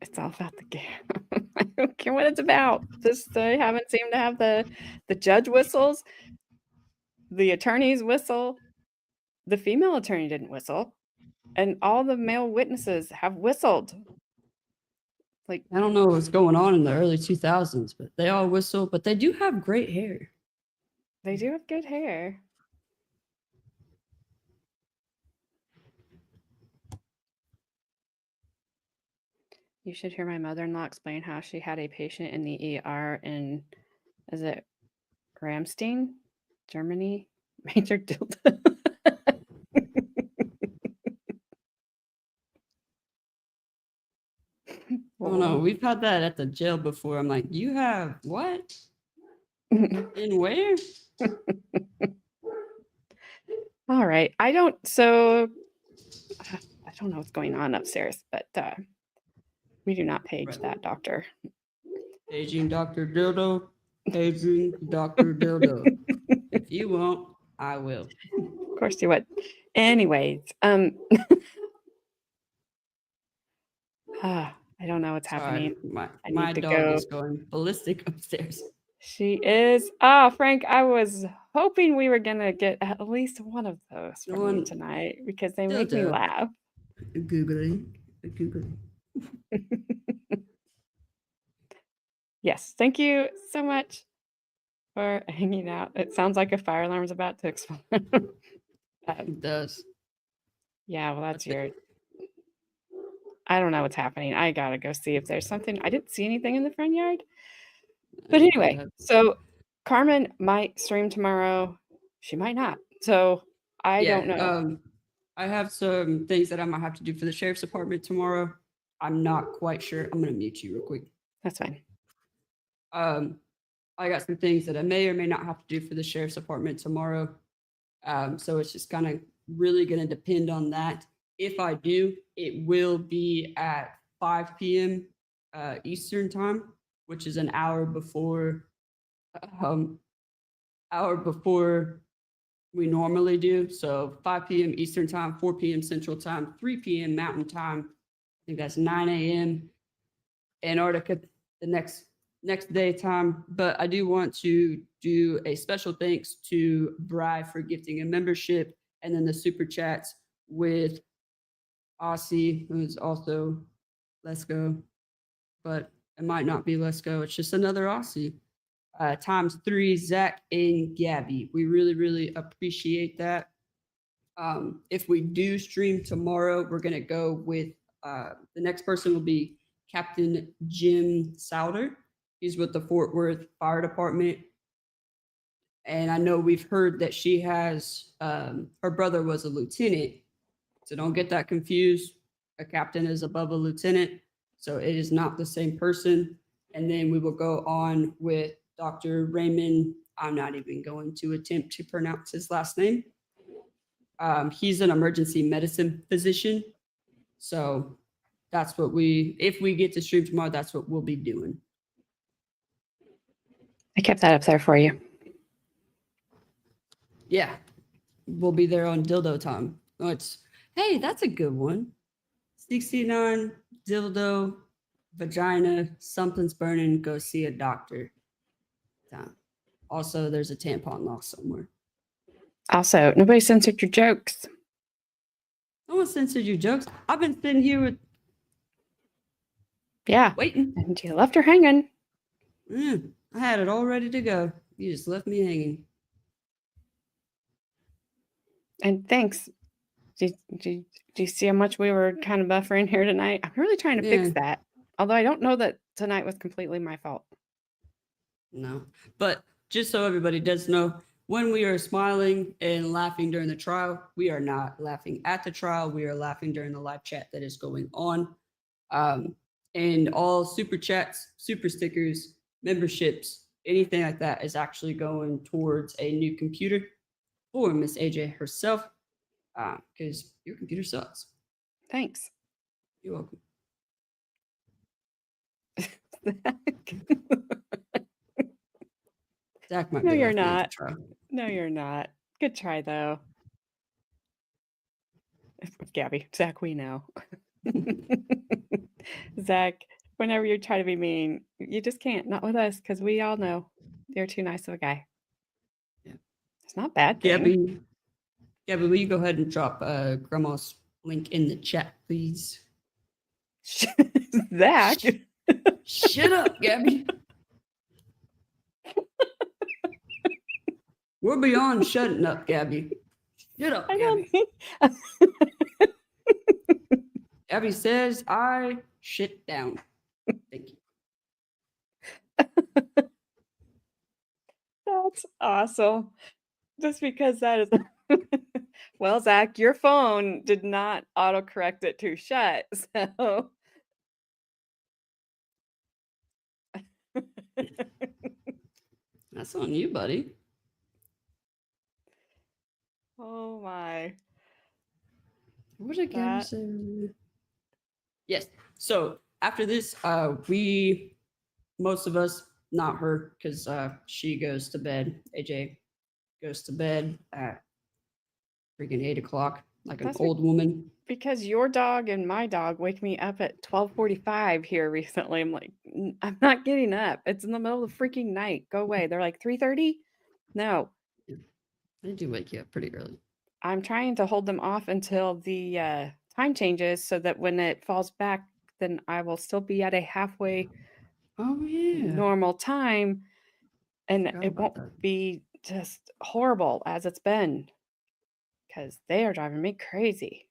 It's all about the game. I don't care what it's about. Just they haven't seemed to have the judge whistles, the attorney's whistle. The female attorney didn't whistle, and all the male witnesses have whistled. Like, I don't know what's going on in the early 2000s, but they all whistle, but they do have great hair. they do have good hair. You should hear my mother-in-law explain how she had a patient in the ER in, is it Ramstein, Germany? Major dildo. Oh no, we've had that at the jail before. I'm like, you have what? In where? All right. I don't know what's going on upstairs, but we do not page Right. that doctor. Paging Dr. Dildo. Paging Dr. Dildo. If you won't, I will. Of course you would. Anyways, I don't know what's happening. Sorry, I my need to dog go. is going ballistic upstairs. She is. Frank, I was hoping we were gonna get at least one of those from you One- tonight because they Still make me do. laugh. Googling. Googling. Yes, thank you so much for hanging out. It sounds like a fire alarm is about to explode. It does. Yeah, well, that's Okay. your. I don't know what's happening. I gotta go see if there's something. I didn't see anything in the front yard. But anyway, so Carmen might stream tomorrow. She might not. So I don't know. I have some things that I might have to do for the sheriff's department tomorrow. I'm not quite sure. I'm gonna mute you real quick. That's fine. I got some things that I may or may not have to do for the sheriff's department tomorrow. So it's just kind of really going to depend on that. If I do, it will be at 5 p.m. Eastern time, which is an hour before we normally do. So 5 p.m. Eastern time, 4 p.m. Central time, 3 p.m. Mountain time. I think that's 9 a.m. Antarctica the next day time. But I do want to do a special thanks to Bri for gifting a membership, and then the super chats with Aussie, who is also Let's Go, but it might not be Let's Go. It's just another Aussie. ×3, Zach and Gabby. We really, really appreciate that. If we do stream tomorrow, we're going to go with the next person will be Captain Jim Souter. He's with the Fort Worth Fire Department. And I know we've heard that she has, her brother was a lieutenant. So don't get that confused. A captain is above a lieutenant. So it is not the same person. And then we will go on with Dr. Raymond. I'm not even going to attempt to pronounce his last name. He's an emergency medicine physician. So that's what if we get to stream tomorrow, that's what we'll be doing. I kept that up there for you. Yeah. will be there on dildo time. Oh, hey, that's a good one. 69 dildo vagina, something's burning, go see a doctor. Time. Also, there's a tampon lost somewhere. Also, nobody censored your jokes. No one censored your jokes. I've been sitting here Yeah. waiting. And you left her hanging. I had it all ready to go. You just left me hanging. And thanks. Do you see how much we were kind of buffering here tonight? I'm really trying to fix that. Although I don't know that tonight was completely my fault. No. But just so everybody does know, when we are smiling and laughing during the trial, we are not laughing at the trial. We are laughing during the live chat that is going on. And all super chats, super stickers, memberships, anything like that is actually going towards a new computer for Miss AJ herself, because your computer sucks. Thanks. You're welcome. Zach might No, be you're laughing at the not. trial. No, you're not. Good try, though. Gabby, Zach, we know. Zach, whenever you try to be mean, you just can't. Not with us, because we all know you're too nice of a guy. Yeah. It's not bad. Thing. Gabby, will you go ahead and drop Grandma's link in the chat, please? Zach. Shut up, Gabby. We're beyond shutting up, Gabby. Shut up, Gabby. Gabby says I shit down. Thank you. That's awesome. Just because that is... Well, Zach, your phone did not autocorrect it to shut, so... That's on you, buddy. Oh, my. What did Gabby say? Yes. So after this, most of us, not her, because she goes to bed. AJ goes to bed at freaking 8 o'clock, like an old woman. Because your dog and my dog wake me up at 12:45 here recently. I'm like, I'm not getting up. It's in the middle of the freaking night. Go away. They're like 3:30. No. They do wake you up pretty early. I'm trying to hold them off until the time changes so that when it falls back, then I will still be at a halfway normal time, and it won't be just horrible as it's been, because they are driving me crazy.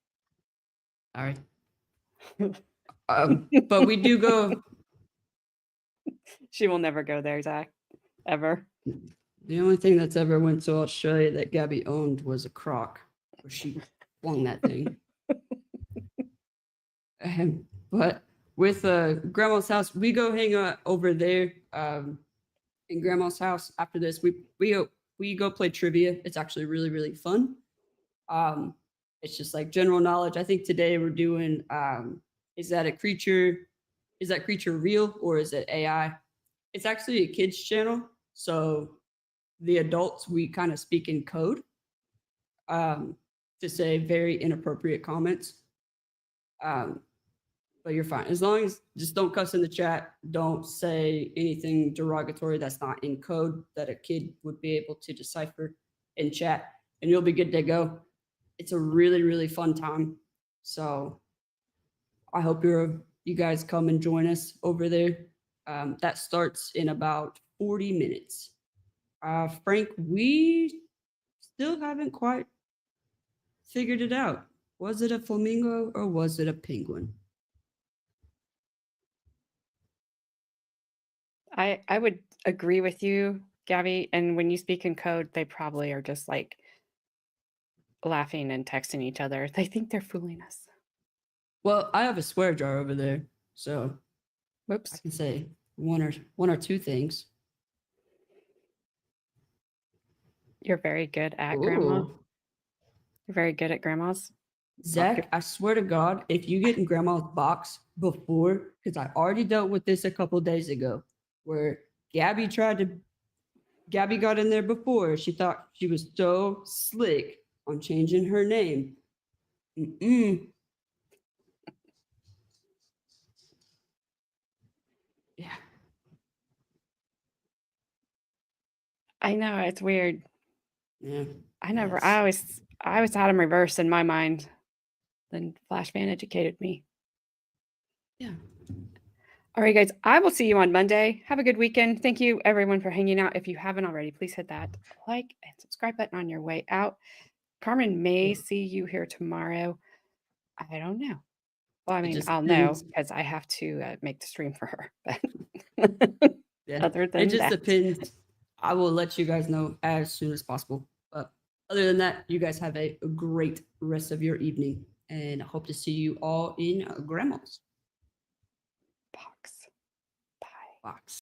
All right. But we do go. She will never go there, Zach. Ever. The only thing that's ever went to Australia that Gabby owned was a croc, where she flung that thing. But with Grandma's house, we go hang out over there in Grandma's house. After this, we go play trivia. It's actually really, really fun. It's just like general knowledge. I think today we're doing is that creature real or is it AI? It's actually a kids channel, so the adults, we kind of speak in code to say very inappropriate comments. But you're fine. As long as just don't cuss in the chat. Don't say anything derogatory that's not in code that a kid would be able to decipher in chat, and you'll be good to go. It's a really, really fun time. So I hope you guys come and join us over there. That starts in about 40 minutes. Frank, we still haven't quite figured it out. Was it a flamingo or was it a penguin? I would agree with you, Gabby. And when you speak in code, they probably are just like laughing and texting each other. They think they're fooling us. Well, I have a swear jar over there, so whoops, I can say one or two things. You're very good at Grandma. You're very good at Grandma's. Zach, I swear to God, if you get in Grandma's box before, because I already dealt with this a couple days ago, where Gabby got in there before. She thought she was so slick. on changing her name. Mm-mm. Yeah. I know it's weird. Yeah. I Yes. always had them reversed in my mind. Then Flashman educated me. Yeah. All right, guys, I will see you on Monday. Have a good weekend. Thank you, everyone, for hanging out. If you haven't already, please hit that like and subscribe button on your way out. Carmen may see you here tomorrow. I don't know. Well, I mean, just I'll know depends. because I have to make the stream for her. But Yeah. other It than just that, depends. I will let you guys know as soon as possible. But other than that, you guys have a great rest of your evening. And I hope to see you all in Grandma's box. Bye. box.